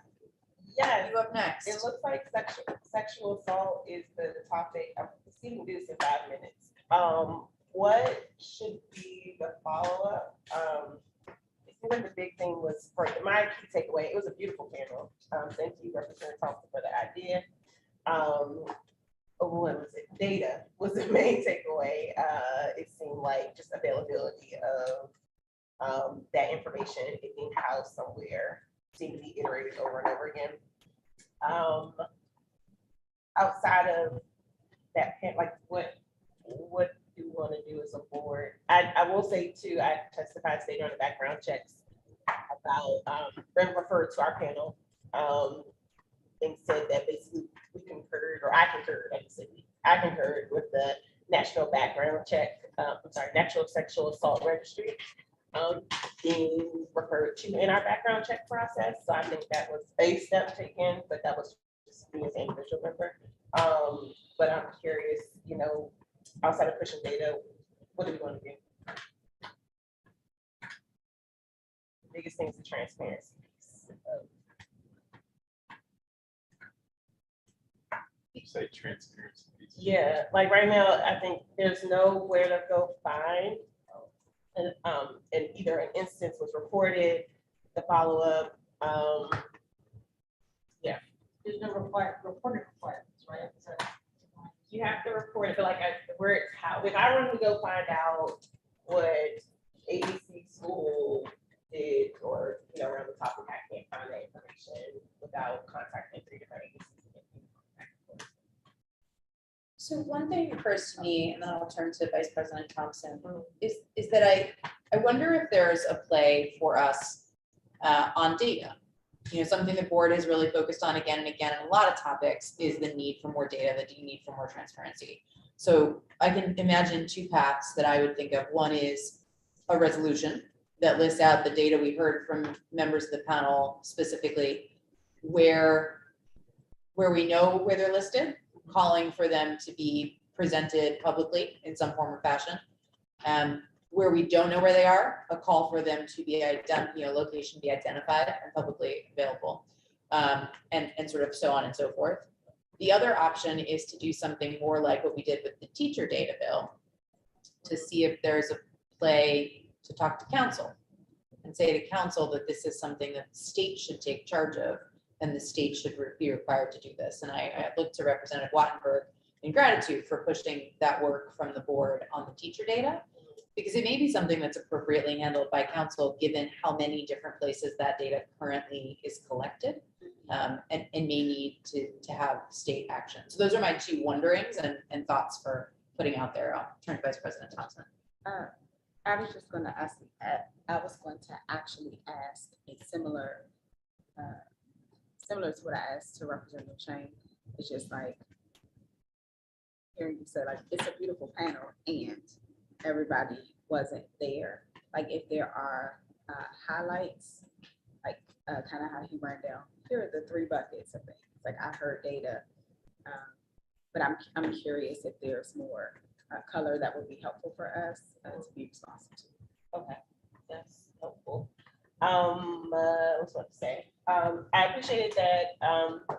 you up next. It looks like sexual assault is the topic. I'm seeing this in 5 minutes. What should be the follow-up? It seems like the big thing was, for my key takeaway, it was a beautiful panel. Thank you, Representative Thompson, for the idea. what was it? Data was the main takeaway. It seemed like just availability of that information, it being housed somewhere, seemed to be iterated over and over again. Outside of that, like what do you want to do as a board? I will say too, I testified today during the background checks about then referred to our panel and said that basically we concurred, or I concurred, I concurred with the national background check, National Sexual Assault Registry being referred to in our background check process. So I think that was a step taken, but that was just me as an individual member. But I'm curious, you know, outside of pushing data, what do we want to do? The biggest thing is the transparency. Say transparency. Yeah, like right now, I think there's nowhere to go find. And either an instance was reported, the follow-up, yeah. There's no reporting requirements, right? You have to report it, but like if I wanted to go find out what ABC school did, or you know, around the topic, I can't find that information without contacting 3 different agencies. So one thing occurs to me, and then I'll turn to Vice President Thompson, is that I wonder if there's a play for us on data. You know, something the board has really focused on again and again, and a lot of topics is the need for more data, the need for more transparency. So I can imagine 2 paths that I would think of. One is a resolution that lists out the data we heard from members of the panel, specifically where we know where they're listed, calling for them to be presented publicly in some form or fashion. Where we don't know where they are, a call for them to be location be identified and publicly available, and sort of so on and so forth. The other option is to do something more like what we did with the teacher data bill, to see if there's a play to talk to council and say to council that this is something that the state should take charge of, and the state should be required to do this. And I look to Representative Wattenberg in gratitude for pushing that work from the board on the teacher data, because it may be something that's appropriately handled by council, given how many different places that data currently is collected, and may need to have state action. So those are my 2 wonderings and thoughts for putting out there. I'll turn to Vice President Thompson. I was just going to ask, actually ask a similar to what I asked to Representative Chang. It's just like hearing you say, like, it's a beautiful panel and everybody wasn't there. Like, if there are highlights, like kind of how he ran down, here are the 3 buckets of things. Like, I heard data, but I'm curious if there's more color that would be helpful for us to be responsive to. Okay, that's helpful. What's what to say? I appreciated that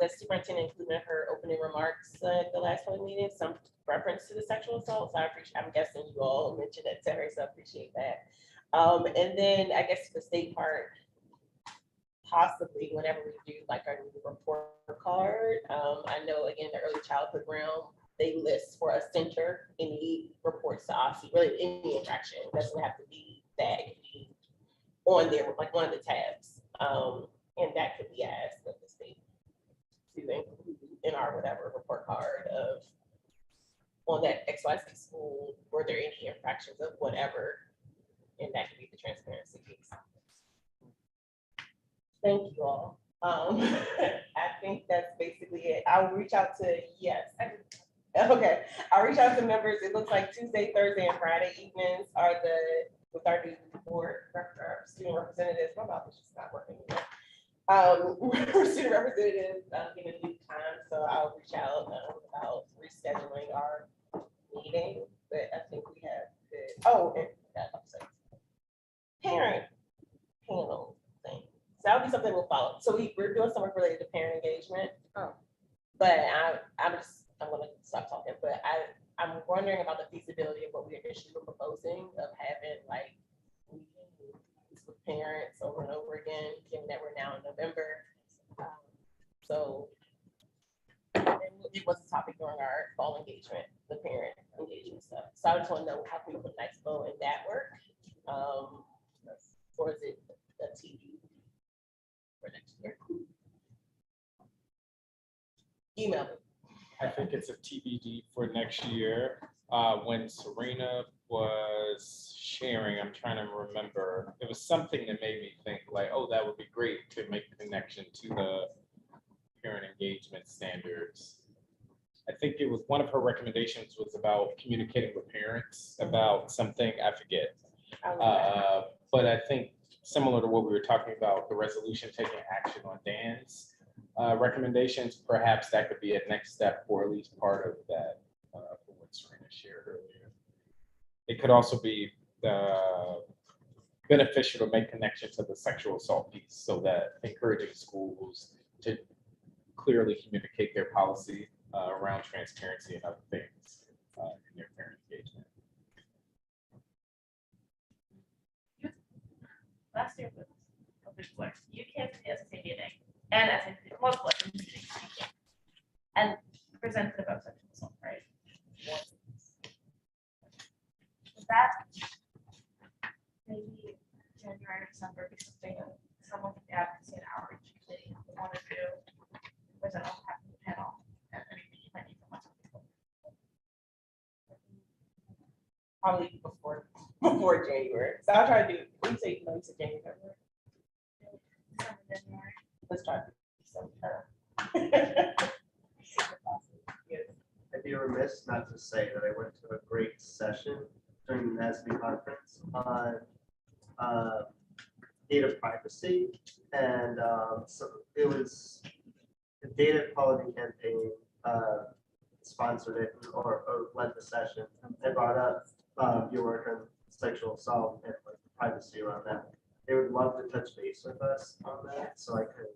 the superintendent included in her opening remarks at the last public meeting some reference to the sexual assault. So I'm guessing you all mentioned that to her, so I appreciate that. And then I guess the state part, possibly whenever we do like our new report card. I know again the early childhood realm, they list for a center any reports to OSCE, really any infraction. It doesn't have to be that, it can be on there with like one of the tabs. And that could be asked of the state to include in our whatever report card of on that XYZ school, were there any infractions of whatever, and that could be the transparency piece. Thank you all. I think that's basically it. I'll reach out to, okay. I'll reach out to members. It looks like Tuesday, Thursday, and Friday evenings are with our new board student representatives. My mouth is just not working anymore. Student representatives in a due time, so I'll reach out about rescheduling our meeting. But I think we have and parent panel thing. So that'll be something we'll follow. So we're doing something related to parent engagement. But I'm gonna stop talking. But I'm wondering about the feasibility of what we initially were proposing of having like meetings with parents over and over again, given that we're now in November. So and it was a topic during our fall engagement, the parent engagement stuff. So I just want to know how can we put an expo in that work? Or is it a TV for next year? Email me. I think it's a TBD for next year. When Serena was sharing, I'm trying to remember, it was something that made me think like, oh, that would be great to make a connection to the parent engagement standards. I think it was one of her recommendations was about communicating with parents about something, I forget. But I think similar to what we were talking about, the resolution taking action on Dan's recommendations, perhaps that could be a next step or at least part of that for what Serena shared earlier. It could also be beneficial to make connection to the sexual assault piece so that encouraging schools to clearly communicate their policy around transparency and other things in their parent engagement. Last year was a big flex. You can't as a meeting and as a multiple meeting and presented about sexual assault, right? That maybe January or December be something that someone from the advocacy and outreach committee want to do. Present on the panel and anything you might need from us. Probably before January. So I'll try to do, we say, no, you said January, February. Let's try to. I'd be remiss not to say that I went to a great session during the NASB conference on data privacy. And so it was the data quality campaign sponsored it or led the session. They brought up your work on sexual assault and like privacy around that. They would love to touch base with us on that, so I could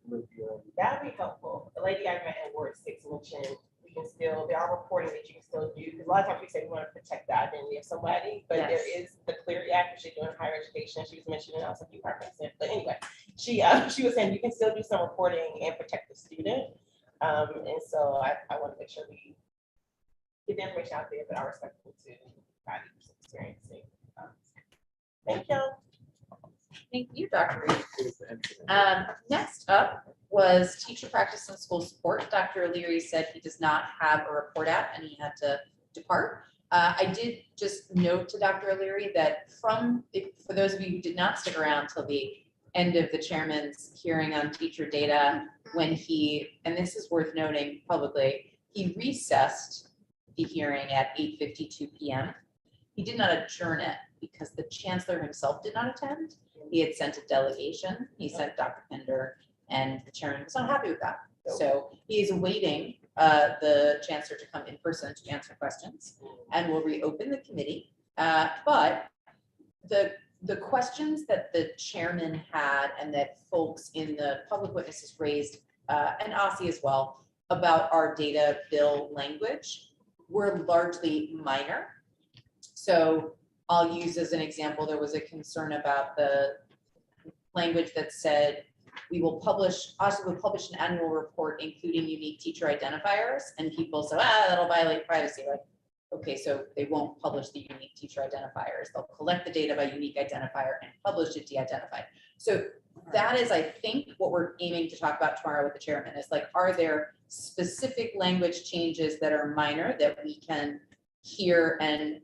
loop you in. That'd be helpful. The lady I met at Ward 6 mentioned we can still, there are reporting that you can still do, because a lot of times we say we want to protect the identity of somebody, but there is the Clery Act, which they do in higher education. She was mentioning also you referenced it, but anyway, she was saying you can still do some reporting and protect the student. And so I want to make sure we get the information out there, but are respectful to bodies experiencing. Thank you. Thank you, Dr. Reed. Next up was teacher practice and school support. Dr. O'Leary said he does not have a report out and he had to depart. I did just note to Dr. O'Leary that for those of you who did not stick around till the end of the chairman's hearing on teacher data, when he, and this is worth noting publicly, he recessed the hearing at 8:52 p.m. He did not adjourn it because the chancellor himself did not attend. He had sent a delegation. He sent Dr. Pender, and the chairman was not happy with that. So he is awaiting the chancellor to come in person to answer questions, and will reopen the committee. But the questions that the chairman had and that folks in the public witnesses raised, and Ossie as well, about our data bill language were largely minor. So I'll use as an example, there was a concern about the language that said, we will publish, Ossie will publish an annual report including unique teacher identifiers, and people said, that'll violate privacy. Like, okay, so they won't publish the unique teacher identifiers. They'll collect the data by unique identifier and publish it de-identified. So that is, I think, what we're aiming to talk about tomorrow with the chairman is like, are there specific language changes that are minor that we can hear and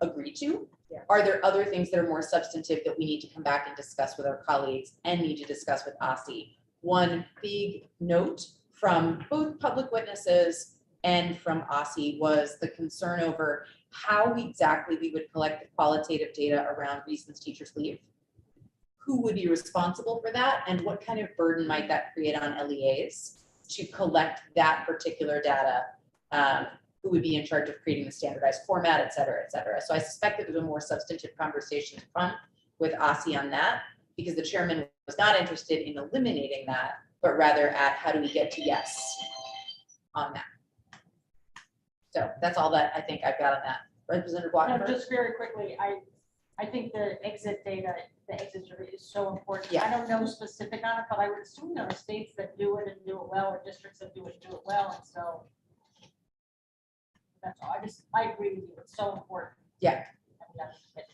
agree to? Yeah. Are there other things that are more substantive that we need to come back and discuss with our colleagues and need to discuss with Ossie? One big note from both public witnesses and from Ossie was the concern over how exactly we would collect the qualitative data around reasons teachers leave. Who would be responsible for that, and what kind of burden might that create on LEAs to collect that particular data? Who would be in charge of creating the standardized format, et cetera, et cetera. So I suspect that there's a more substantive conversation to come with Ossie on that, because the chairman was not interested in eliminating that, but rather at how do we get to yes on that. So that's all that I think I've got on that. Representative Wattenberg. Just very quickly, I I think the exit data, the exit survey is so important. Yeah. I don't know specific on it, but I would assume there are states that do it and do it well, or districts that do it and do it well, and so. That's all. I agree with you. It's so important. Yeah.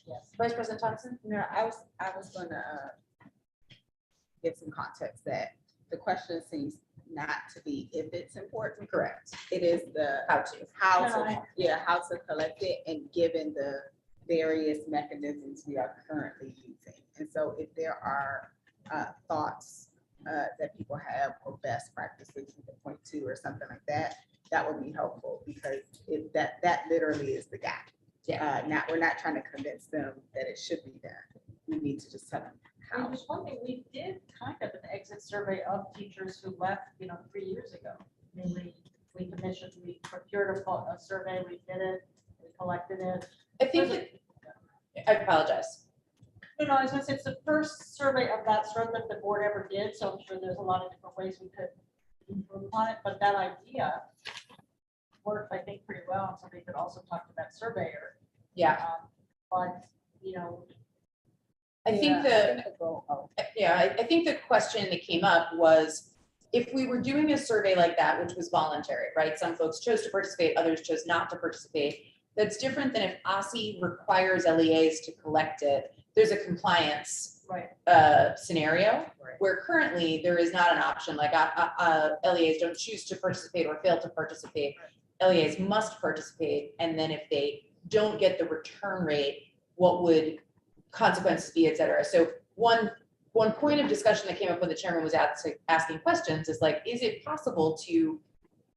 Yes. Vice President Thompson? No, I was gonna give some context that the question seems not to be if it's important. Correct. It is the How to. how to collect it, and given the various mechanisms we are currently using. And so if there are thoughts that people have or best practices you can point to or something like that, that would be helpful, because that literally is the gap. Yeah. We're not trying to convince them that it should be done. We need to just tell them And how. there's one thing we did kind of an exit survey of teachers who left, 3 years ago. I mean, we commissioned, we procured a survey, we did it, we collected it. I think I apologize. No, I was gonna say, it's the first survey of that sort that the board ever did, so I'm sure there's a lot of different ways we could improve upon it, but that idea worked, I think, pretty well, and somebody could also talk to that surveyor. Yeah. But, I think I think the question that came up was, if we were doing a survey like that, which was voluntary, right? Some folks chose to participate, others chose not to participate. That's different than if OSSI requires LEAs to collect it. There's a compliance scenario where currently there is not an option, like LEAs don't choose to participate or fail to participate. LEAs must participate, and then if they don't get the return rate, what would consequences be, et cetera. So one point of discussion that came up when the chairman was asking questions is like, is it possible to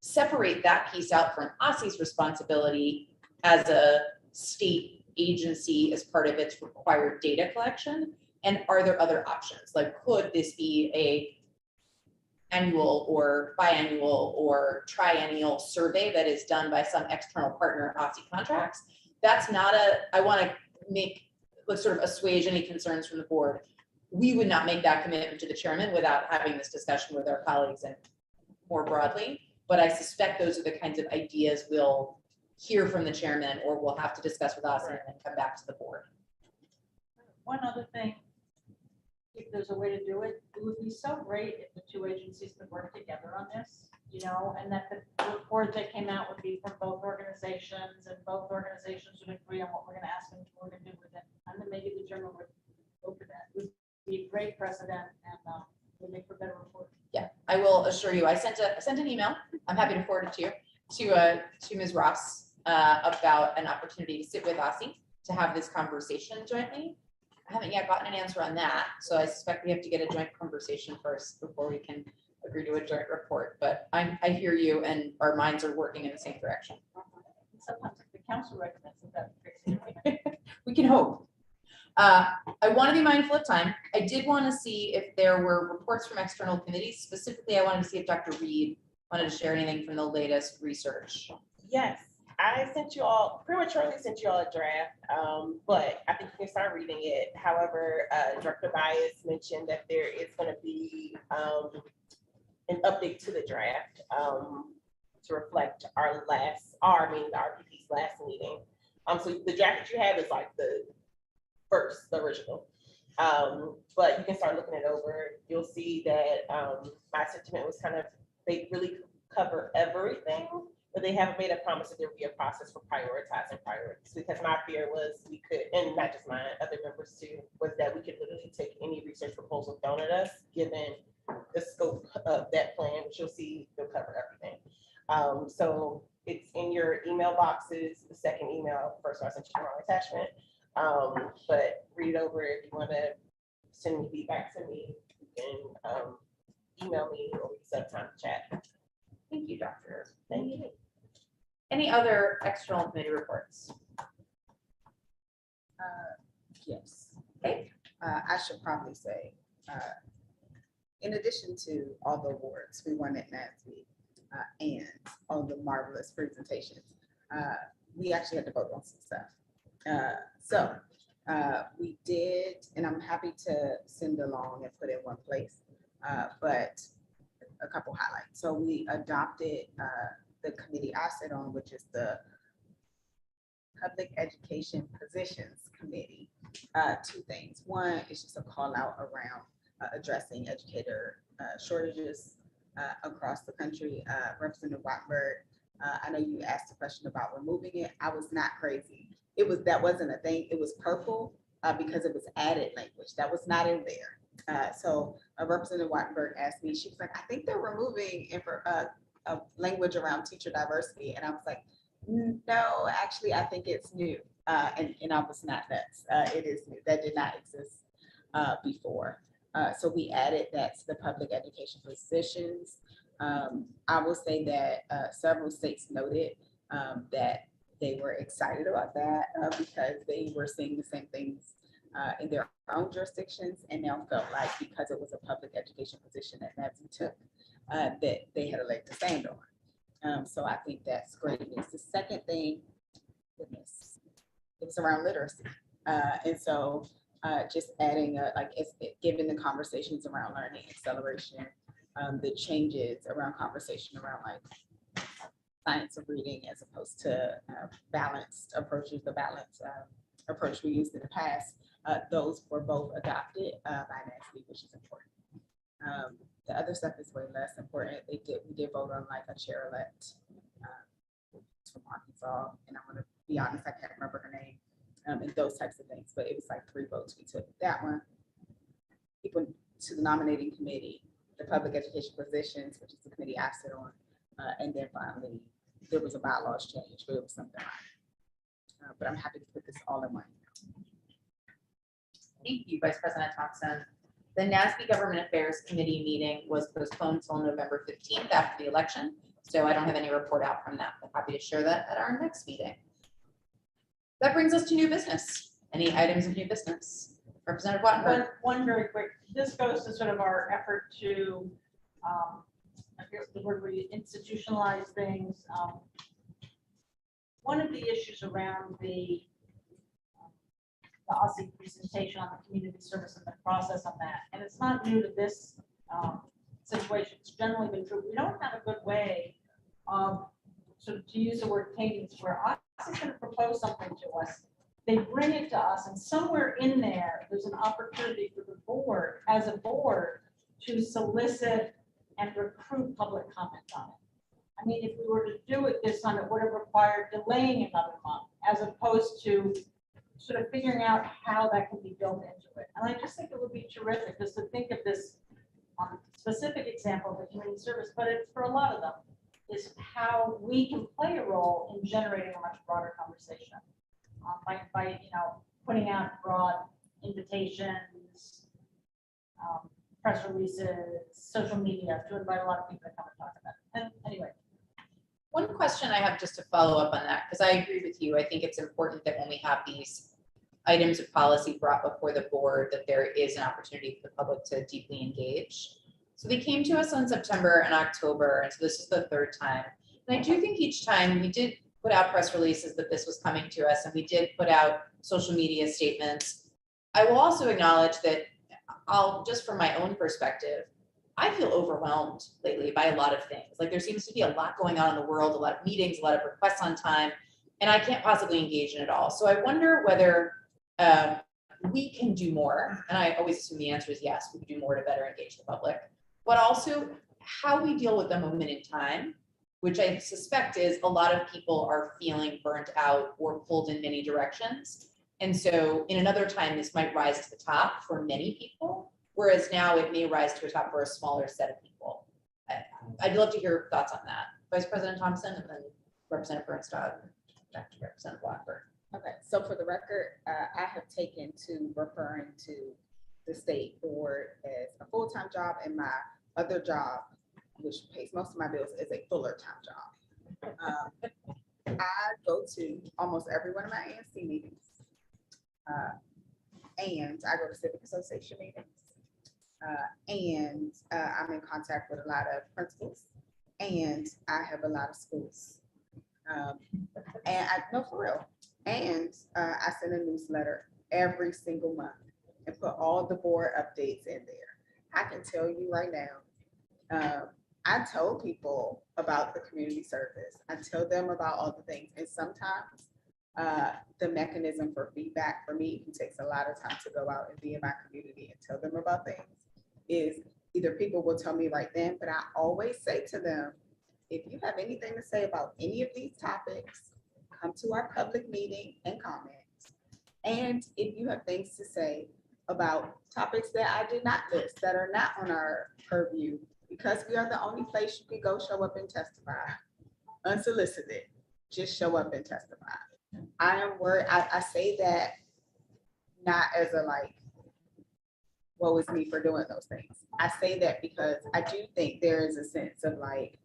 separate that piece out from OSSI's responsibility as a state agency as part of its required data collection? And are there other options? Like, could this be a annual or biannual or triennial survey that is done by some external partner OSSI contracts? That's not I want to let's sort of assuage any concerns from the board. We would not make that commitment to the chairman without having this discussion with our colleagues and more broadly. But I suspect those are the kinds of ideas we'll hear from the chairman, or we'll have to discuss with us and then come back to the board. One other thing, if there's a way to do it, it would be so great if the two agencies could work together on this, and that the report that came out would be from both organizations, and both organizations would agree on what we're gonna ask them, what we're gonna do with it. And then maybe the chairman would open that. It would be a great precedent, and would make for better report. Yeah, I will assure you, I sent an email, I'm happy to forward it to you, to Ms. Ross about an opportunity to sit with OSSI to have this conversation jointly. I haven't yet gotten an answer on that, so I suspect we have to get a joint conversation first before we can agree to a joint report. But I hear you, and our minds are working in the same direction. Sometimes if the council recommends that, We can hope. I want to be mindful of time. I did want to see if there were reports from external committees. Specifically, I wanted to see if Dr. Reed wanted to share anything from the latest research. Yes, I prematurely sent you all a draft, but I think you can start reading it. However, Director Bias mentioned that there is going to be an update to the draft to reflect meaning the RPP's last meeting. So the draft that you have is like the original. But you can start looking it over. You'll see that my sentiment was they really cover everything, but they haven't made a promise that there would be a process for prioritizing priorities. Because my fear was we could, and not just mine, other members too, was that we could literally take any research proposal thrown at us, given the scope of that plan, which you'll see they'll cover everything. So it's in your email boxes, the second email. First one I sent you the wrong attachment. But read over. If you want to send me feedback to me, you can email me or we set time to chat. Thank you, Doctor. Thank you. Any other external committee reports? Yes. Okay. I should probably say, in addition to all the awards we won at NASB and all the marvelous presentations, we actually had to vote on some stuff. So we did, and I'm happy to send along and put in one place, but a couple highlights. So we adopted the committee I sit on, which is the Public Education Positions Committee. Two things. One is just a call out around addressing educator shortages across the country. Representative Wattenberg, I know you asked a question about removing it. I was not crazy. That wasn't a thing. It was purple because it was added language. That was not in there. So Representative Wattenberg asked me, she was like, I think they're removing language around teacher diversity. And I was like, no, actually, I think it's new. And I was not nuts. It is new. That did not exist before. So we added that to the public education positions. I will say that several states noted that they were excited about that because they were seeing the same things in their own jurisdictions, and now felt like because it was a public education position that NASB took, that they had a leg to stand on. So I think that's great news. The second thing, goodness, it was around literacy. And so just adding, given the conversations around learning acceleration, the changes around conversation around like science of reading as opposed to balanced approaches, the balanced approach we used in the past, those were both adopted by NASB, which is important. The other stuff is way less important. We did vote on like a chair-elect from Arkansas, and I'm gonna be honest, I can't remember her name, and those types of things, but it was like 3 votes we took. That one, people to the nominating committee, the public education positions, which is the committee I sit on, and then finally there was a bylaws change, but it was something like, but I'm happy to put this all in one. Thank you, Vice President Thompson. The NASB Government Affairs Committee meeting was postponed till November 15th after the election. So I don't have any report out from that, but happy to share that at our next meeting. That brings us to new business. Any items of new business? Representative Wattenberg. One very quick, this goes to sort of our effort to, I guess the word we institutionalize things. One of the issues around the OSCE presentation on the community service and the process on that, and it's not new to this situation, it's generally been true. We don't have a good way of, sort of to use the word cadence, where OSCE is going to propose something to us, they bring it to us, and somewhere in there, there's an opportunity for the board, as a board, to solicit and recruit public comment on it. I mean, if we were to do it this time, it would have required delaying another month, as opposed to sort of figuring out how that can be built into it. And I just think it would be terrific just to think of this specific example of the community service, but it's for a lot of them, is how we can play a role in generating a much broader conversation by putting out broad invitations, press releases, social media to invite a lot of people to come and talk about it. And anyway. One question I have just to follow up on that, because I agree with you. I think it's important that when we have these items of policy brought before the board, that there is an opportunity for the public to deeply engage. So they came to us on September and October, and so this is the 3rd time. And I do think each time we did put out press releases that this was coming to us, and we did put out social media statements. I will also acknowledge that just from my own perspective, I feel overwhelmed lately by a lot of things. Like there seems to be a lot going on in the world, a lot of meetings, a lot of requests on time, and I can't possibly engage in it all. So I wonder whether we can do more. And I always assume the answer is yes, we can do more to better engage the public, but also how we deal with the moment in time, which I suspect is a lot of people are feeling burnt out or pulled in many directions. And so in another time, this might rise to the top for many people, whereas now it may rise to a top for a smaller set of people. I'd love to hear your thoughts on that. Vice President Thompson, and then Representative Bernstad, back to Representative Blackburn. Okay, so for the record, I have taken to referring to the state board as a full-time job, and my other job, which pays most of my bills, is a fuller-time job. I go to almost every one of my ANC meetings, and I go to civic association meetings, and I'm in contact with a lot of principals, and I have a lot of schools. And I know for real. And I send a newsletter every single month and put all the board updates in there. I can tell you right now, I tell people about the community service. I tell them about all the things. And sometimes the mechanism for feedback for me, who takes a lot of time to go out and be in my community and tell them about things, is either people will tell me right then, but I always say to them, if you have anything to say about any of these topics, come to our public meeting and comment. And if you have things to say about topics that I did not list, that are not on our purview, because we are the only place you can go show up and testify, unsolicited, just show up and testify. I am worried, I say that not as a like, woe is me for doing those things. I say that because I do think there is a sense of like,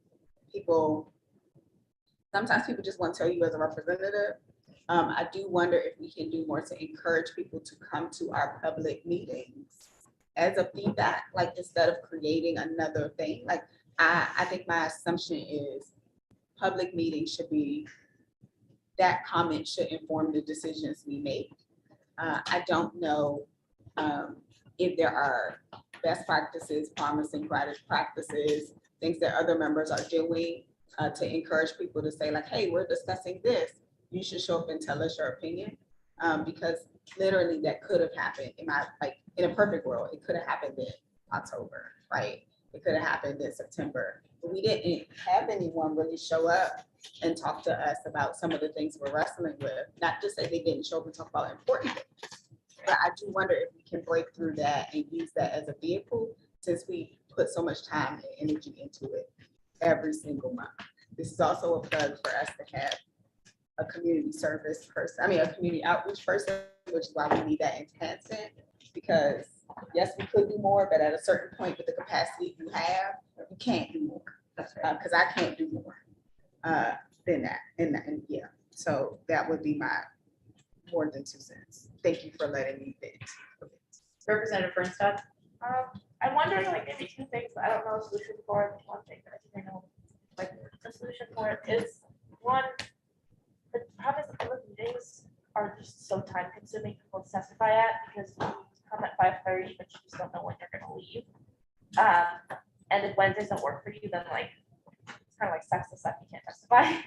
sometimes people just want to tell you as a representative. I do wonder if we can do more to encourage people to come to our public meetings as a feedback, like instead of creating another thing. Like I think my assumption is public meetings should be, that comment should inform the decisions we make. I don't know if there are best practices, promising practices, things that other members are doing to encourage people to say like, hey, we're discussing this. You should show up and tell us your opinion. Because literally that could have happened in a perfect world, it could have happened in October, right? It could have happened in September, but we didn't have anyone really show up and talk to us about some of the things we're wrestling with. Not just that they didn't show up and talk about important things, but I do wonder if we can break through that and use that as a vehicle, since we put so much time and energy into it every single month. This is also a plug for us to have a community service person, a community outreach person, which is why we need that enhancement. Because yes, we could do more, but at a certain point with the capacity you have, you can't do more. Because I can't do more than that. And yeah, so that would be my more than 2 cents. Thank you for letting me vent. Representative Bernstein? I'm wondering, like, maybe 2 things I don't know a solution for, and one thing that I think I know, like, the solution for it is, one, the problem is that public meetings are just so time consuming people to testify at, because you come at 5:30, but you just don't know when you're gonna leave. And if Wednesdays don't work for you, then like, it's kind of like sucks to suck, you can't testify.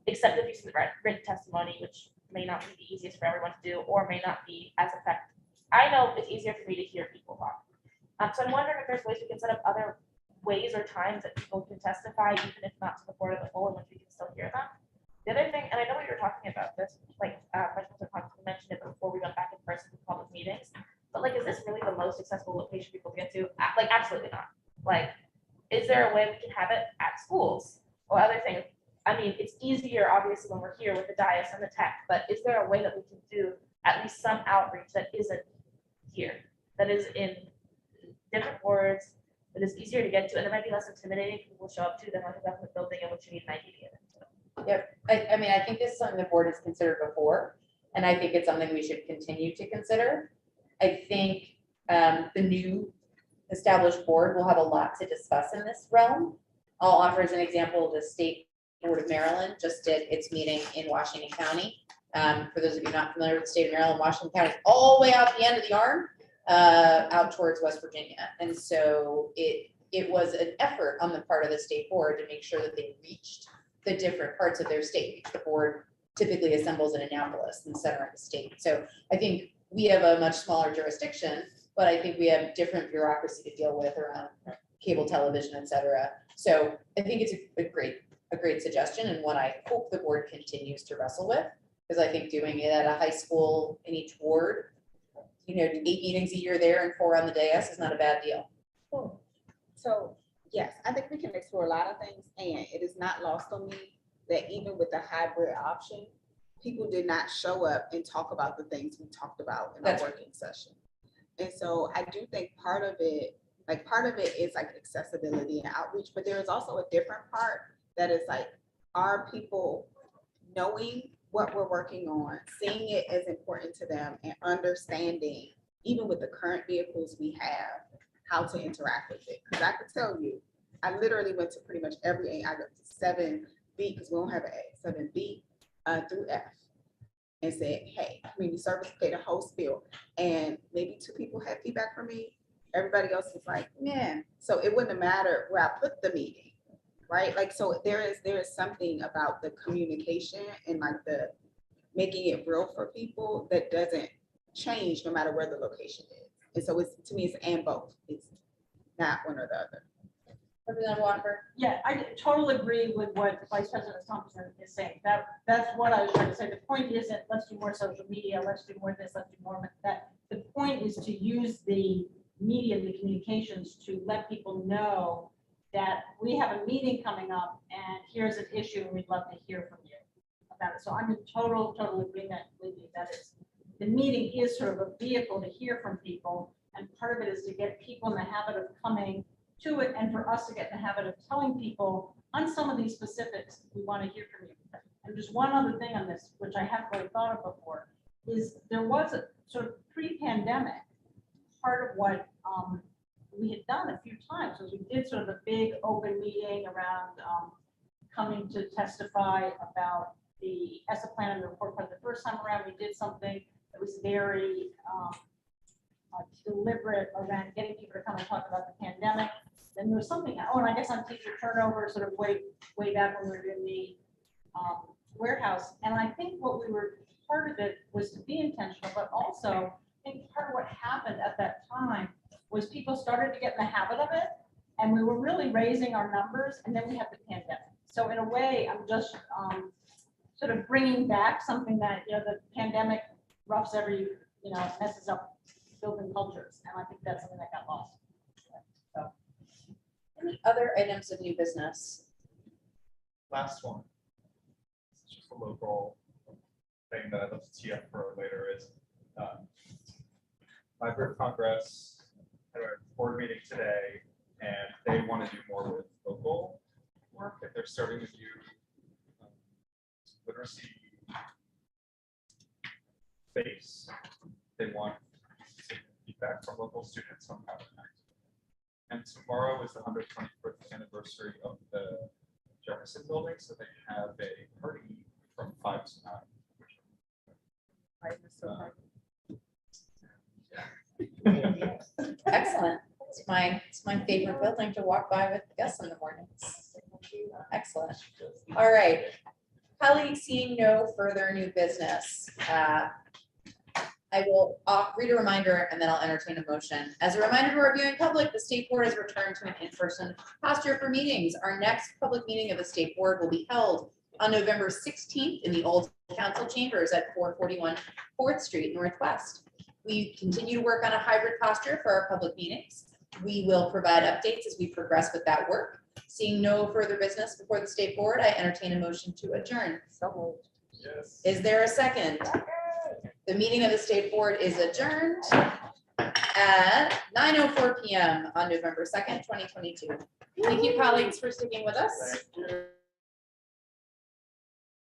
Except if you see the written testimony, which may not be the easiest for everyone to do, or may not be as effective. I know it's easier for me to hear people talk. So I'm wondering if there's ways we can set up other ways or times that people can testify, even if not to the board of the whole, in which we can still hear them. The other thing, and I know we were talking about this, like, mentioned it before we went back in person to public meetings, but like, is this really the most accessible location people get to? Like, absolutely not. Like, is there a way we can have it at schools or other things? I mean, it's easier, obviously, when we're here with the dais and the tech, but is there a way that we can do at least some outreach that isn't here, that is in different words, that is easier to get to, and it might be less intimidating, people will show up to than like a government building in which you need an ID to get into. Yep, I mean, I think this is something the board has considered before, and I think it's something we should continue to consider. I think the new established board will have a lot to discuss in this realm. I'll offer as an example, the State Board of Maryland just did its meeting in Washington County. For those of you not familiar with the state of Maryland, Washington County is all the way out the end of the arm, out towards West Virginia. And so it was an effort on the part of the state board to make sure that they reached the different parts of their state. The board typically assembles in Annapolis in the center of the state. So I think we have a much smaller jurisdiction, but I think we have different bureaucracy to deal with around cable television, et cetera. So I think it's a great suggestion, and one I hope the board continues to wrestle with, because I think doing it at a high school in each ward, 8 meetings a year there and 4 on the dais is not a bad deal. Cool. So yes, I think we can explore a lot of things, and it is not lost on me that even with the hybrid option, people did not show up and talk about the things we talked about in our working session. And so I do think part of it is like accessibility and outreach, but there is also a different part that is like, are people knowing what we're working on, seeing it as important to them, and understanding, even with the current vehicles we have, how to interact with it. Because I could tell you, I literally went to pretty much every A. I got to 7B, because we don't have an A, 7B through F, and said, hey, community service, played a whole spiel. And maybe 2 people had feedback from me. Everybody else was like, man. So it wouldn't have mattered where I put the meeting, right? Like, so there is something about the communication and like the making it real for people that doesn't change no matter where the location is. And so it's, to me, it's and both. It's not one or the other. Representative Walker. Yeah, I totally agree with what Vice President Thompson is saying. That's what I was trying to say. The point isn't let's do more social media, let's do more this, let's do more that. The point is to use the media, the communications to let people know that we have a meeting coming up and here's an issue and we'd love to hear from you about it. So I'm in total agreement with you that it's, the meeting is sort of a vehicle to hear from people. And part of it is to get people in the habit of coming to it and for us to get in the habit of telling people on some of these specifics, we want to hear from you. And just one other thing on this, which I haven't really thought of before, is there was a sort of pre-pandemic part of what we had done a few times was we did sort of a big open meeting around coming to testify about the ESSA plan and the report card. The first time around, we did something that was very deliberate around getting people to come and talk about the pandemic. Then there was something, oh, and I guess on teacher turnover, sort of way back when we were in the warehouse. And I think what we were, part of it was to be intentional, but also I think part of what happened at that time was people started to get in the habit of it, and we were really raising our numbers, and then we had the pandemic. So in a way, I'm just sort of bringing back something that, you know, the pandemic roughs every, you know, messes up building cultures, and I think that's something that got lost. So, any other items of new business? Last one. It's just a local thing that I'd love to tee up for later is Library of Congress had a board meeting today, and they want to do more with local work, and they're starting to do literacy space. They want feedback from local students on how to act. And tomorrow is the 125th anniversary of the Jefferson building, so they have a party from 5 to 9. Excellent. It's my favorite building to walk by with Gus in the mornings. Excellent. All right. Colleagues, seeing no further new business, I will read a reminder and then I'll entertain a motion. As a reminder to our viewing public, the State Board has returned to an in-person posture for meetings. Our next public meeting of the State Board will be held on November 16th in the old council chambers at 441 4th Street Northwest. We continue to work on a hybrid posture for our public meetings. We will provide updates as we progress with that work. Seeing no further business before the State Board, I entertain a motion to adjourn. So moved. Yes. Is there a second? The meeting of the State Board is adjourned at 9:04 p.m. on November 2nd, 2022. Thank you, colleagues, for sticking with us. Thank you.